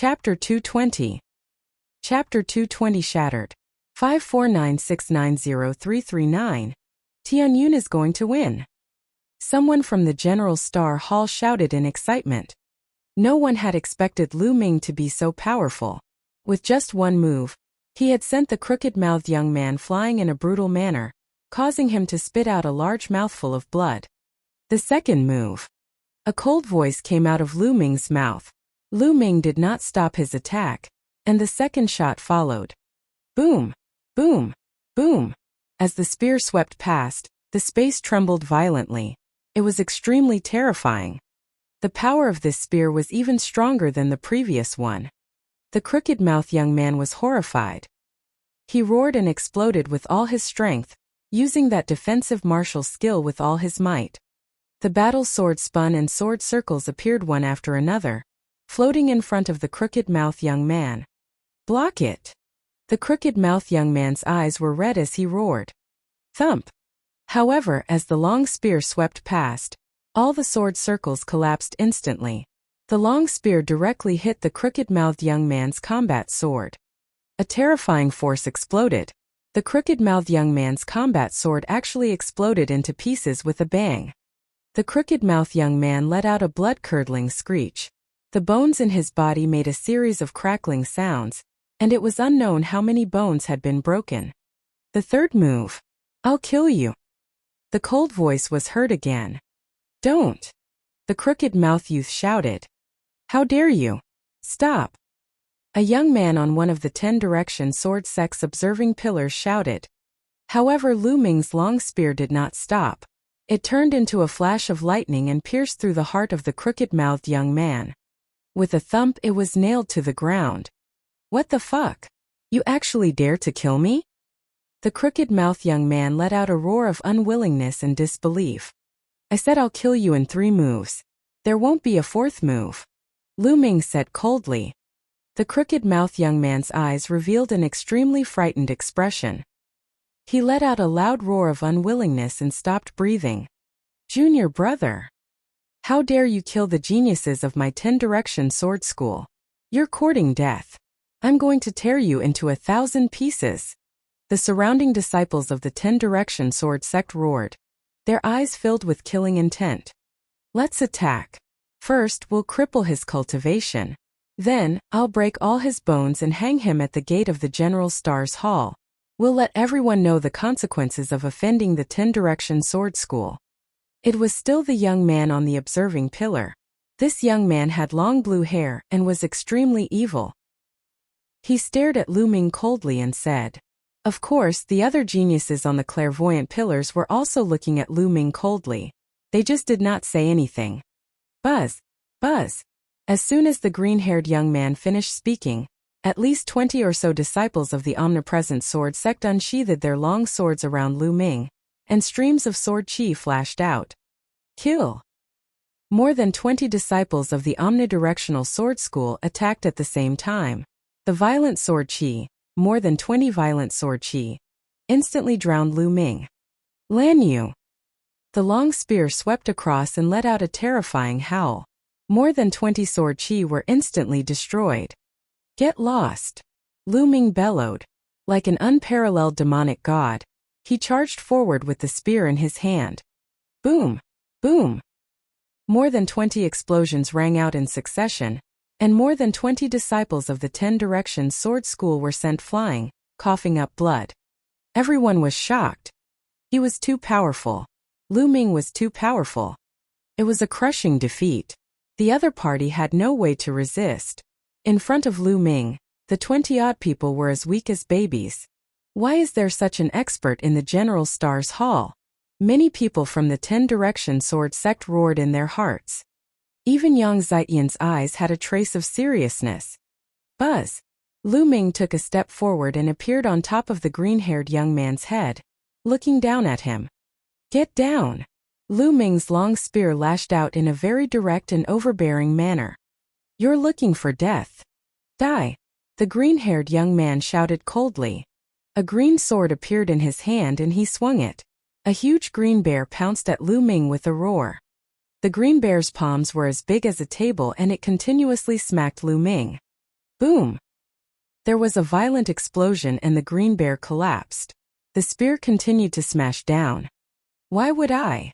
Chapter 220. Chapter 220 Shattered. 549690339. Tianyun is going to win. Someone from the General Star Hall shouted in excitement. No one had expected Lu Ming to be so powerful. With just one move, he had sent the crooked-mouthed young man flying in a brutal manner, causing him to spit out a large mouthful of blood. The second move. A cold voice came out of Lu Ming's mouth. Lu Ming did not stop his attack, and the second shot followed. Boom! Boom! Boom! As the spear swept past, the space trembled violently. It was extremely terrifying. The power of this spear was even stronger than the previous one. The crooked-mouthed young man was horrified. He roared and exploded with all his strength, using that defensive martial skill with all his might. The battle sword spun and sword circles appeared one after another, floating in front of the crooked-mouthed young man. Block it! The crooked-mouthed young man's eyes were red as he roared. Thump! However, as the long spear swept past, all the sword circles collapsed instantly. The long spear directly hit the crooked-mouthed young man's combat sword. A terrifying force exploded. The crooked-mouthed young man's combat sword actually exploded into pieces with a bang. The crooked-mouthed young man let out a blood-curdling screech. The bones in his body made a series of crackling sounds, and it was unknown how many bones had been broken. The third move. I'll kill you. The cold voice was heard again. Don't! The crooked-mouthed youth shouted. How dare you? Stop! A young man on one of the 10-direction sword sect's observing pillars shouted. However, Lu Ming's long spear did not stop. It turned into a flash of lightning and pierced through the heart of the crooked-mouthed young man. With a thump, it was nailed to the ground. What the fuck? You actually dare to kill me? The crooked-mouthed young man let out a roar of unwillingness and disbelief. I said I'll kill you in 3 moves. There won't be a 4th move. Lu Ming said coldly. The crooked-mouthed young man's eyes revealed an extremely frightened expression. He let out a loud roar of unwillingness and stopped breathing. Junior brother! How dare you kill the geniuses of my 10-direction sword school? You're courting death. I'm going to tear you into 1,000 pieces. The surrounding disciples of the 10-direction sword sect roared, their eyes filled with killing intent. Let's attack. First, we'll cripple his cultivation. Then, I'll break all his bones and hang him at the gate of the General Star's Hall. We'll let everyone know the consequences of offending the 10-direction sword school. It was still the young man on the observing pillar. This young man had long blue hair and was extremely evil. He stared at Lu Ming coldly and said, of course, the other geniuses on the clairvoyant pillars were also looking at Lu Ming coldly. They just did not say anything. Buzz! Buzz! As soon as the green-haired young man finished speaking, at least 20 or so disciples of the omnipresent sword sect unsheathed their long swords around Lu Ming, and streams of sword chi flashed out. Kill! More than 20 disciples of the omnidirectional sword school attacked at the same time. The violent sword chi, more than 20 violent sword chi, instantly drowned Lu Ming. Lan Yu! The long spear swept across and let out a terrifying howl. More than 20 sword chi were instantly destroyed. Get lost! Lu Ming bellowed. Like an unparalleled demonic god, he charged forward with the spear in his hand. Boom! Boom! More than 20 explosions rang out in succession, and more than 20 disciples of the 10-direction sword school were sent flying, coughing up blood. Everyone was shocked. He was too powerful. Lu Ming was too powerful. It was a crushing defeat. The other party had no way to resist. In front of Lu Ming, the 20-odd people were as weak as babies. Why is there such an expert in the General Star's Hall? Many people from the 10-direction sword sect roared in their hearts. Even Yang Zietian's eyes had a trace of seriousness. Buzz! Lu Ming took a step forward and appeared on top of the green-haired young man's head, looking down at him. Get down! Lu Ming's long spear lashed out in a very direct and overbearing manner. You're looking for death. Die! The green-haired young man shouted coldly. A green sword appeared in his hand and he swung it. A huge green bear pounced at Lu Ming with a roar. The green bear's palms were as big as a table and it continuously smacked Lu Ming. Boom! There was a violent explosion and the green bear collapsed. The spear continued to smash down. Why would I?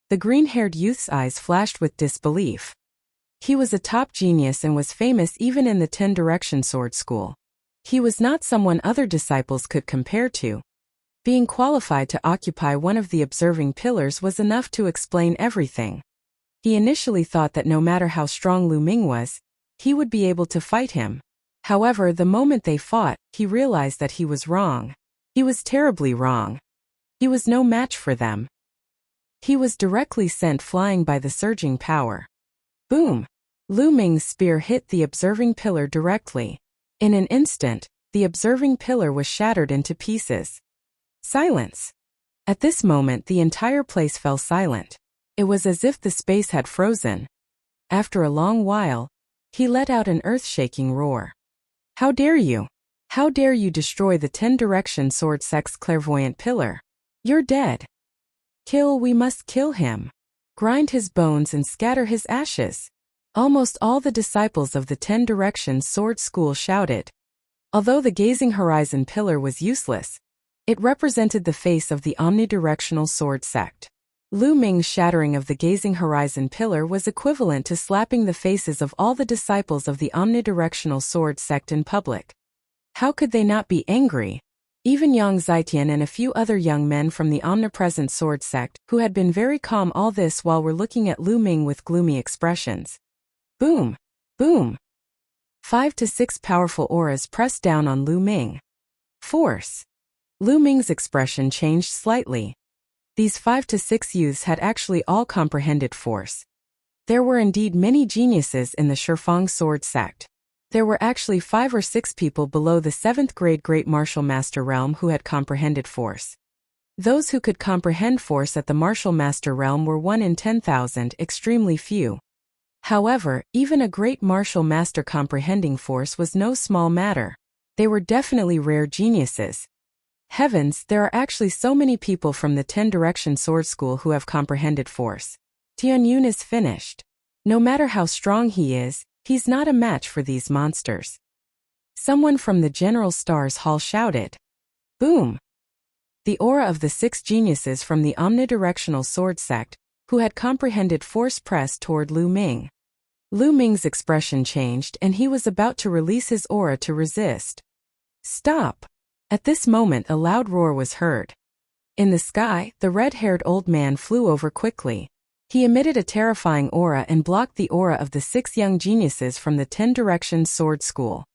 The green-haired youth's eyes flashed with disbelief. He was a top genius and was famous even in the 10-direction sword school. He was not someone other disciples could compare to. Being qualified to occupy one of the observing pillars was enough to explain everything. He initially thought that no matter how strong Lu Ming was, he would be able to fight him. However, the moment they fought, he realized that he was wrong. He was terribly wrong. He was no match for them. He was directly sent flying by the surging power. Boom! Lu Ming's spear hit the observing pillar directly. In an instant, the observing pillar was shattered into pieces. Silence. At this moment, the entire place fell silent. It was as if the space had frozen. After a long while, he let out an earth-shaking roar. How dare you? How dare you destroy the 10-direction sword sect's clairvoyant pillar? You're dead. Kill, we must kill him. Grind his bones and scatter his ashes. Almost all the disciples of the 10-direction sword school shouted. Although the gazing horizon pillar was useless, it represented the face of the omnidirectional sword sect. Lu Ming's shattering of the gazing horizon pillar was equivalent to slapping the faces of all the disciples of the omnidirectional sword sect in public. How could they not be angry? Even Yang Zitian and a few other young men from the omnipresent sword sect, who had been very calm all this while were looking at Lu Ming with gloomy expressions. Boom! Boom! 5 to 6 powerful auras pressed down on Lu Ming. Force! Lu Ming's expression changed slightly. These 5 to 6 youths had actually all comprehended force. There were indeed many geniuses in the Shifang sword sect. There were actually 5 or 6 people below the 7th grade Great Martial Master realm who had comprehended force. Those who could comprehend force at the Martial Master realm were 1 in 10,000, extremely few. However, even a Great Martial Master comprehending force was no small matter. They were definitely rare geniuses. Heavens, there are actually so many people from the 10-direction sword school who have comprehended force. Tianyun is finished. No matter how strong he is, he's not a match for these monsters. Someone from the General Stars Hall shouted. Boom! The aura of the 6 geniuses from the omnidirectional sword sect, who had comprehended force pressed toward Lu Ming. Lu Ming's expression changed and he was about to release his aura to resist. Stop! At this moment a loud roar was heard. In the sky, the red-haired old man flew over quickly. He emitted a terrifying aura and blocked the aura of the 6 young geniuses from the 10-direction sword school.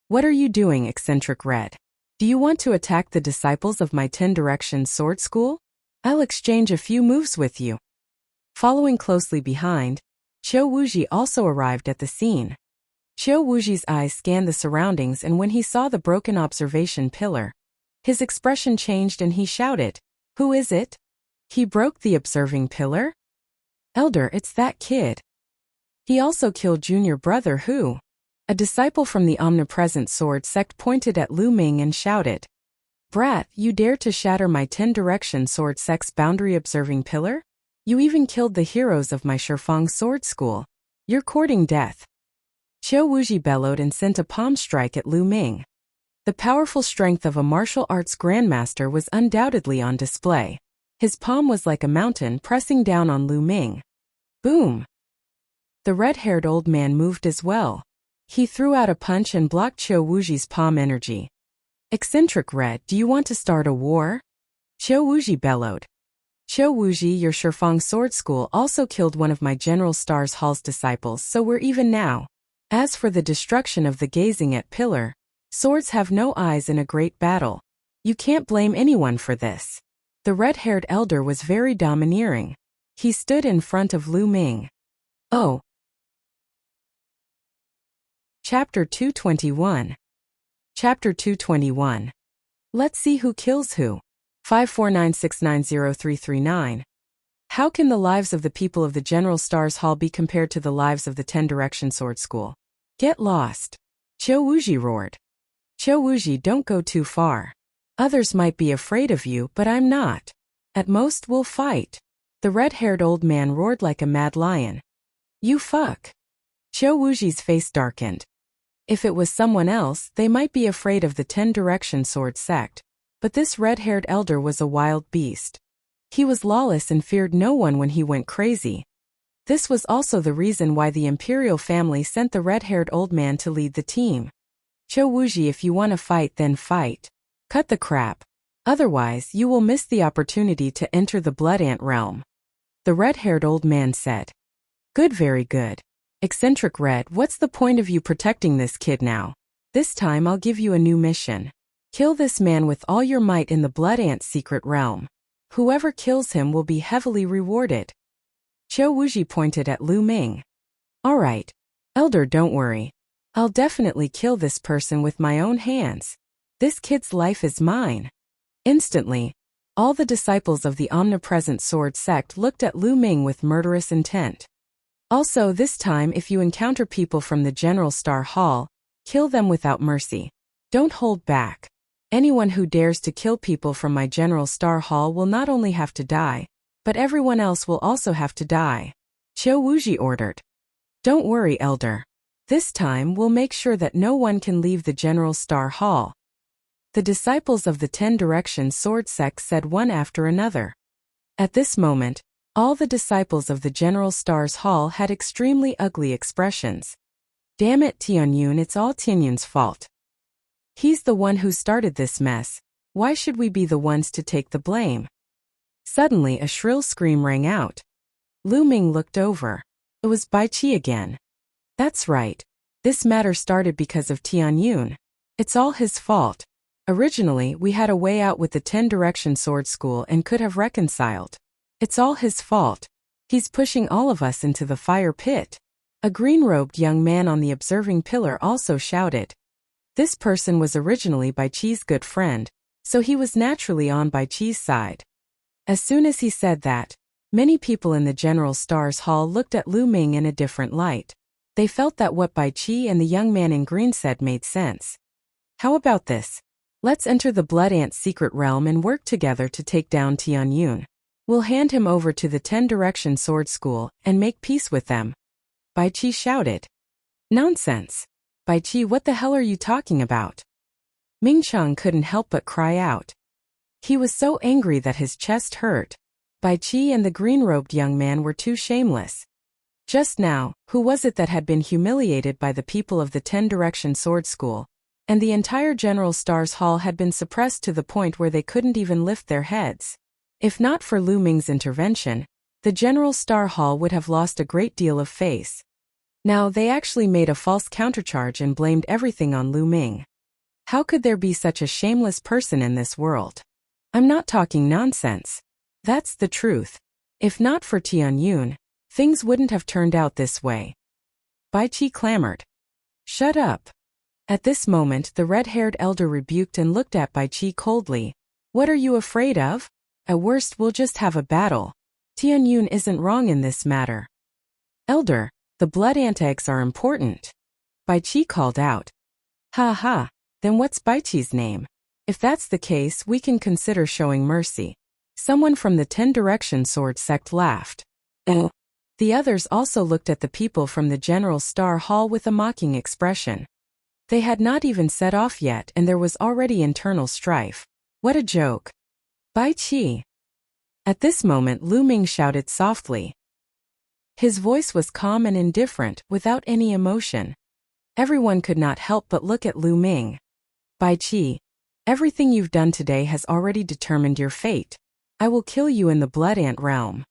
What are you doing, eccentric red? Do you want to attack the disciples of my 10-direction sword school? I'll exchange a few moves with you. Following closely behind, Qiu Wuji also arrived at the scene. Qiu Wuji's eyes scanned the surroundings and when he saw the broken observation pillar, his expression changed and he shouted, Who is it? He broke the observing pillar? Elder, it's that kid. He also killed junior brother who? A disciple from the omnipresent sword sect pointed at Lu Ming and shouted, Brat, you dare to shatter my 10-direction sword sect's boundary observing pillar? You even killed the heroes of my Shifang sword school. You're courting death. Qiu Wuji bellowed and sent a palm strike at Lu Ming. The powerful strength of a martial arts grandmaster was undoubtedly on display. His palm was like a mountain pressing down on Lu Ming. Boom! The red-haired old man moved as well. He threw out a punch and blocked Qiu Wuji's palm energy. Eccentric red, do you want to start a war? Qiu Wuji bellowed. Qiu Wuji, your Shifang sword school also killed one of my General Stars Hall's disciples, so we're even now. As for the destruction of the gazing at pillar, swords have no eyes in a great battle. You can't blame anyone for this. The red-haired elder was very domineering. He stood in front of Lu Ming. Oh. Chapter 221. Chapter 221. Let's see who kills who. 549690339. How can the lives of the people of the General Stars Hall be compared to the lives of the 10-direction sword school? Get lost. Qiu Wuji roared. Qiu Wuji, don't go too far. Others might be afraid of you, but I'm not. At most we'll fight. The red-haired old man roared like a mad lion. You fuck. Qiu Wuji's face darkened. If it was someone else, they might be afraid of the 10-direction sword sect, but this red-haired elder was a wild beast. He was lawless and feared no one when he went crazy. This was also the reason why the imperial family sent the red-haired old man to lead the team. Cho Wuxi, if you want to fight, then fight. Cut the crap. Otherwise, you will miss the opportunity to enter the Blood Ant realm. The red-haired old man said. Good, very good. Eccentric Red, what's the point of you protecting this kid now? This time I'll give you a new mission. Kill this man with all your might in the Blood Ant's secret realm. Whoever kills him will be heavily rewarded. Cho Wuxi pointed at Lu Ming. Alright. Elder, don't worry. I'll definitely kill this person with my own hands. This kid's life is mine. Instantly, all the disciples of the omnipresent sword sect looked at Lu Ming with murderous intent. Also, this time if you encounter people from the General Star Hall, kill them without mercy. Don't hold back. Anyone who dares to kill people from my General Star Hall will not only have to die, but everyone else will also have to die. Cho Wuxi ordered. Don't worry, Elder. This time we'll make sure that no one can leave the General Star Hall. The disciples of the 10-direction sword sect said one after another. At this moment, all the disciples of the General Star's Hall had extremely ugly expressions. Damn it, Tianyun, it's all Tianyun's fault. He's the one who started this mess. Why should we be the ones to take the blame? Suddenly a shrill scream rang out. Lu Ming looked over. It was Bai Qi again. That's right. This matter started because of Tianyun. It's all his fault. Originally, we had a way out with the 10-direction sword school and could have reconciled. It's all his fault. He's pushing all of us into the fire pit. A green-robed young man on the observing pillar also shouted. This person was originally Bai Qi's good friend, so he was naturally on Bai Qi's side. As soon as he said that, many people in the General Star's Hall looked at Lu Ming in a different light. They felt that what Bai Qi and the young man in green said made sense. How about this? Let's enter the Blood Ant's secret realm and work together to take down Tianyun. We'll hand him over to the 10-direction sword school and make peace with them. Bai Qi shouted. Nonsense. Bai Qi, what the hell are you talking about? Ming Chang couldn't help but cry out. He was so angry that his chest hurt. Bai Qi and the green-robed young man were too shameless. Just now, who was it that had been humiliated by the people of the 10-direction sword school? And the entire General Star's Hall had been suppressed to the point where they couldn't even lift their heads. If not for Lu Ming's intervention, the General Star Hall would have lost a great deal of face. Now they actually made a false countercharge and blamed everything on Lu Ming. How could there be such a shameless person in this world? I'm not talking nonsense. That's the truth. If not for Tianyun, things wouldn't have turned out this way. Bai Qi clamored. Shut up. At this moment the red-haired elder rebuked and looked at Bai Qi coldly. What are you afraid of? At worst we'll just have a battle. Tianyun isn't wrong in this matter. Elder, the blood ant eggs are important. Bai Qi called out. Ha ha, then what's Bai Qi's name? If that's the case, we can consider showing mercy. Someone from the 10-direction sword sect laughed. The others also looked at the people from the General Star Hall with a mocking expression. They had not even set off yet and there was already internal strife. What a joke. Bai Qi. At this moment Lu Ming shouted softly. His voice was calm and indifferent, without any emotion. Everyone could not help but look at Lu Ming. Bai Qi, everything you've done today has already determined your fate. I will kill you in the Blood Ant realm.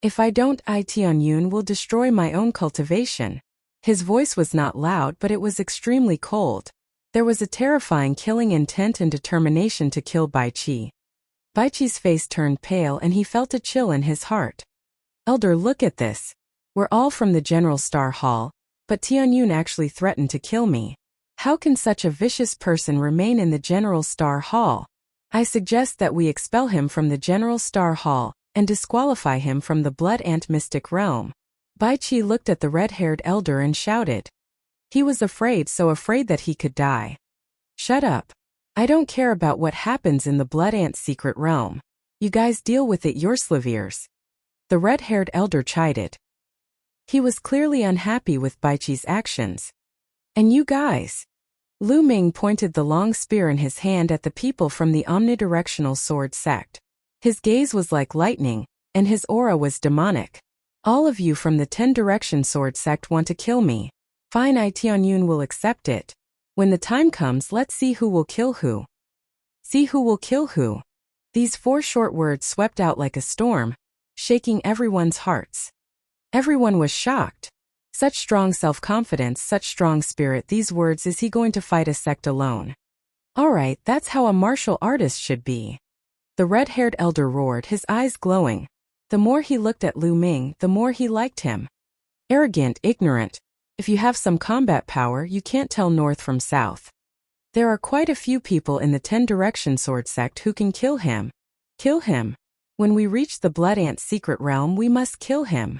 If I don't, Tianyun will destroy my own cultivation. His voice was not loud, but it was extremely cold. There was a terrifying killing intent and determination to kill Bai Qi. Bai Qi's face turned pale and he felt a chill in his heart. Elder, look at this. We're all from the General Star Hall, but Tianyun actually threatened to kill me. How can such a vicious person remain in the General Star Hall? I suggest that we expel him from the General Star Hall and disqualify him from the Blood Ant mystic realm. Bai Qi looked at the red-haired elder and shouted. He was afraid, so afraid that he could die. Shut up. I don't care about what happens in the Blood Ant's secret realm. You guys deal with it yourselves. The red-haired elder chided. He was clearly unhappy with Bai Qi's actions. And you guys? Lu Ming pointed the long spear in his hand at the people from the omnidirectional sword sect. His gaze was like lightning, and his aura was demonic. All of you from the 10-direction sword sect want to kill me. Fine, Tianyun will accept it. When the time comes, let's see who will kill who. See who will kill who. These 4 short words swept out like a storm, shaking everyone's hearts. Everyone was shocked. Such strong self-confidence, such strong spirit. These words, is he going to fight a sect alone? Alright, that's how a martial artist should be. The red-haired elder roared, his eyes glowing. The more he looked at Lu Ming, the more he liked him. Arrogant, ignorant. If you have some combat power, you can't tell north from south. There are quite a few people in the 10-direction sword sect who can kill him. Kill him. When we reach the Blood Ant's secret realm, we must kill him.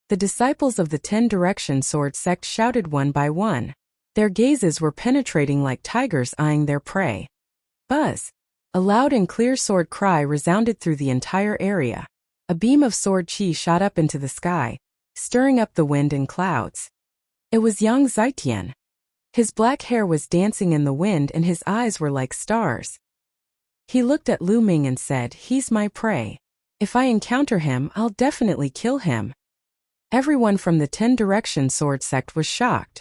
The disciples of the 10-direction sword sect shouted one by one. Their gazes were penetrating like tigers eyeing their prey. Buzz! A loud and clear sword cry resounded through the entire area. A beam of sword chi shot up into the sky, stirring up the wind and clouds. It was Yang Zitian. His black hair was dancing in the wind and his eyes were like stars. He looked at Lu Ming and said, "He's my prey. If I encounter him, I'll definitely kill him." Everyone from the 10-direction sword sect was shocked.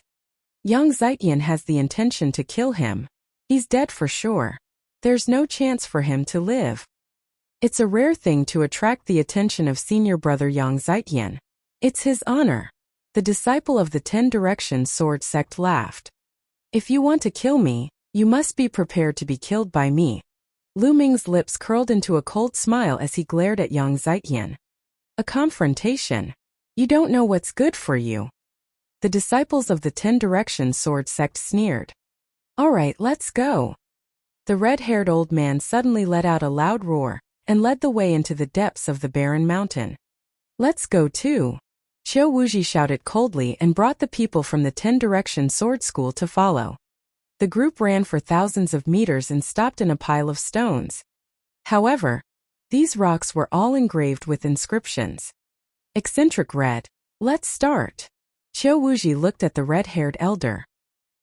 Yang Zitian has the intention to kill him. He's dead for sure. There's no chance for him to live. It's a rare thing to attract the attention of senior brother Yang Zitian. It's his honor. The disciple of the 10-direction sword sect laughed. If you want to kill me, you must be prepared to be killed by me. Lu Ming's lips curled into a cold smile as he glared at Yang Zitian. A confrontation. You don't know what's good for you. The disciples of the 10-direction sword sect sneered. Alright, let's go. The red-haired old man suddenly let out a loud roar and led the way into the depths of the barren mountain. Let's go too. Qiu Wuji shouted coldly and brought the people from the 10-direction sword school to follow. The group ran for thousands of meters and stopped in a pile of stones. However, these rocks were all engraved with inscriptions. Eccentric read, "Let's start." Qiu Wuji looked at the red-haired elder.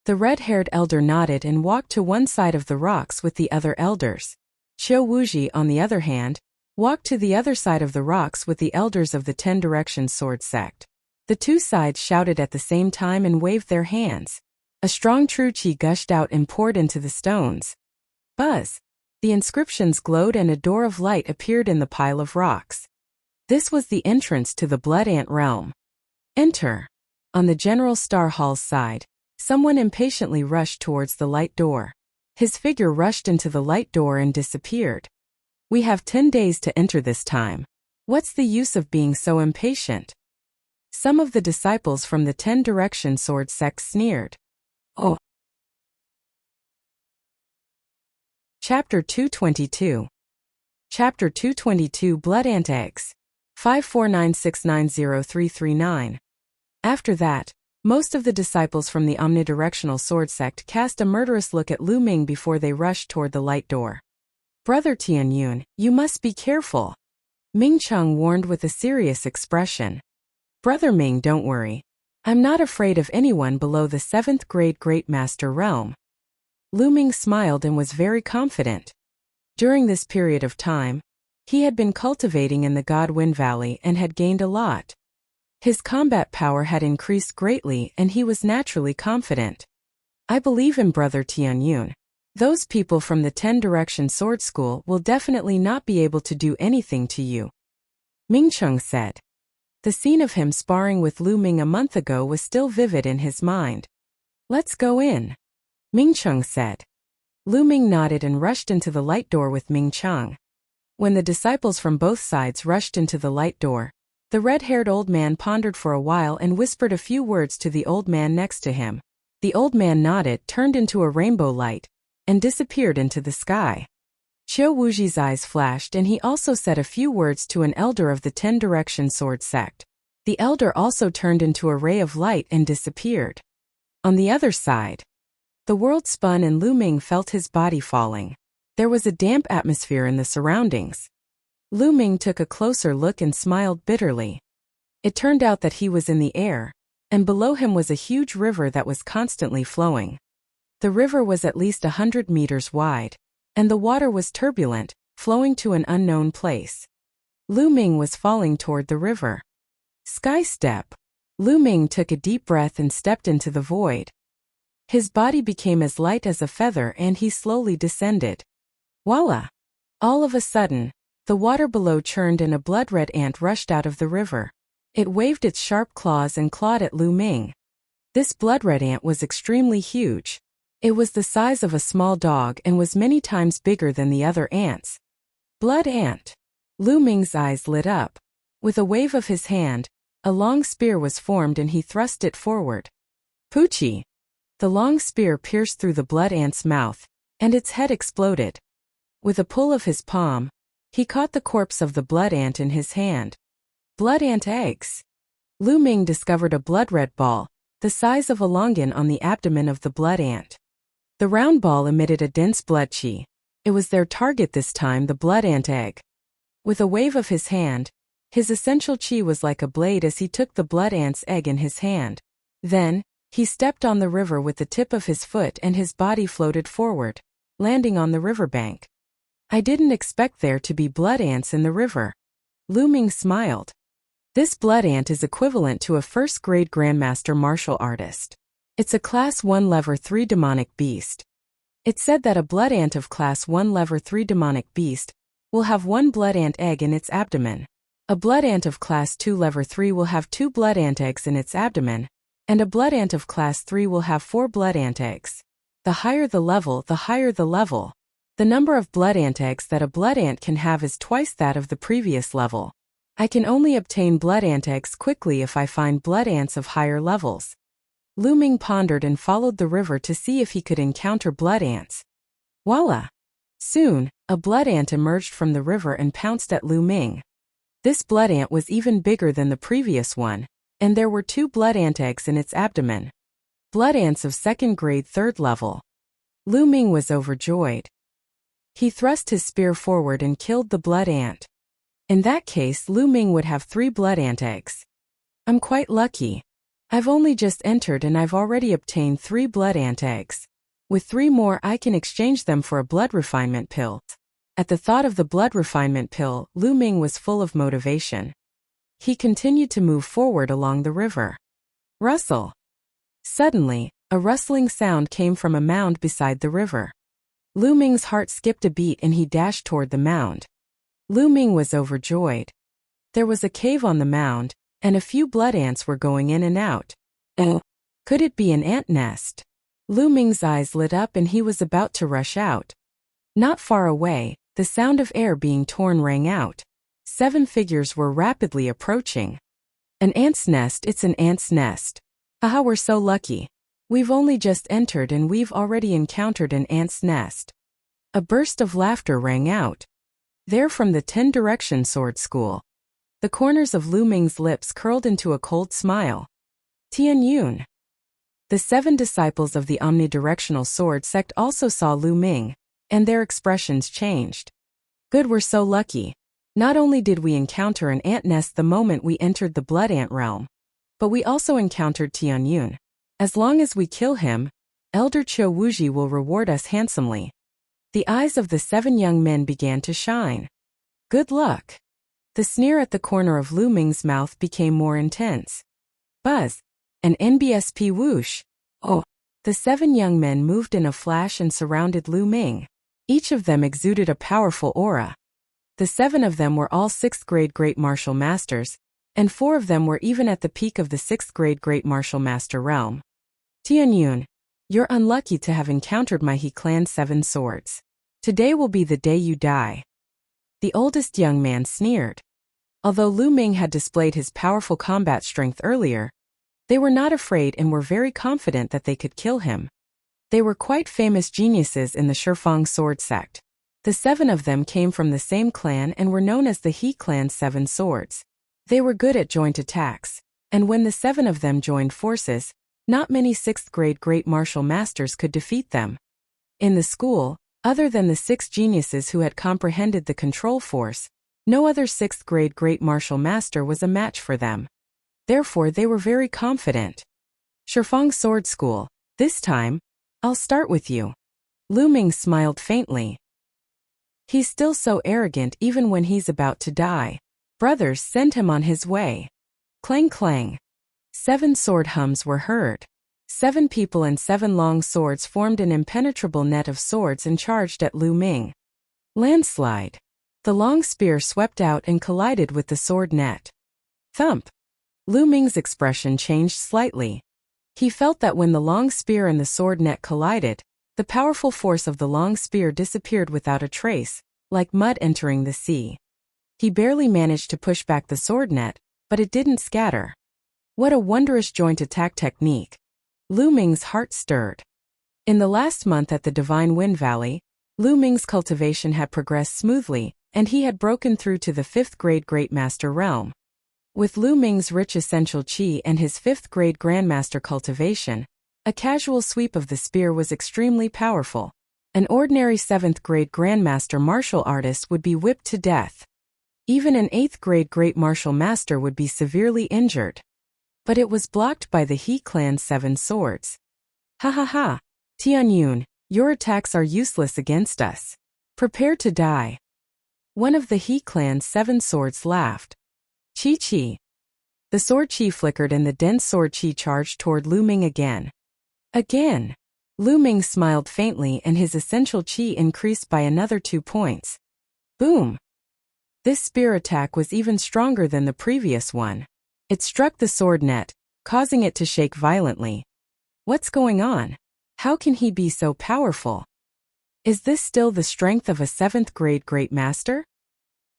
The red-haired elder nodded and walked to one side of the rocks with the other elders. Qiu Wuji, on the other hand, walked to the other side of the rocks with the elders of the 10-direction sword sect. The two sides shouted at the same time and waved their hands. A strong true qi gushed out and poured into the stones. Buzz! The inscriptions glowed and a door of light appeared in the pile of rocks. This was the entrance to the Blood Ant realm. Enter. On the General Star Hall's side, someone impatiently rushed towards the light door. His figure rushed into the light door and disappeared. We have 10 days to enter this time. What's the use of being so impatient? Some of the disciples from the 10-direction sword sect sneered. Oh. Chapter 222. Chapter 222 Blood Ant Eggs. 549690339. After that, most of the disciples from the omnidirectional sword sect cast a murderous look at Lu Ming before they rushed toward the light door. Brother Tianyun, you must be careful. Ming Cheng warned with a serious expression. Brother Ming, don't worry. I'm not afraid of anyone below the 7th grade Great Master realm. Lu Ming smiled and was very confident. During this period of time, he had been cultivating in the Godwind Valley and had gained a lot. His combat power had increased greatly and he was naturally confident. I believe in Brother Tianyun. Those people from the 10-direction sword school will definitely not be able to do anything to you. Ming Cheng said. The scene of him sparring with Lu Ming a month ago was still vivid in his mind. Let's go in. Ming Cheng said. Lu Ming nodded and rushed into the light door with Ming Cheng. When the disciples from both sides rushed into the light door, the red-haired old man pondered for a while and whispered a few words to the old man next to him. The old man nodded, turned into a rainbow light, and disappeared into the sky. Qiu Wuji's eyes flashed and he also said a few words to an elder of the 10-direction sword sect. The elder also turned into a ray of light and disappeared. On the other side, the world spun and Lu Ming felt his body falling. There was a damp atmosphere in the surroundings. Lu Ming took a closer look and smiled bitterly. It turned out that he was in the air, and below him was a huge river that was constantly flowing. The river was at least 100 meters wide, and the water was turbulent, flowing to an unknown place. Lu Ming was falling toward the river. Sky step. Lu Ming took a deep breath and stepped into the void. His body became as light as a feather and he slowly descended. Voila! All of a sudden, the water below churned and a blood-red ant rushed out of the river. It waved its sharp claws and clawed at Lu Ming. This blood-red ant was extremely huge. It was the size of a small dog and was many times bigger than the other ants. Blood ant. Lu Ming's eyes lit up. With a wave of his hand, a long spear was formed and he thrust it forward. Poochie! The long spear pierced through the blood ant's mouth, and its head exploded. With a pull of his palm, he caught the corpse of the blood ant in his hand. Blood ant eggs. Lu Ming discovered a blood-red ball, the size of a longan on the abdomen of the blood ant. The round ball emitted a dense blood chi. It was their target this time, the blood ant egg. With a wave of his hand, his essential chi was like a blade as he took the blood ant's egg in his hand. Then, he stepped on the river with the tip of his foot and his body floated forward, landing on the riverbank. I didn't expect there to be blood ants in the river. Lu Ming smiled. This blood ant is equivalent to a first-grade grandmaster martial artist. It's a Class 1 Level 3 demonic beast. It's said that a blood ant of Class 1 Level 3 demonic beast will have 1 blood ant egg in its abdomen. A blood ant of Class 2 Level 3 will have 2 blood ant eggs in its abdomen, and a blood ant of Class 3 will have 4 blood ant eggs. The higher the level, the higher the level. The number of blood ant eggs that a blood ant can have is twice that of the previous level. I can only obtain blood ant eggs quickly if I find blood ants of higher levels. Lu Ming pondered and followed the river to see if he could encounter blood ants. Voila! Soon, a blood ant emerged from the river and pounced at Lu Ming. This blood ant was even bigger than the previous one, and there were 2 blood ant eggs in its abdomen. Blood ants of 2nd grade 3rd level. Lu Ming was overjoyed. He thrust his spear forward and killed the blood ant. In that case, Lu Ming would have 3 blood ant eggs. I'm quite lucky. I've only just entered and I've already obtained 3 blood ant eggs. With 3 more I can exchange them for a blood refinement pill. At the thought of the blood refinement pill, Lu Ming was full of motivation. He continued to move forward along the river. Rustle. Suddenly, a rustling sound came from a mound beside the river. Lu Ming's heart skipped a beat and he dashed toward the mound. Lu Ming was overjoyed. There was a cave on the mound, and a few blood ants were going in and out. Could it be an ant nest? Lu Ming's eyes lit up and he was about to rush out. Not far away, the sound of air being torn rang out. 7 figures were rapidly approaching. An ant's nest, it's an ant's nest. Haha, we're so lucky. We've only just entered and we've already encountered an ant's nest. A burst of laughter rang out. They're from the 10 Direction Sword School. The corners of Lu Ming's lips curled into a cold smile. Tian Yun. The 7 disciples of the omnidirectional sword sect also saw Lu Ming, and their expressions changed. Good, we're so lucky. Not only did we encounter an ant nest the moment we entered the blood ant realm, but we also encountered Tian Yun. As long as we kill him, Elder Qiu Wuji will reward us handsomely. The eyes of the 7 young men began to shine. Good luck. The sneer at the corner of Lu Ming's mouth became more intense. Buzz. An NBSP whoosh. Oh. The 7 young men moved in a flash and surrounded Lu Ming. Each of them exuded a powerful aura. The 7 of them were all 6th grade Great Martial Masters, and 4 of them were even at the peak of the 6th grade Great Martial Master realm. Tian Yun, you're unlucky to have encountered my He Clan's 7 swords. Today will be the day you die. The oldest young man sneered. Although Lu Ming had displayed his powerful combat strength earlier, they were not afraid and were very confident that they could kill him. They were quite famous geniuses in the Shifeng sword sect. The 7 of them came from the same clan and were known as the He Clan's 7 swords. They were good at joint attacks, and when the 7 of them joined forces, not many 6th grade Great Martial Masters could defeat them. In the school, other than the 6 geniuses who had comprehended the control force, no other 6th grade Great Martial Master was a match for them. Therefore they were very confident. Shifeng Sword School, this time, I'll start with you. Lu Ming smiled faintly. He's still so arrogant even when he's about to die. Brothers, send him on his way. Clang clang. 7 sword hums were heard. 7 people and 7 long swords formed an impenetrable net of swords and charged at Lu Ming. Landslide. The long spear swept out and collided with the sword net. Thump. Lu Ming's expression changed slightly. He felt that when the long spear and the sword net collided, the powerful force of the long spear disappeared without a trace, like mud entering the sea. He barely managed to push back the sword net, but it didn't scatter. What a wondrous joint attack technique. Lu Ming's heart stirred. In the last month at the Divine Wind Valley, Lu Ming's cultivation had progressed smoothly, and he had broken through to the 5th grade Great Master realm. With Lu Ming's rich essential qi and his 5th grade Grandmaster cultivation, a casual sweep of the spear was extremely powerful. An ordinary 7th grade Grandmaster martial artist would be whipped to death. Even an 8th grade Great Martial Master would be severely injured. But it was blocked by the He clan's 7 swords. Ha ha ha, Tianyun, your attacks are useless against us. Prepare to die. One of the He clan's 7 swords laughed. Chi chi. The sword chi flickered and the dense sword chi charged toward Lu Ming again. Again. Lu Ming smiled faintly and his essential qi increased by another 2 points. Boom! This spear attack was even stronger than the previous one. It struck the sword net, causing it to shake violently. What's going on? How can he be so powerful? Is this still the strength of a 7th grade Great Master?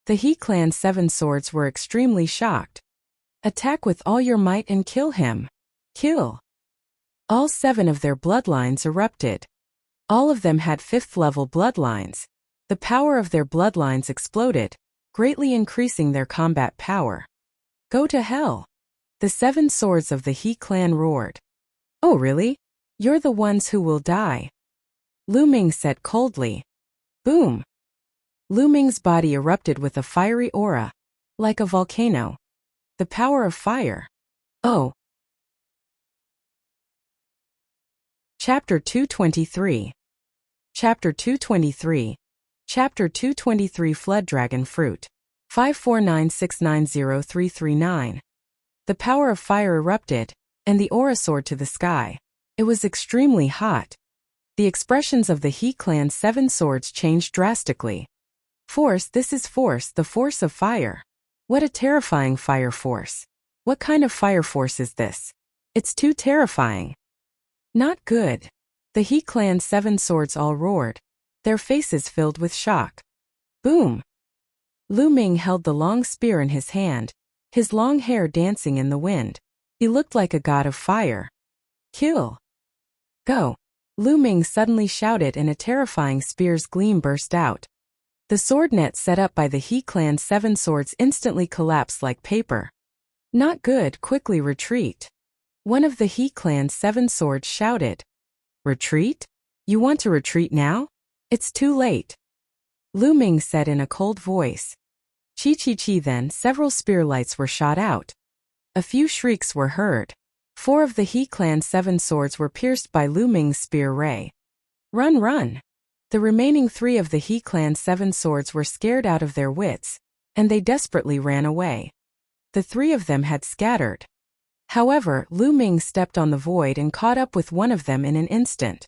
The He clan's 7 swords were extremely shocked. Attack with all your might and kill him. Kill! All 7 of their bloodlines erupted. All of them had 5th-level bloodlines. The power of their bloodlines exploded, greatly increasing their combat power. Go to hell! The 7 swords of the He clan roared. Oh really? You're the ones who will die. Lu Ming said coldly. Boom! Lu Ming's body erupted with a fiery aura, like a volcano. The power of fire. Oh! Chapter 223. Chapter 223. Chapter 223 Flood Dragon Fruit. 549690339. The power of fire erupted, and the aura soared to the sky. It was extremely hot. The expressions of the He clan's 7 swords changed drastically. Force, this is force, the force of fire. What a terrifying fire force. What kind of fire force is this? It's too terrifying. Not good. The He clan's 7 swords all roared, their faces filled with shock. Boom! Lu Ming held the long spear in his hand, his long hair dancing in the wind. He looked like a god of fire. Kill! Go! Lu Ming suddenly shouted and a terrifying spear's gleam burst out. The sword net set up by the He clan's 7 swords instantly collapsed like paper. Not good, quickly retreat. One of the He clan's 7 swords shouted. Retreat? You want to retreat now? It's too late. Lu Ming said in a cold voice. Chi chi chi. Then several spear lights were shot out. A few shrieks were heard. 4 of the He clan's 7 swords were pierced by Lu Ming's spear ray. Run, run! The remaining 3 of the He clan's 7 swords were scared out of their wits, and they desperately ran away. The 3 of them had scattered. However, Lu Ming stepped on the void and caught up with one of them in an instant.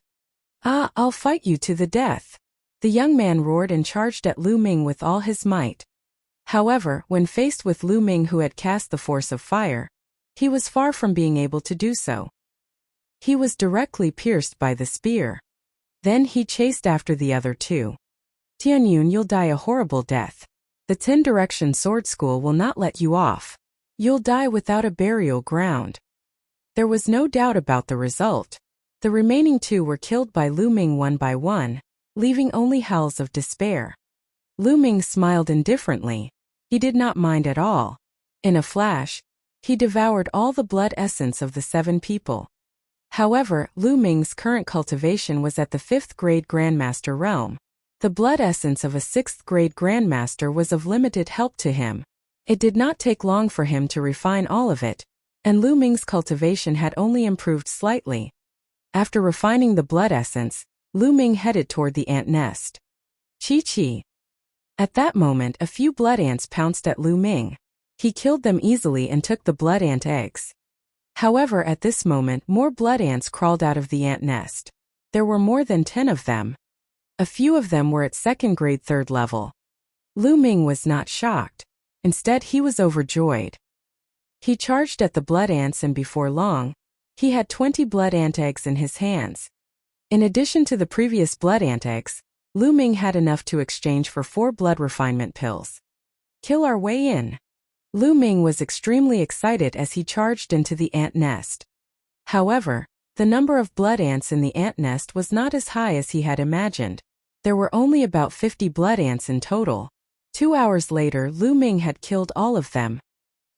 Ah, I'll fight you to the death! The young man roared and charged at Lu Ming with all his might. However, when faced with Lu Ming who had cast the force of fire, he was far from being able to do so. He was directly pierced by the spear. Then he chased after the other 2. Tianyun, you'll die a horrible death. The 10 Direction Sword School will not let you off. You'll die without a burial ground. There was no doubt about the result. The remaining 2 were killed by Lu Ming one by one, leaving only howls of despair. Lu Ming smiled indifferently. He did not mind at all. In a flash, he devoured all the blood essence of the 7 people. However, Lu Ming's current cultivation was at the 5th grade Grandmaster realm. The blood essence of a 6th grade Grandmaster was of limited help to him. It did not take long for him to refine all of it, and Lu Ming's cultivation had only improved slightly. After refining the blood essence, Lu Ming headed toward the ant nest. Chi-chi. At that moment a few blood ants pounced at Lu Ming. He killed them easily and took the blood ant eggs. However, at this moment more blood ants crawled out of the ant nest. There were more than 10 of them. A few of them were at second grade third level. Lu Ming was not shocked. Instead he was overjoyed. He charged at the blood ants and before long, he had 20 blood ant eggs in his hands. In addition to the previous blood ant eggs, Lu Ming had enough to exchange for 4 blood refinement pills. Kill our way in. Lu Ming was extremely excited as he charged into the ant nest. However, the number of blood ants in the ant nest was not as high as he had imagined. There were only about 50 blood ants in total. 2 hours later, Lu Ming had killed all of them.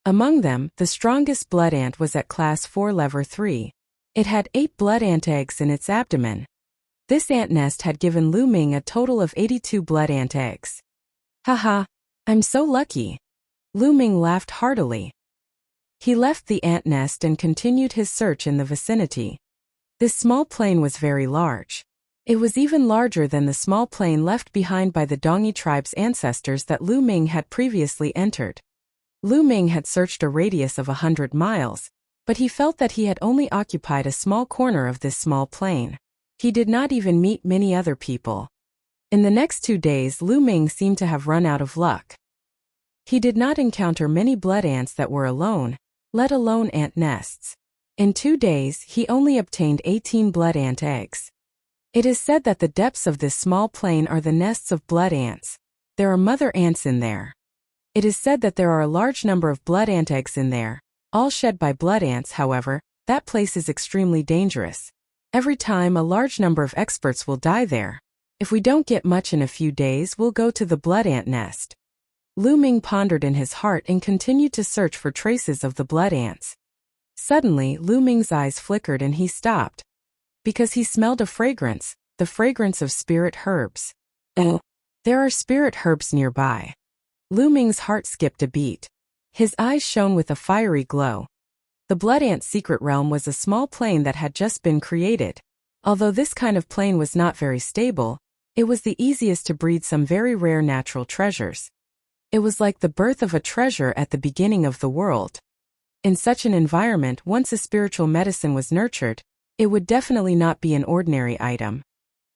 Among them, the strongest blood ant was at class 4 level 3. It had 8 blood ant eggs in its abdomen. This ant nest had given Lu Ming a total of 82 blood ant eggs. Haha, I'm so lucky. Lu Ming laughed heartily. He left the ant nest and continued his search in the vicinity. This small plain was very large. It was even larger than the small plain left behind by the Dongi tribe's ancestors that Lu Ming had previously entered. Lu Ming had searched a radius of 100 miles, but he felt that he had only occupied a small corner of this small plain. He did not even meet many other people. In the next 2 days, Lu Ming seemed to have run out of luck. He did not encounter many blood ants that were alone, let alone ant nests. In 2 days, he only obtained 18 blood ant eggs. It is said that the depths of this small plain are the nests of blood ants. There are mother ants in there. It is said that there are a large number of blood ant eggs in there, all shed by blood ants. However, that place is extremely dangerous. Every time a large number of experts will die there. If we don't get much in a few days, we'll go to the blood ant nest. Lu Ming pondered in his heart and continued to search for traces of the blood ants. Suddenly, Lu Ming's eyes flickered and he stopped. Because he smelled a fragrance, the fragrance of spirit herbs. Oh, there are spirit herbs nearby. Lu Ming's heart skipped a beat. His eyes shone with a fiery glow. The blood ant secret realm was a small plain that had just been created. Although this kind of plain was not very stable, it was the easiest to breed some very rare natural treasures. It was like the birth of a treasure at the beginning of the world. In such an environment, once a spiritual medicine was nurtured, it would definitely not be an ordinary item.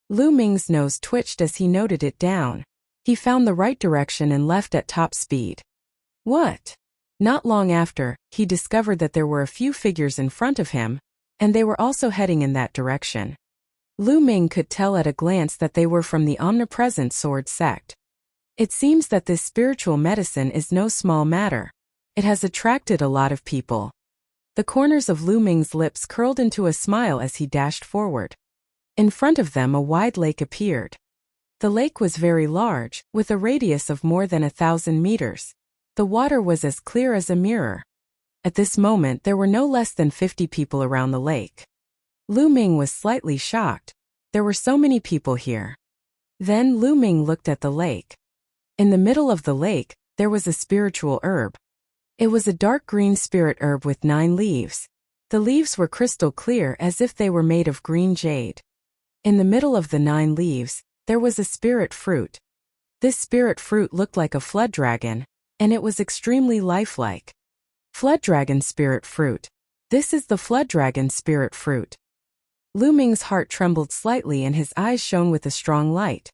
Lu Ming's nose twitched as he noted it down. He found the right direction and left at top speed. What? Not long after, he discovered that there were a few figures in front of him, and they were also heading in that direction. Lu Ming could tell at a glance that they were from the omnipresent sword sect. It seems that this spiritual medicine is no small matter. It has attracted a lot of people. The corners of Lu Ming's lips curled into a smile as he dashed forward. In front of them a wide lake appeared. The lake was very large, with a radius of more than 1,000 meters. The water was as clear as a mirror. At this moment there were no less than 50 people around the lake. Lu Ming was slightly shocked. There were so many people here. Then Lu Ming looked at the lake. In the middle of the lake, there was a spiritual herb. It was a dark green spirit herb with 9 leaves. The leaves were crystal clear as if they were made of green jade. In the middle of the 9 leaves, there was a spirit fruit. This spirit fruit looked like a flood dragon, and it was extremely lifelike. Flood dragon spirit fruit. This is the flood dragon spirit fruit. Lu Ming's heart trembled slightly and his eyes shone with a strong light.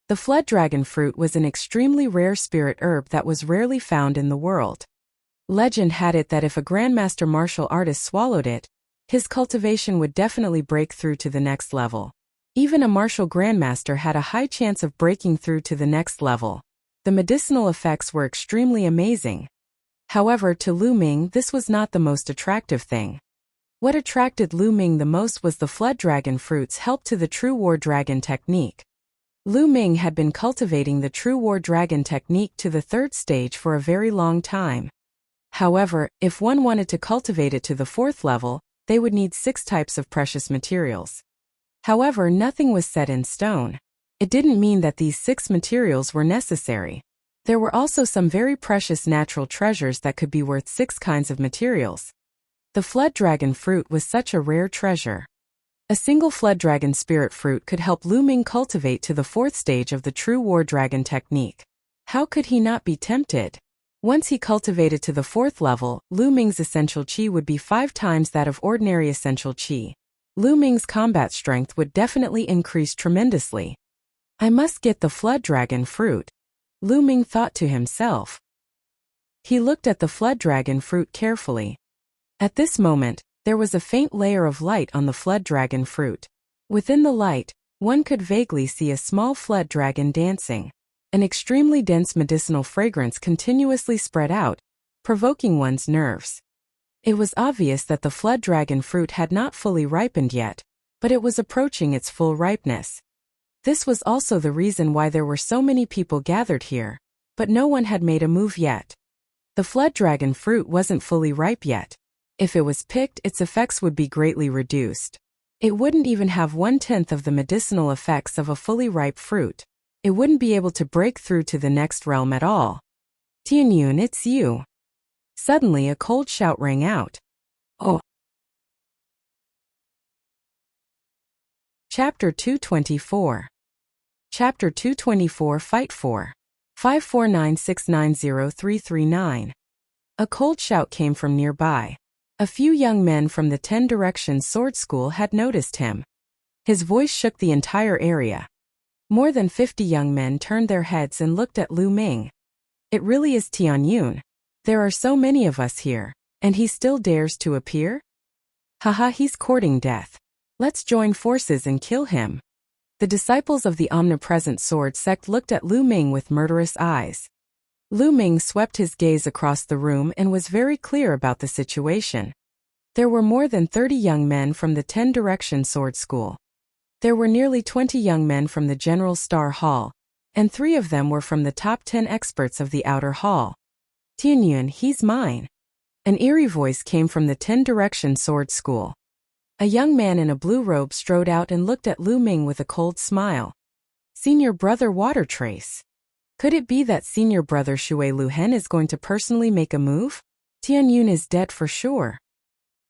The flood dragon fruit was an extremely rare spirit herb that was rarely found in the world. Legend had it that if a grandmaster martial artist swallowed it, his cultivation would definitely break through to the next level. Even a martial grandmaster had a high chance of breaking through to the next level. The medicinal effects were extremely amazing. However, to Lu Ming, this was not the most attractive thing. What attracted Lu Ming the most was the flood dragon fruit's help to the true war dragon technique. Lu Ming had been cultivating the true war dragon technique to the 3rd stage for a very long time. However, if one wanted to cultivate it to the 4th level, they would need 6 types of precious materials. However, nothing was set in stone. It didn't mean that these 6 materials were necessary. There were also some very precious natural treasures that could be worth 6 kinds of materials. The flood dragon fruit was such a rare treasure. A single flood dragon spirit fruit could help Lu Ming cultivate to the 4th stage of the true war dragon technique. How could he not be tempted? Once he cultivated to the 4th level, Lu Ming's essential qi would be 5 times that of ordinary essential qi. Lu Ming's combat strength would definitely increase tremendously. I must get the flood dragon fruit, Lu Ming thought to himself. He looked at the flood dragon fruit carefully. At this moment, there was a faint layer of light on the flood dragon fruit. Within the light, one could vaguely see a small flood dragon dancing. An extremely dense medicinal fragrance continuously spread out, provoking one's nerves. It was obvious that the flood dragon fruit had not fully ripened yet, but it was approaching its full ripeness. This was also the reason why there were so many people gathered here, but no one had made a move yet. The flood dragon fruit wasn't fully ripe yet. If it was picked, its effects would be greatly reduced. It wouldn't even have 1/10 of the medicinal effects of a fully ripe fruit. It wouldn't be able to break through to the next realm at all. Tianyun, it's you. Suddenly a cold shout rang out. Oh! Chapter 224. Chapter 224 Fight for 549690339. A cold shout came from nearby. A few young men from the 10 Directions Sword School had noticed him. His voice shook the entire area. More than 50 young men turned their heads and looked at Lu Ming. It really is Tianyun. There are so many of us here, and he still dares to appear? Haha, he's courting death. Let's join forces and kill him. The disciples of the omnipresent sword sect looked at Lu Ming with murderous eyes. Lu Ming swept his gaze across the room and was very clear about the situation. There were more than 30 young men from the 10 Direction Sword School. There were nearly 20 young men from the General Star Hall, and 3 of them were from the top 10 experts of the Outer Hall. Tianyun, he's mine. An eerie voice came from the 10 Direction Sword School. A young man in a blue robe strode out and looked at Lu Ming with a cold smile. Senior brother Water Trace. Could it be that senior brother Shui Luhen is going to personally make a move? Tianyun is dead for sure.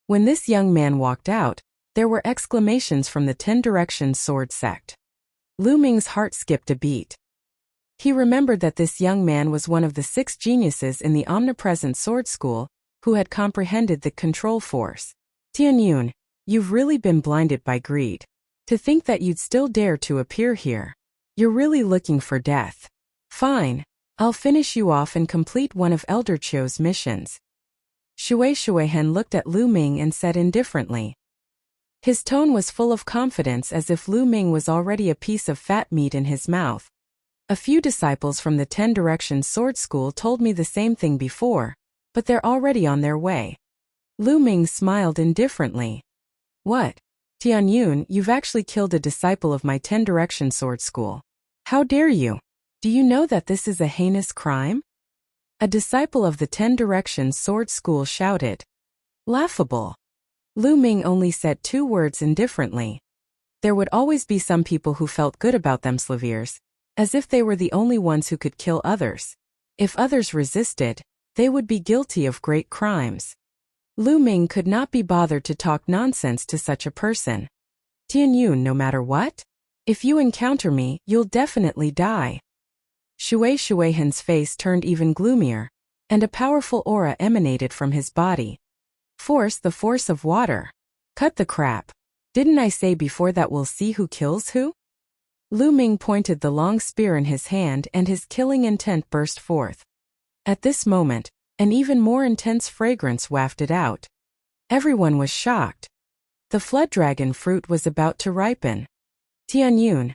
When this young man walked out, there were exclamations from the 10 Directions Sword sect. Lu Ming's heart skipped a beat. He remembered that this young man was one of the 6 geniuses in the omnipresent sword school who had comprehended the control force. Tianyun, you've really been blinded by greed. To think that you'd still dare to appear here. You're really looking for death. Fine, I'll finish you off and complete one of Elder Chio's missions. Shuihen looked at Lu Ming and said indifferently. His tone was full of confidence, as if Lu Ming was already a piece of fat meat in his mouth. A few disciples from the 10 Directions Sword School told me the same thing before, but they're already on their way. Lu Ming smiled indifferently. What? Tianyun, you've actually killed a disciple of my 10 Directions Sword School. How dare you? Do you know that this is a heinous crime? A disciple of the 10 Directions Sword School shouted. Laughable. Lu Ming only said 2 words indifferently. There would always be some people who felt good about themselves, as if they were the only ones who could kill others. If others resisted, they would be guilty of great crimes. Lu Ming could not be bothered to talk nonsense to such a person. Tianyun, no matter what? If you encounter me, you'll definitely die. Shuihen's face turned even gloomier, and a powerful aura emanated from his body. Force, the force of water. Cut the crap. Didn't I say before that we'll see who kills who? Lu Ming pointed the long spear in his hand and his killing intent burst forth. At this moment, an even more intense fragrance wafted out. Everyone was shocked. The flood dragon fruit was about to ripen. Tianyun,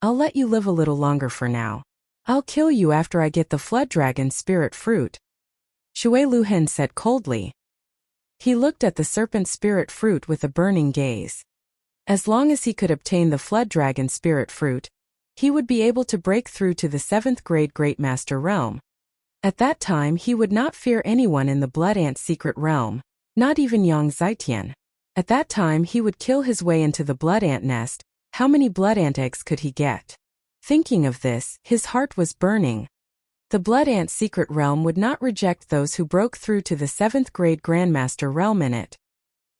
I'll let you live a little longer for now. I'll kill you after I get the flood dragon spirit fruit. Shui Luhen said coldly. He looked at the serpent spirit fruit with a burning gaze. As long as he could obtain the flood dragon spirit fruit, he would be able to break through to the 7th grade Great Master realm. At that time he would not fear anyone in the Blood Ant secret realm, not even Yang Zitian. At that time he would kill his way into the Blood Ant nest. How many Blood Ant eggs could he get? Thinking of this, his heart was burning. The Blood Ant secret realm would not reject those who broke through to the 7th grade Grandmaster realm in it.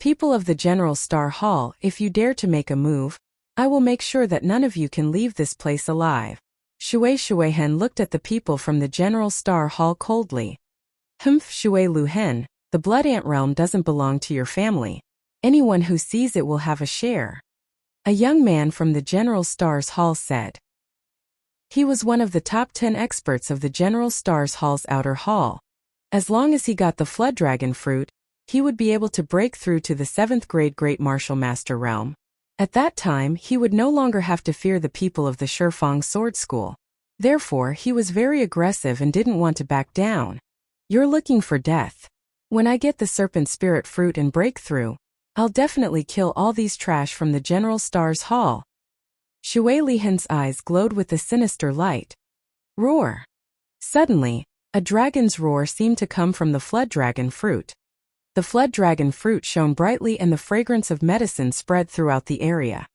People of the General Star Hall, if you dare to make a move, I will make sure that none of you can leave this place alive. Shui Hen looked at the people from the General Star Hall coldly. Humph, Shui Lu Hen, the Blood Ant realm doesn't belong to your family. Anyone who sees it will have a share. A young man from the General Stars Hall said. He was one of the top 10 experts of the General Stars Hall's outer hall. As long as he got the Flood Dragon fruit, he would be able to break through to the 7th grade Great Martial Master realm. At that time, he would no longer have to fear the people of the Shifeng Sword School. Therefore, he was very aggressive and didn't want to back down. You're looking for death. When I get the Serpent Spirit fruit and break through, I'll definitely kill all these trash from the General Stars Hall. Shui Lihen's eyes glowed with a sinister light. Roar! Suddenly, a dragon's roar seemed to come from the Flood Dragon fruit. The Flood Dragon fruit shone brightly and the fragrance of medicine spread throughout the area.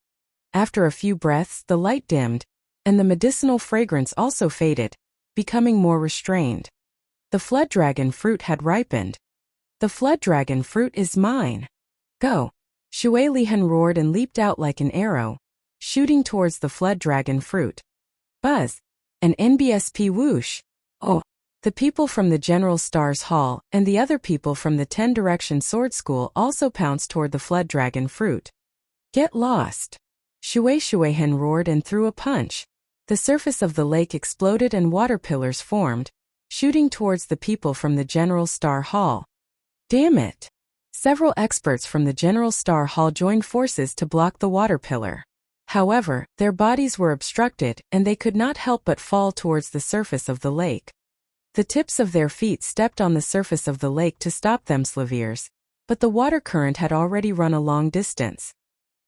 After a few breaths, the light dimmed, and the medicinal fragrance also faded, becoming more restrained. The Flood Dragon fruit had ripened. The Flood Dragon fruit is mine. Go! Shui Lihen roared and leaped out like an arrow, shooting towards the Flood Dragon fruit. Buzz! An NBSP whoosh! Oh! The people from the General Stars Hall and the other people from the 10 Direction Sword School also pounced toward the Flood Dragon fruit. Get lost! Shui Hen roared and threw a punch. The surface of the lake exploded and water pillars formed, shooting towards the people from the General Star Hall. Damn it! Several experts from the General Star Hall joined forces to block the water pillar. However, their bodies were obstructed and they could not help but fall towards the surface of the lake. The tips of their feet stepped on the surface of the lake to stop them slaveers, but the water current had already run a long distance.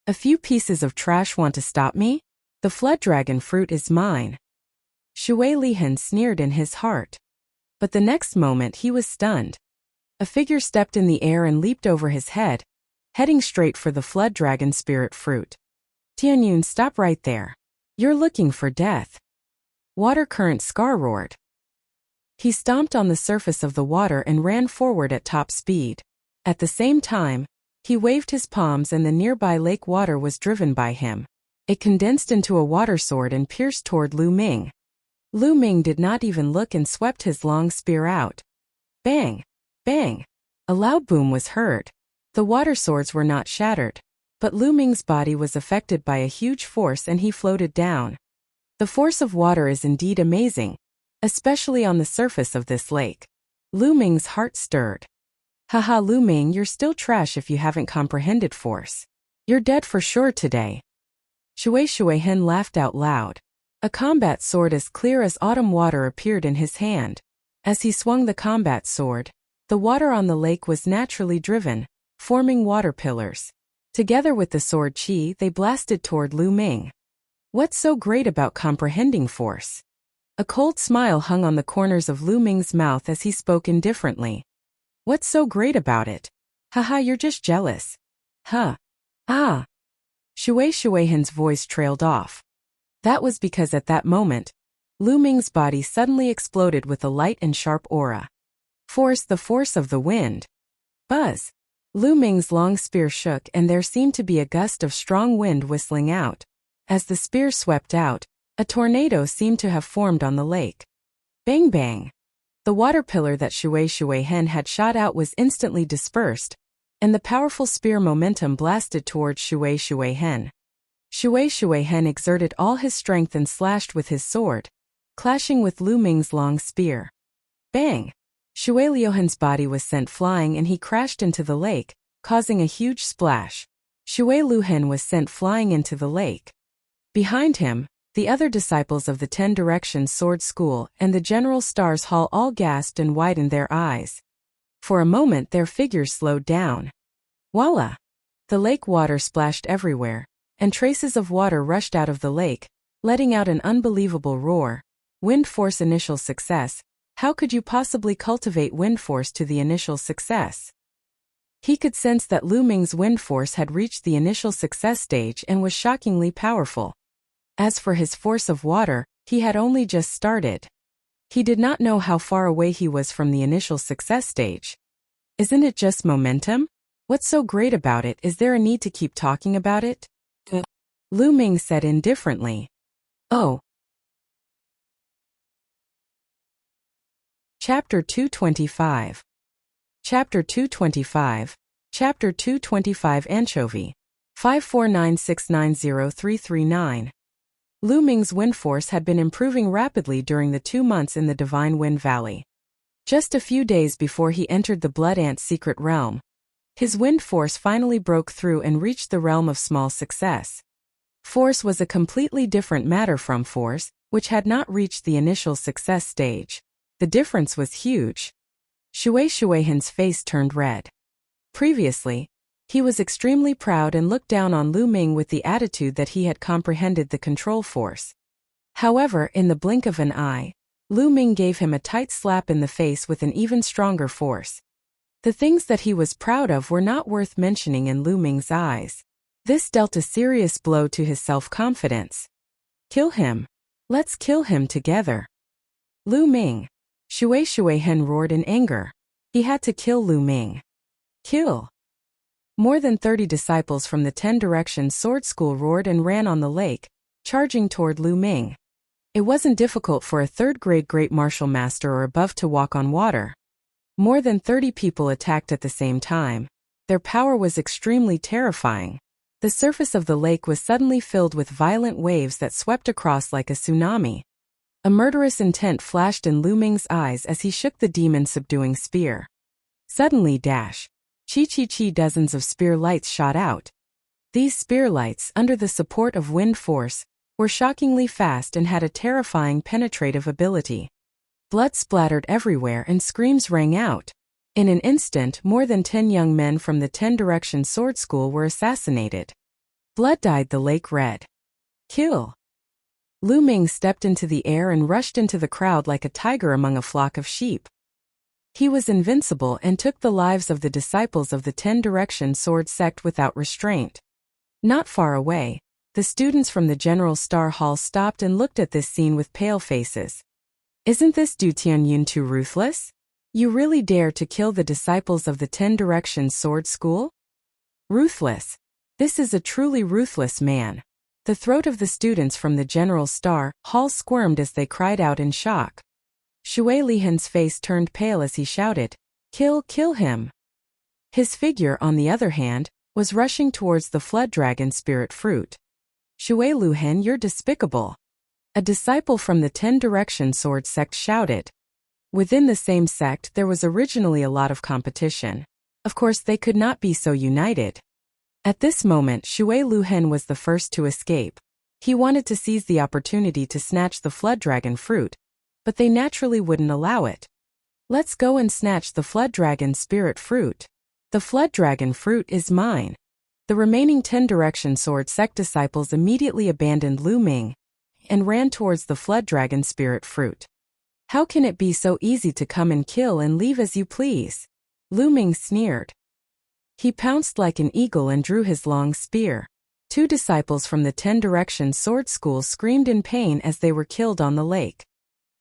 A few pieces of trash want to stop me? The Flood Dragon fruit is mine. Shui Lihen sneered in his heart. But the next moment he was stunned. A figure stepped in the air and leaped over his head, heading straight for the Flood Dragon spirit fruit. Tianyun, stop right there. You're looking for death. Water Current Scar roared. He stomped on the surface of the water and ran forward at top speed. At the same time, he waved his palms and the nearby lake water was driven by him. It condensed into a water sword and pierced toward Lu Ming. Lu Ming did not even look and swept his long spear out. Bang! Bang! A loud boom was heard. The water swords were not shattered, but Lu Ming's body was affected by a huge force and he floated down. The force of water is indeed amazing, especially on the surface of this lake. Lu Ming's heart stirred. Haha, Lu Ming, you're still trash if you haven't comprehended force. You're dead for sure today. Shui Hen laughed out loud. A combat sword as clear as autumn water appeared in his hand. As he swung the combat sword, the water on the lake was naturally driven, forming water pillars. Together with the sword chi, they blasted toward Lu Ming. What's so great about comprehending force? A cold smile hung on the corners of Lu Ming's mouth as he spoke indifferently. What's so great about it? Haha, you're just jealous. Huh. Ah. Shui Hen's voice trailed off. That was because at that moment, Lu Ming's body suddenly exploded with a light and sharp aura. Force, the force of the wind. Buzz. Lu Ming's long spear shook and there seemed to be a gust of strong wind whistling out. As the spear swept out, a tornado seemed to have formed on the lake. Bang bang! The water pillar that Shui Hen had shot out was instantly dispersed, and the powerful spear momentum blasted towards Shui Hen. Shui Hen exerted all his strength and slashed with his sword, clashing with Lu Ming's long spear. Bang! Shui Liuhen's body was sent flying and he crashed into the lake, causing a huge splash. Shui Liuhen was sent flying into the lake. Behind him, the other disciples of the 10 Directions Sword School and the General Stars Hall all gasped and widened their eyes. For a moment their figures slowed down. Voila! The lake water splashed everywhere, and traces of water rushed out of the lake, letting out an unbelievable roar. Wind force initial success. How could you possibly cultivate wind force to the initial success? He could sense that Lu Ming's wind force had reached the initial success stage and was shockingly powerful. As for his force of water, he had only just started. He did not know how far away he was from the initial success stage. Isn't it just momentum? What's so great about it? Is there a need to keep talking about it? Lu Ming said indifferently. Oh. Chapter 225. Chapter 225. Chapter 225 Anchovy. 549690339. Lu Ming's wind force had been improving rapidly during the 2 months in the Divine Wind Valley. Just a few days before he entered the Blood Ant's secret realm, his wind force finally broke through and reached the realm of small success. Force was a completely different matter from force, which had not reached the initial success stage. The difference was huge. Shuaihen's face turned red. Previously, he was extremely proud and looked down on Lu Ming with the attitude that he had comprehended the control force. However, in the blink of an eye, Lu Ming gave him a tight slap in the face with an even stronger force. The things that he was proud of were not worth mentioning in Lu Ming's eyes. This dealt a serious blow to his self-confidence. Kill him. Let's kill him together. Lu Ming. Shuaihen roared in anger. He had to kill Lu Ming. Kill. More than 30 disciples from the 10 Directions Sword School roared and ran on the lake, charging toward Lu Ming. It wasn't difficult for a third-grade Great Martial Master or above to walk on water. More than 30 people attacked at the same time. Their power was extremely terrifying. The surface of the lake was suddenly filled with violent waves that swept across like a tsunami. A murderous intent flashed in Lu Ming's eyes as he shook the demon-subduing spear. Suddenly, chi, dozens of spear lights shot out. These spear lights, under the support of wind force, were shockingly fast and had a terrifying penetrative ability. Blood splattered everywhere and screams rang out. In an instant, more than 10 young men from the 10 Directions Sword School were assassinated. Blood dyed the lake red. Kill. Lu Ming stepped into the air and rushed into the crowd like a tiger among a flock of sheep. He was invincible and took the lives of the disciples of the 10 Directions Sword Sect without restraint. Not far away, the students from the General Star Hall stopped and looked at this scene with pale faces. Isn't this Du Tianyun too ruthless? You really dare to kill the disciples of the 10 Directions Sword School? Ruthless. This is a truly ruthless man. The throat of the students from the General Star Hall squirmed as they cried out in shock. Shuaihen's face turned pale as he shouted, Kill him. His figure, on the other hand, was rushing towards the Flood Dragon Spirit Fruit. Shuaihen, you're despicable. A disciple from the 10 Directions Sword Sect shouted. Within the same sect there was originally a lot of competition. Of course they could not be so united. At this moment Shuaihen was the first to escape. He wanted to seize the opportunity to snatch the Flood Dragon Fruit, but they naturally wouldn't allow it. Let's go and snatch the Flood Dragon Spirit Fruit. The Flood Dragon Fruit is mine. The remaining 10 Directions Sword Sect disciples immediately abandoned Lu Ming and ran towards the Flood Dragon Spirit Fruit. How can it be so easy to come and kill and leave as you please? Lu Ming sneered. He pounced like an eagle and drew his long spear. 2 disciples from the 10 Directions Sword School screamed in pain as they were killed on the lake.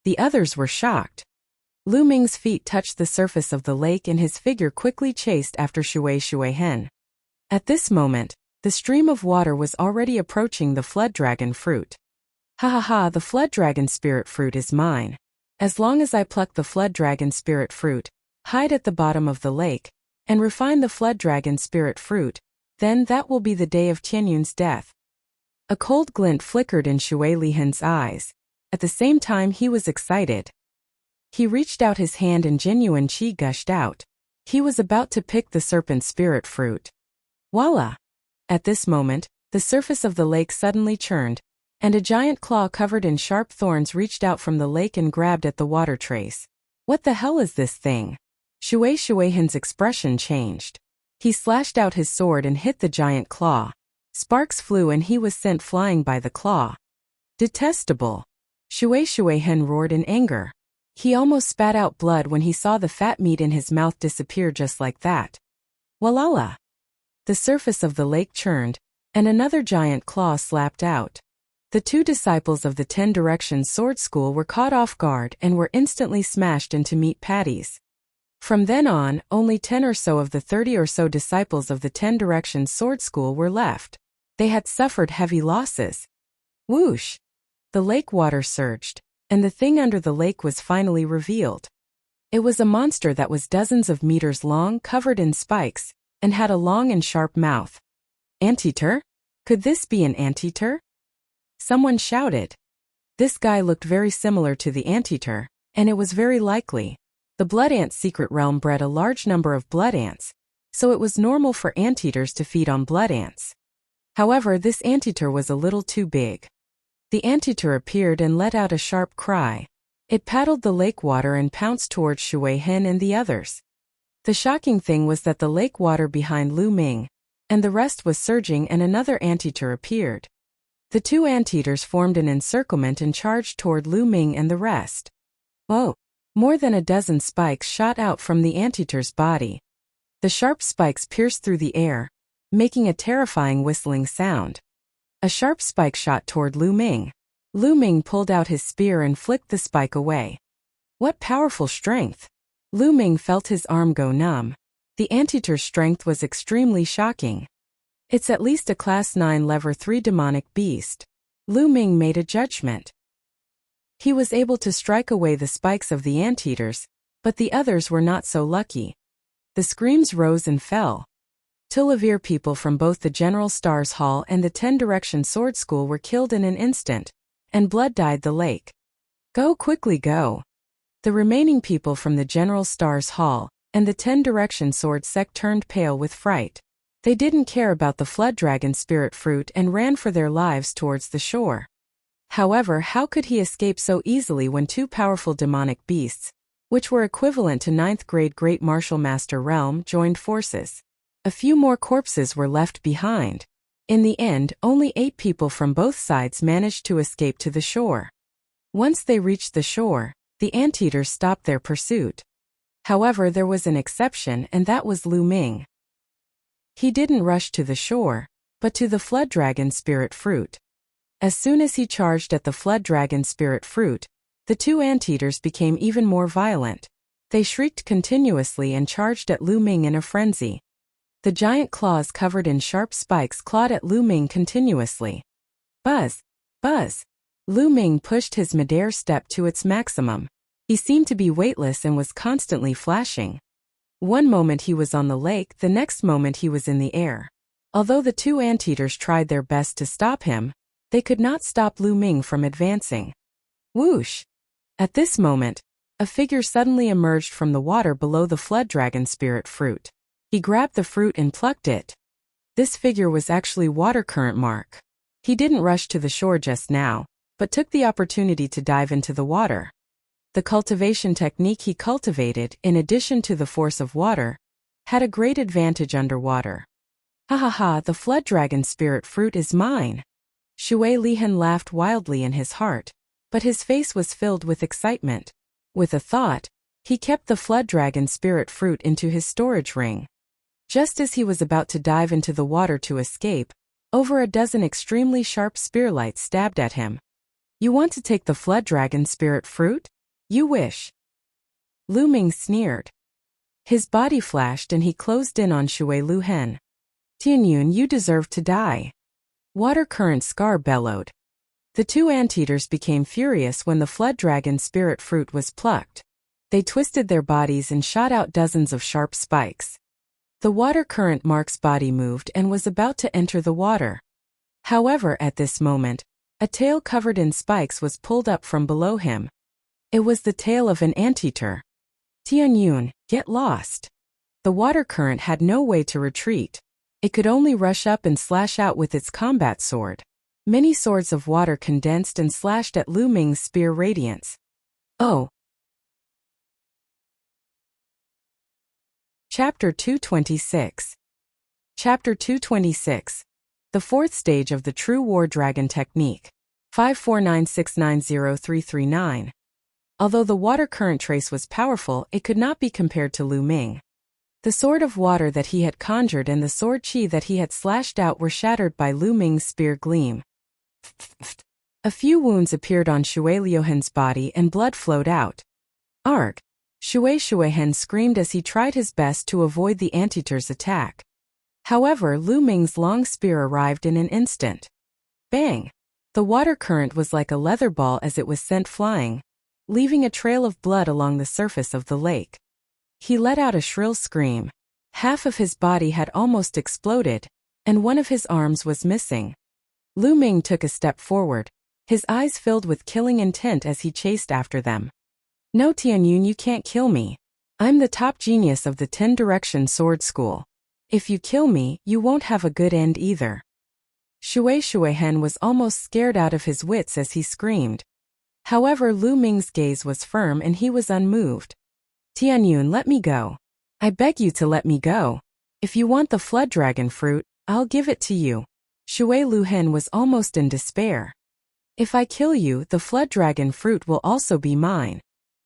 The others were shocked. Lu Ming's feet touched the surface of the lake and his figure quickly chased after Shuaihen. At this moment, the stream of water was already approaching the Flood Dragon Fruit. Ha, the Flood Dragon Spirit Fruit is mine. As long as I pluck the Flood Dragon Spirit Fruit, hide at the bottom of the lake, and refine the Flood Dragon Spirit Fruit, then that will be the day of Tianyun's death. A cold glint flickered in Shuaihen's eyes. At the same time he was excited. He reached out his hand and genuine chi gushed out. He was about to pick the Serpent Spirit Fruit. Voila! At this moment, the surface of the lake suddenly churned, and a giant claw covered in sharp thorns reached out from the lake and grabbed at the water trace. What the hell is this thing? Shuaihen's expression changed. He slashed out his sword and hit the giant claw. Sparks flew and he was sent flying by the claw. Detestable! Shuaihen roared in anger. He almost spat out blood when he saw the fat meat in his mouth disappear just like that. Walala! The surface of the lake churned, and another giant claw slapped out. The 2 disciples of the 10 Directions Sword School were caught off guard and were instantly smashed into meat patties. From then on, only 10 or so of the 30 or so disciples of the 10 Directions Sword School were left. They had suffered heavy losses. Whoosh! The lake water surged, and the thing under the lake was finally revealed. It was a monster that was dozens of meters long, covered in spikes, and had a long and sharp mouth. Anteater? Could this be an anteater? Someone shouted. This guy looked very similar to the anteater, and it was very likely. The blood ant secret realm bred a large number of blood ants, so it was normal for anteaters to feed on blood ants. However, this anteater was a little too big. The anteater appeared and let out a sharp cry. It paddled the lake water and pounced towards Shui Hen and the others. The shocking thing was that the lake water behind Lu Ming, and the rest was surging, and another anteater appeared. The two anteaters formed an encirclement and charged toward Lu Ming and the rest. Whoa! More than a dozen spikes shot out from the anteater's body. The sharp spikes pierced through the air, making a terrifying whistling sound. A sharp spike shot toward Lu Ming. Lu Ming pulled out his spear and flicked the spike away. What powerful strength! Lu Ming felt his arm go numb. The anteater's strength was extremely shocking. It's at least a Class 9 Level 3 demonic beast. Lu Ming made a judgment. He was able to strike away the spikes of the anteaters, but the others were not so lucky. The screams rose and fell. Tillavir people from both the General Stars Hall and the 10 Direction Sword School were killed in an instant, and blood dyed the lake. Go quickly, go! The remaining people from the General Stars Hall and the 10 Direction Sword sect turned pale with fright. They didn't care about the Flood Dragon Spirit Fruit and ran for their lives towards the shore. However, how could he escape so easily when two powerful demonic beasts, which were equivalent to 9th grade Great Martial Master Realm, joined forces? A few more corpses were left behind. In the end, only 8 people from both sides managed to escape to the shore. Once they reached the shore, the anteaters stopped their pursuit. However, there was an exception, and that was Lu Ming. He didn't rush to the shore, but to the Flood Dragon Spirit Fruit. As soon as he charged at the Flood Dragon Spirit Fruit, the two anteaters became even more violent. They shrieked continuously and charged at Lu Ming in a frenzy. The giant claws covered in sharp spikes clawed at Lu Ming continuously. Buzz! Buzz! Lu Ming pushed his midair step to its maximum. He seemed to be weightless and was constantly flashing. One moment he was on the lake, the next moment he was in the air. Although the two anteaters tried their best to stop him, they could not stop Lu Ming from advancing. Whoosh! At this moment, a figure suddenly emerged from the water below the Flood Dragon Spirit Fruit. He grabbed the fruit and plucked it. This figure was actually Water Current Mark. He didn't rush to the shore just now, but took the opportunity to dive into the water. The cultivation technique he cultivated, in addition to the force of water, had a great advantage underwater. Ha ha ha, the Flood Dragon Spirit Fruit is mine! Shui Lihan laughed wildly in his heart, but his face was filled with excitement. With a thought, he kept the Flood Dragon Spirit Fruit into his storage ring. Just as he was about to dive into the water to escape, over a dozen extremely sharp spearlights stabbed at him. You want to take the Flood Dragon Spirit Fruit? You wish. Lu Ming sneered. His body flashed and he closed in on Shui Lihan. Tianyun, you deserve to die. Water Current Scar bellowed. The two anteaters became furious when the Flood Dragon Spirit Fruit was plucked. They twisted their bodies and shot out dozens of sharp spikes. The Water Current Mark's body moved and was about to enter the water. However, at this moment, a tail covered in spikes was pulled up from below him. It was the tail of an anteater. Tianyun, get lost. The water current had no way to retreat. It could only rush up and slash out with its combat sword. Many swords of water condensed and slashed at Lu Ming's spear radiance. Oh! Chapter 226. Chapter 226. The fourth stage of the True War Dragon Technique. 549690339. Although the water current trace was powerful, it could not be compared to Lu Ming. The sword of water that he had conjured and the sword chi that he had slashed out were shattered by Lu Ming's spear gleam. A few wounds appeared on Shui Liuhan's body and blood flowed out. Arg! Shueishuehen screamed as he tried his best to avoid the anteater's attack. However, Lu Ming's long spear arrived in an instant. Bang! The water current was like a leather ball as it was sent flying, leaving a trail of blood along the surface of the lake. He let out a shrill scream. Half of his body had almost exploded, and one of his arms was missing. Lu Ming took a step forward, his eyes filled with killing intent as he chased after them. No, Tianyun, you can't kill me. I'm the top genius of the 10-direction sword school. If you kill me, you won't have a good end either. Shueishuehen was almost scared out of his wits as he screamed. However, Lu Ming's gaze was firm and he was unmoved. Tianyun, let me go. I beg you to let me go. If you want the flood dragon fruit, I'll give it to you. Shui Luhen was almost in despair. If I kill you, the flood dragon fruit will also be mine.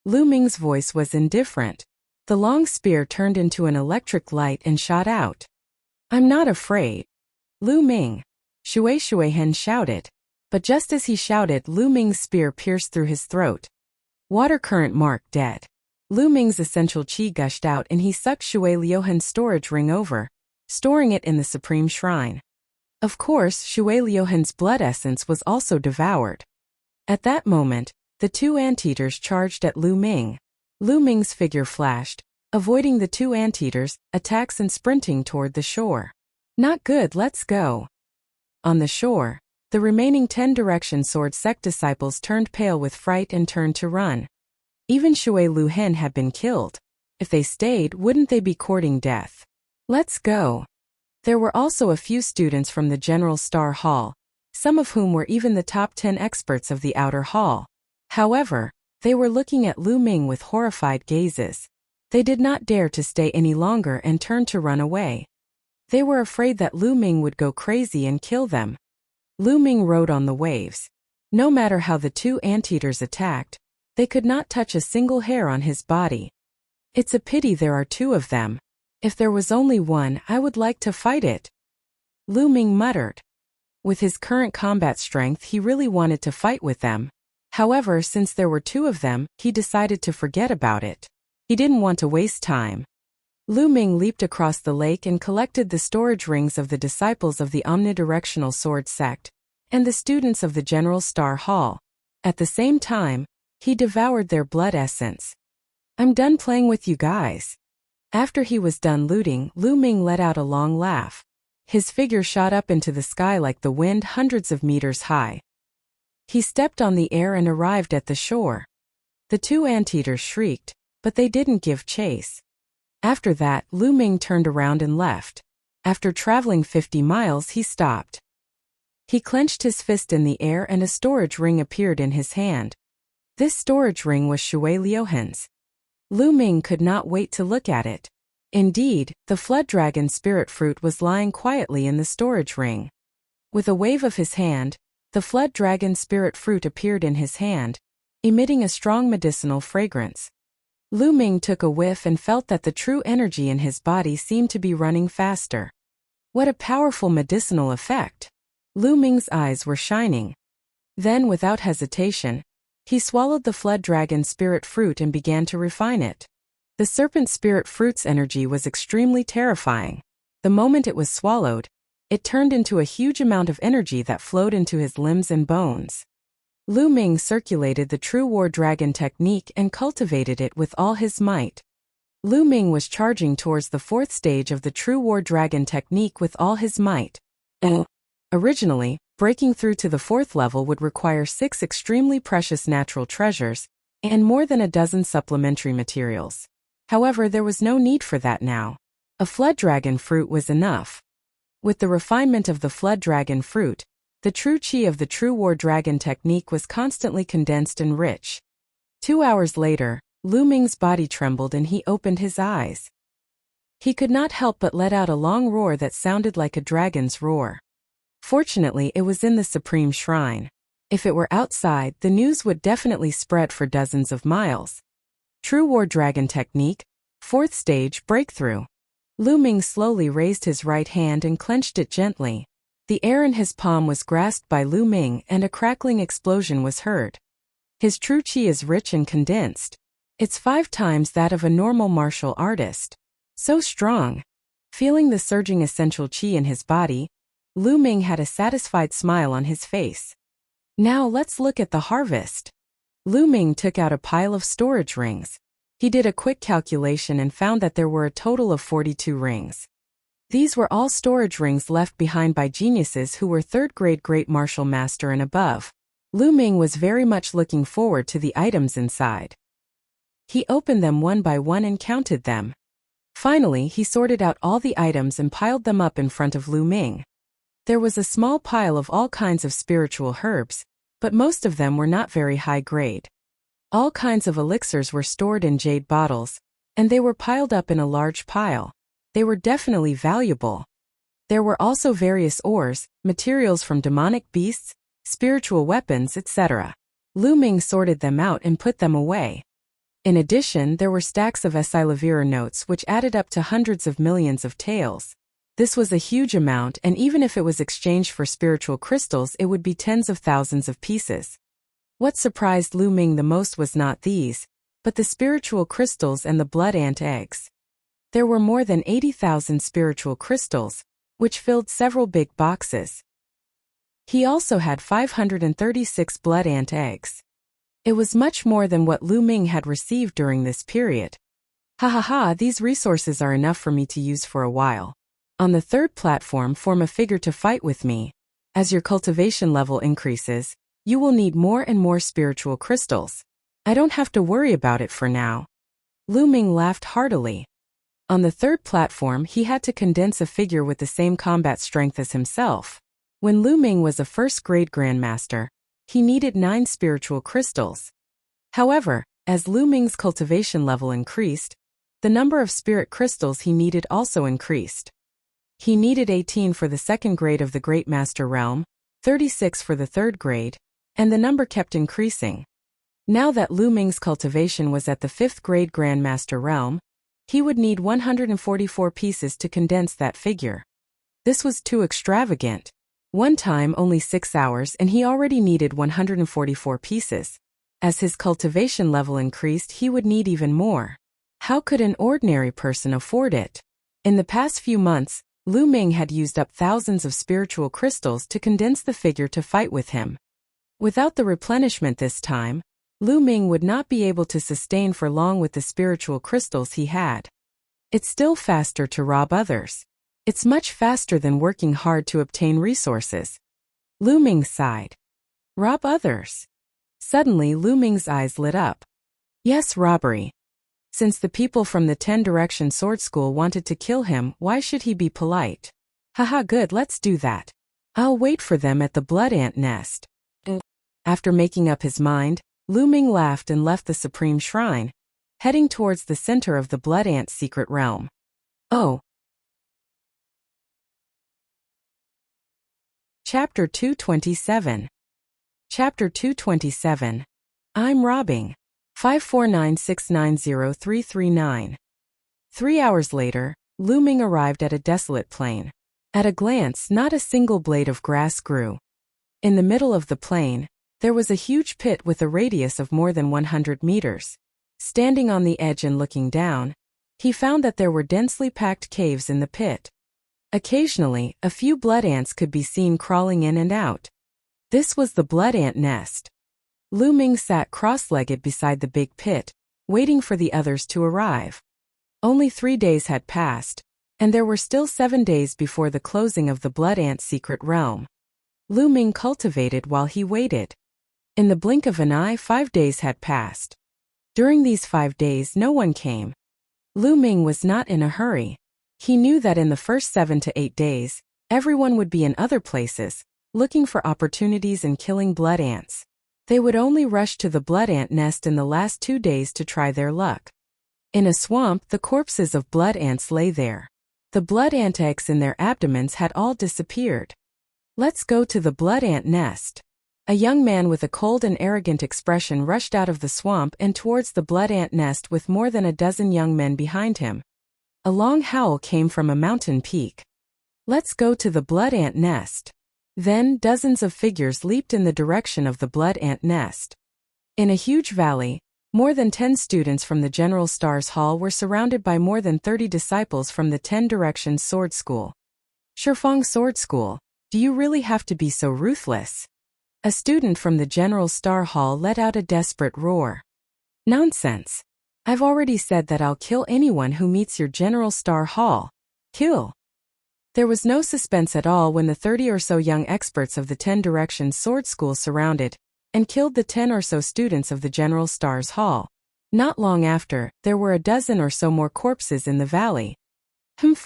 Lu Ming's voice was indifferent. The long spear turned into an electric light and shot out. I'm not afraid. Lu Ming. Shueishuehen shouted. But just as he shouted, Lu Ming's spear pierced through his throat. Water current mark dead. Lu Ming's essential qi gushed out and he sucked Shui Liuhen's storage ring over, storing it in the supreme shrine. Of course, Shui Liuhen's blood essence was also devoured. At that moment, the two anteaters charged at Lu Ming. Lu Ming's figure flashed, avoiding the two anteaters' attacks and sprinting toward the shore. Not good, let's go. On the shore, the remaining 10-direction sword sect disciples turned pale with fright and turned to run. Even Shui Luhen had been killed. If they stayed, wouldn't they be courting death? Let's go. There were also a few students from the General Star Hall, some of whom were even the top 10 experts of the outer hall. However, they were looking at Lu Ming with horrified gazes. They did not dare to stay any longer and turned to run away. They were afraid that Lu Ming would go crazy and kill them. Lu Ming rode on the waves. No matter how the two anteaters attacked, they could not touch a single hair on his body. It's a pity there are two of them. If there was only one, I would like to fight it. Lu Ming muttered. With his current combat strength, he really wanted to fight with them. However, since there were two of them, he decided to forget about it. He didn't want to waste time. Lu Ming leaped across the lake and collected the storage rings of the disciples of the omnidirectional sword sect and the students of the General Star Hall. At the same time, he devoured their blood essence. I'm done playing with you guys. After he was done looting, Lu Ming let out a long laugh. His figure shot up into the sky like the wind, hundreds of meters high. He stepped on the air and arrived at the shore. The two anteaters shrieked, but they didn't give chase. After that, Lu Ming turned around and left. After traveling 50 miles, he stopped. He clenched his fist in the air and a storage ring appeared in his hand. This storage ring was Shui Liuhen's. Lu Ming could not wait to look at it. Indeed, the flood dragon spirit fruit was lying quietly in the storage ring. With a wave of his hand, the flood dragon spirit fruit appeared in his hand, emitting a strong medicinal fragrance. Lu Ming took a whiff and felt that the true energy in his body seemed to be running faster. What a powerful medicinal effect! Lu Ming's eyes were shining. Then, without hesitation, he swallowed the flood dragon spirit fruit and began to refine it. The serpent spirit fruit's energy was extremely terrifying. The moment it was swallowed, it turned into a huge amount of energy that flowed into his limbs and bones. Lu Ming circulated the True War Dragon technique and cultivated it with all his might. Lu Ming was charging towards the fourth stage of the True War Dragon technique with all his might. Originally, breaking through to the fourth level would require 6 extremely precious natural treasures and more than a dozen supplementary materials. However, there was no need for that now. A flood dragon fruit was enough. With the refinement of the flood dragon fruit, the true qi of the True War Dragon technique was constantly condensed and rich. 2 hours later, Lu Ming's body trembled and he opened his eyes. He could not help but let out a long roar that sounded like a dragon's roar. Fortunately, it was in the Supreme Shrine. If it were outside, the news would definitely spread for dozens of miles. True War Dragon technique, 4th stage breakthrough. Lu Ming slowly raised his right hand and clenched it gently. The air in his palm was grasped by Lu Ming and a crackling explosion was heard. His true qi is rich and condensed. It's 5 times that of a normal martial artist. So strong. Feeling the surging essential qi in his body, Lu Ming had a satisfied smile on his face. Now let's look at the harvest. Lu Ming took out a pile of storage rings. He did a quick calculation and found that there were a total of 42 rings. These were all storage rings left behind by geniuses who were third-grade great martial master and above. Lu Ming was very much looking forward to the items inside. He opened them one by one and counted them. Finally, he sorted out all the items and piled them up in front of Lu Ming. There was a small pile of all kinds of spiritual herbs, but most of them were not very high grade. All kinds of elixirs were stored in jade bottles, and they were piled up in a large pile. They were definitely valuable. There were also various ores, materials from demonic beasts, spiritual weapons, etc. Lu Ming sorted them out and put them away. In addition, there were stacks of Esilavira notes which added up to hundreds of millions of taels. This was a huge amount, and even if it was exchanged for spiritual crystals, it would be tens of thousands of pieces. What surprised Lu Ming the most was not these, but the spiritual crystals and the blood ant eggs. There were more than 80,000 spiritual crystals, which filled several big boxes. He also had 536 blood ant eggs. It was much more than what Lu Ming had received during this period. Ha ha ha, these resources are enough for me to use for a while. On the third platform, form a figure to fight with me. As your cultivation level increases, you will need more and more spiritual crystals. I don't have to worry about it for now. Lu Ming laughed heartily. On the third platform, he had to condense a figure with the same combat strength as himself. When Lu Ming was a first-grade grandmaster, he needed 9 spiritual crystals. However, as Lu Ming's cultivation level increased, the number of spirit crystals he needed also increased. He needed 18 for the second grade of the Great Master realm, 36 for the third grade, and the number kept increasing. Now that Lu Ming's cultivation was at the 5th grade Grandmaster realm, he would need 144 pieces to condense that figure. This was too extravagant. One time only 6 hours and he already needed 144 pieces. As his cultivation level increased, he would need even more. How could an ordinary person afford it? In the past few months, Lu Ming had used up thousands of spiritual crystals to condense the figure to fight with him. Without the replenishment this time, Lu Ming would not be able to sustain for long with the spiritual crystals he had. It's still faster to rob others. It's much faster than working hard to obtain resources. Lu Ming sighed. Rob others. Suddenly Lu Ming's eyes lit up. Yes, robbery. Since the people from the 10 Direction Sword School wanted to kill him, why should he be polite? Haha, good, let's do that. I'll wait for them at the blood ant nest. After making up his mind, Lu Ming laughed and left the Supreme Shrine, heading towards the center of the blood ant's secret realm. Oh. Chapter 227. Chapter 227. I'm robbing. 549690339. 3 hours later, Lu Ming arrived at a desolate plain. At a glance, not a single blade of grass grew. In the middle of the plain, there was a huge pit with a radius of more than 100 meters. Standing on the edge and looking down, he found that there were densely packed caves in the pit. Occasionally, a few blood ants could be seen crawling in and out. This was the blood ant nest. Lu Ming sat cross-legged beside the big pit, waiting for the others to arrive. Only 3 days had passed, and there were still 7 days before the closing of the blood ant's secret realm. Lu Ming cultivated while he waited. In the blink of an eye, 5 days had passed. During these 5 days, no one came. Lu Ming was not in a hurry. He knew that in the first 7 to 8 days, everyone would be in other places, looking for opportunities and killing blood ants. They would only rush to the blood ant nest in the last 2 days to try their luck. In a swamp, the corpses of blood ants lay there. The blood ant eggs in their abdomens had all disappeared. Let's go to the blood ant nest. A young man with a cold and arrogant expression rushed out of the swamp and towards the blood ant nest with more than a dozen young men behind him. A long howl came from a mountain peak. Let's go to the blood ant nest. Then dozens of figures leaped in the direction of the blood ant nest. In a huge valley, More than 10 students from the General Stars Hall were surrounded by more than 30 disciples from the 10 Directions Sword School. Shifeng Sword School, do you really have to be so ruthless? A student from the General Star Hall let out a desperate roar. Nonsense. I've already said that I'll kill anyone who meets your General Star Hall. Kill. There was no suspense at all when the 30 or so young experts of the 10 Directions Sword School surrounded and killed the 10 or so students of the General Stars Hall. Not long after, there were a dozen or so more corpses in the valley.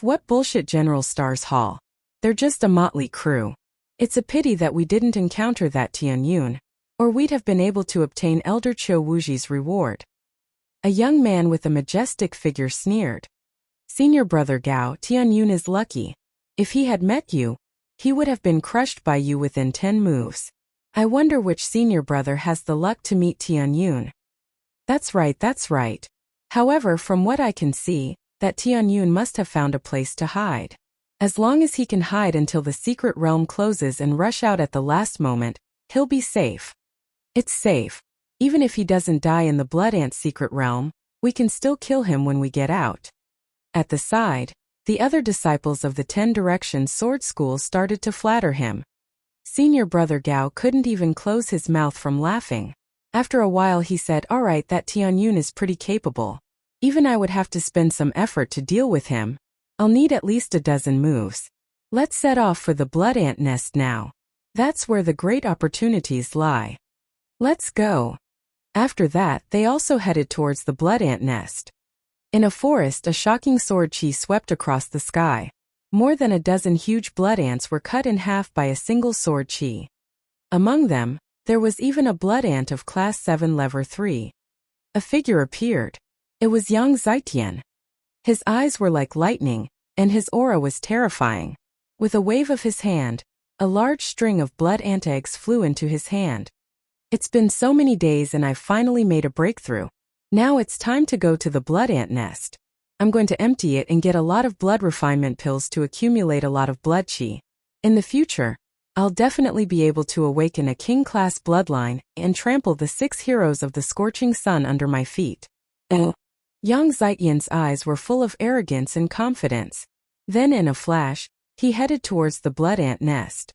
What bullshit General Stars Hall. They're just a motley crew. It's a pity that we didn't encounter that Tianyun, or we'd have been able to obtain Elder Qiu Wuji's reward. A young man with a majestic figure sneered. Senior brother Gao, Tianyun is lucky. If he had met you, he would have been crushed by you within 10 moves. I wonder which senior brother has the luck to meet Tianyun. That's right. However, from what I can see, that Tianyun must have found a place to hide. As long as he can hide until the secret realm closes and rush out at the last moment, he'll be safe. It's safe. Even if he doesn't die in the Blood Ant secret realm, we can still kill him when we get out. At the side, the other disciples of the 10 Directions Sword School started to flatter him. Senior brother Gao couldn't even close his mouth from laughing. After a while he said, alright, that Tianyun is pretty capable. Even I would have to spend some effort to deal with him. I'll need at least a dozen moves. Let's set off for the Blood Ant Nest now. That's where the great opportunities lie. Let's go. After that, they also headed towards the Blood Ant Nest. In a forest, a shocking sword chi swept across the sky. More than a dozen huge blood ants were cut in half by a single sword chi. Among them, there was even a blood ant of class 7 level 3. A figure appeared. It was Yang Zitian. His eyes were like lightning, and his aura was terrifying. With a wave of his hand, a large string of blood ant eggs flew into his hand. It's been so many days and I've finally made a breakthrough. Now it's time to go to the blood ant nest. I'm going to empty it and get a lot of blood refinement pills to accumulate a lot of blood chi. In the future, I'll definitely be able to awaken a king-class bloodline and trample the 6 heroes of the scorching sun under my feet. Yang Zitian's eyes were full of arrogance and confidence. Then in a flash, he headed towards the blood ant nest.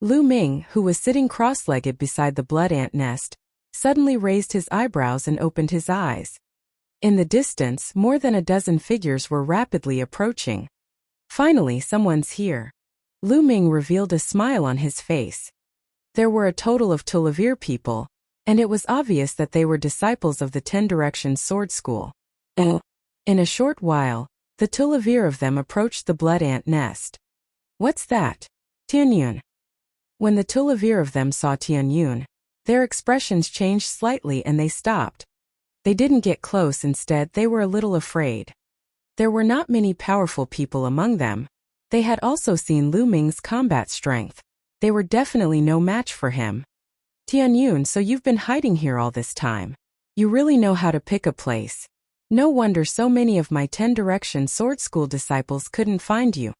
Lu Ming, who was sitting cross-legged beside the blood ant nest, suddenly raised his eyebrows and opened his eyes. In the distance, more than a dozen figures were rapidly approaching. Finally, someone's here. Lu Ming revealed a smile on his face. There were a total of 12 people, and it was obvious that they were disciples of the 10 Directions Sword School. In a short while, the 12 of them approached the blood ant nest. What's that? Tianyun. When the 12 of them saw Tianyun, their expressions changed slightly and they stopped. They didn't get close, instead they were a little afraid. There were not many powerful people among them. They had also seen Lu Ming's combat strength. They were definitely no match for him. Tianyun, so you've been hiding here all this time. You really know how to pick a place. No wonder so many of my 10 Directions Sword School disciples couldn't find you.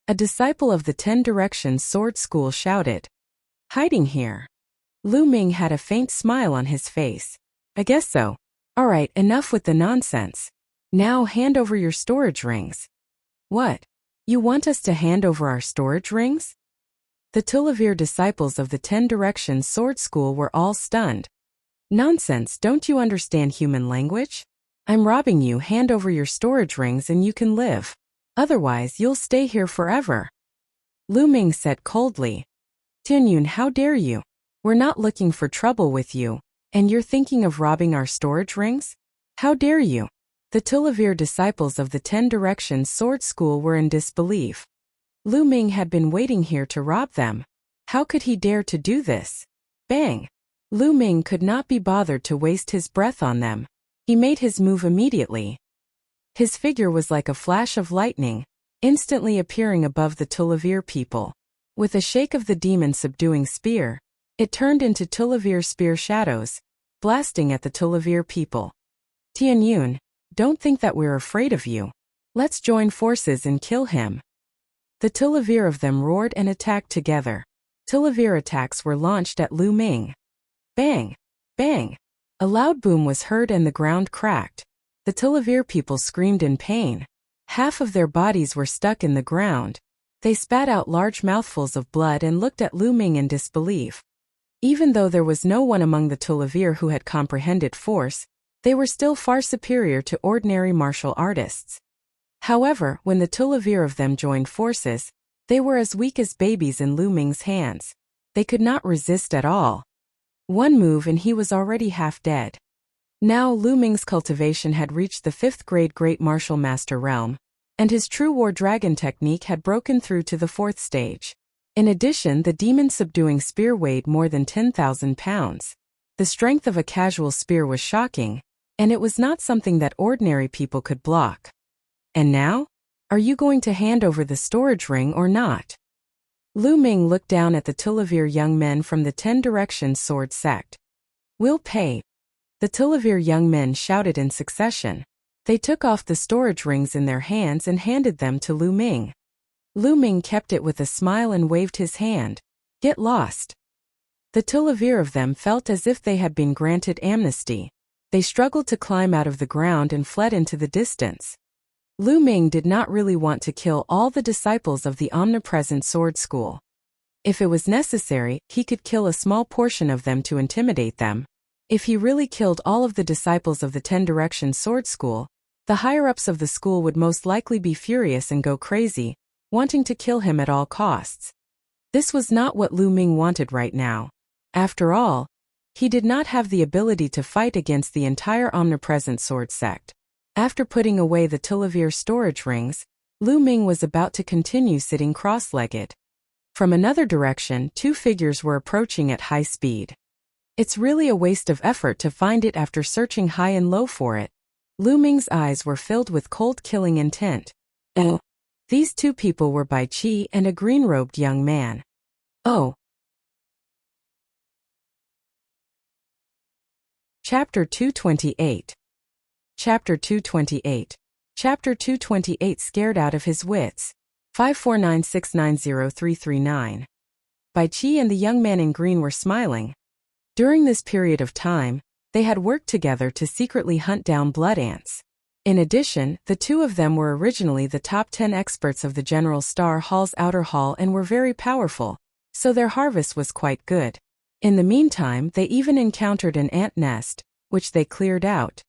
A disciple of the 10 Directions Sword School shouted. Hiding here? Lu Ming had a faint smile on his face. I guess so. Alright, enough with the nonsense. Now hand over your storage rings. What? You want us to hand over our storage rings? The Tulavir disciples of the 10 Directions Sword School were all stunned. Nonsense, don't you understand human language? I'm robbing you, hand over your storage rings and you can live. Otherwise, you'll stay here forever. Lu Ming said coldly. Tianyun, how dare you? We're not looking for trouble with you. And you're thinking of robbing our storage rings? How dare you? The Tulavir disciples of the 10 Directions Sword School were in disbelief. Lu Ming had been waiting here to rob them. How could he dare to do this? Bang! Lu Ming could not be bothered to waste his breath on them. He made his move immediately. His figure was like a flash of lightning, instantly appearing above the Tulavir people. With a shake of the demon subduing spear, it turned into Tulavir spear shadows, blasting at the Tulavir people. Tianyun, don't think that we're afraid of you. Let's join forces and kill him. The Tulavir of them roared and attacked together. Tulavir attacks were launched at Lu Ming. Bang! Bang! A loud boom was heard and the ground cracked. The Tilavir people screamed in pain. Half of their bodies were stuck in the ground. They spat out large mouthfuls of blood and looked at Lu Ming in disbelief. Even though there was no one among the Tilavir who had comprehended force, they were still far superior to ordinary martial artists. However, when the Tilavir of them joined forces, they were as weak as babies in Lu Ming's hands. They could not resist at all. One move and he was already half dead. Now Lu Ming's cultivation had reached the 5th grade Great Martial Master realm, and his true War Dragon technique had broken through to the 4th stage. In addition, the demon-subduing spear weighed more than 10,000 pounds. The strength of a casual spear was shocking, and it was not something that ordinary people could block. And now? Are you going to hand over the storage ring or not? Lu Ming looked down at the Tilavir young men from the 10 Directions sword sect. We'll pay. The Tilavir young men shouted in succession. They took off the storage rings in their hands and handed them to Lu Ming. Lu Ming kept it with a smile and waved his hand. Get lost. The Tilavir of them felt as if they had been granted amnesty. They struggled to climb out of the ground and fled into the distance. Lu Ming did not really want to kill all the disciples of the omnipresent sword school. If it was necessary, he could kill a small portion of them to intimidate them. If he really killed all of the disciples of the 10 Directions sword school, the higher-ups of the school would most likely be furious and go crazy, wanting to kill him at all costs. This was not what Lu Ming wanted right now. After all, he did not have the ability to fight against the entire omnipresent sword sect. After putting away the Tilavir storage rings, Lu Ming was about to continue sitting cross-legged. From another direction, 2 figures were approaching at high speed. It's really a waste of effort to find it after searching high and low for it. Lu Ming's eyes were filled with cold killing intent. Oh. These 2 people were Bai Qi and a green-robed young man. Oh. Chapter 228. Chapter 228. Chapter 228 Scared out of his wits. 549690339. Bai Qi and the young man in green were smiling. During this period of time, they had worked together to secretly hunt down blood ants. In addition, the 2 of them were originally the top 10 experts of the General Star Hall's outer hall and were very powerful, so their harvest was quite good. In the meantime, they even encountered an ant nest, which they cleared out.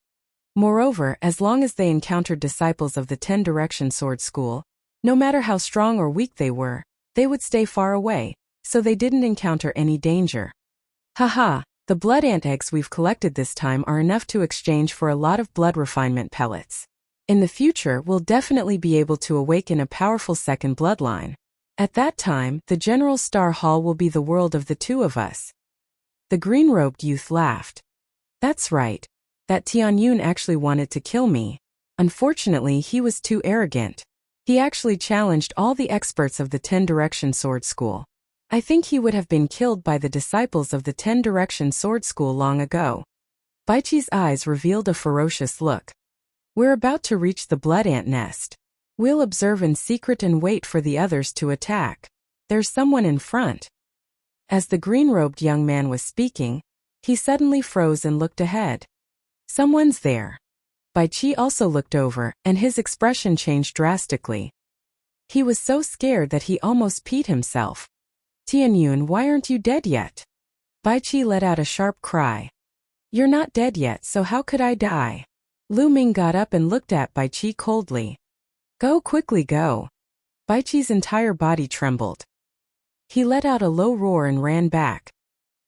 Moreover, as long as they encountered disciples of the 10 Direction Sword School, no matter how strong or weak they were, they would stay far away, so they didn't encounter any danger. Haha, the blood ant eggs we've collected this time are enough to exchange for a lot of blood refinement pellets. In the future, we'll definitely be able to awaken a powerful second bloodline. At that time, the General Star Hall will be the world of the 2 of us. The green-robed youth laughed. That's right. That Tianyun actually wanted to kill me. Unfortunately, he was too arrogant. He actually challenged all the experts of the 10 Direction Sword School. I think he would have been killed by the disciples of the 10 Direction Sword School long ago. Bai Qi's eyes revealed a ferocious look. We're about to reach the blood ant nest. We'll observe in secret and wait for the others to attack. There's someone in front. As the green-robed young man was speaking, he suddenly froze and looked ahead. Someone's there. Bai Qi also looked over, and his expression changed drastically. He was so scared that he almost peed himself. Tianyun, why aren't you dead yet? Bai Qi let out a sharp cry. You're not dead yet, so how could I die? Lu Ming got up and looked at Bai Qi coldly. Go quickly, go. Bai Qi's entire body trembled. He let out a low roar and ran back.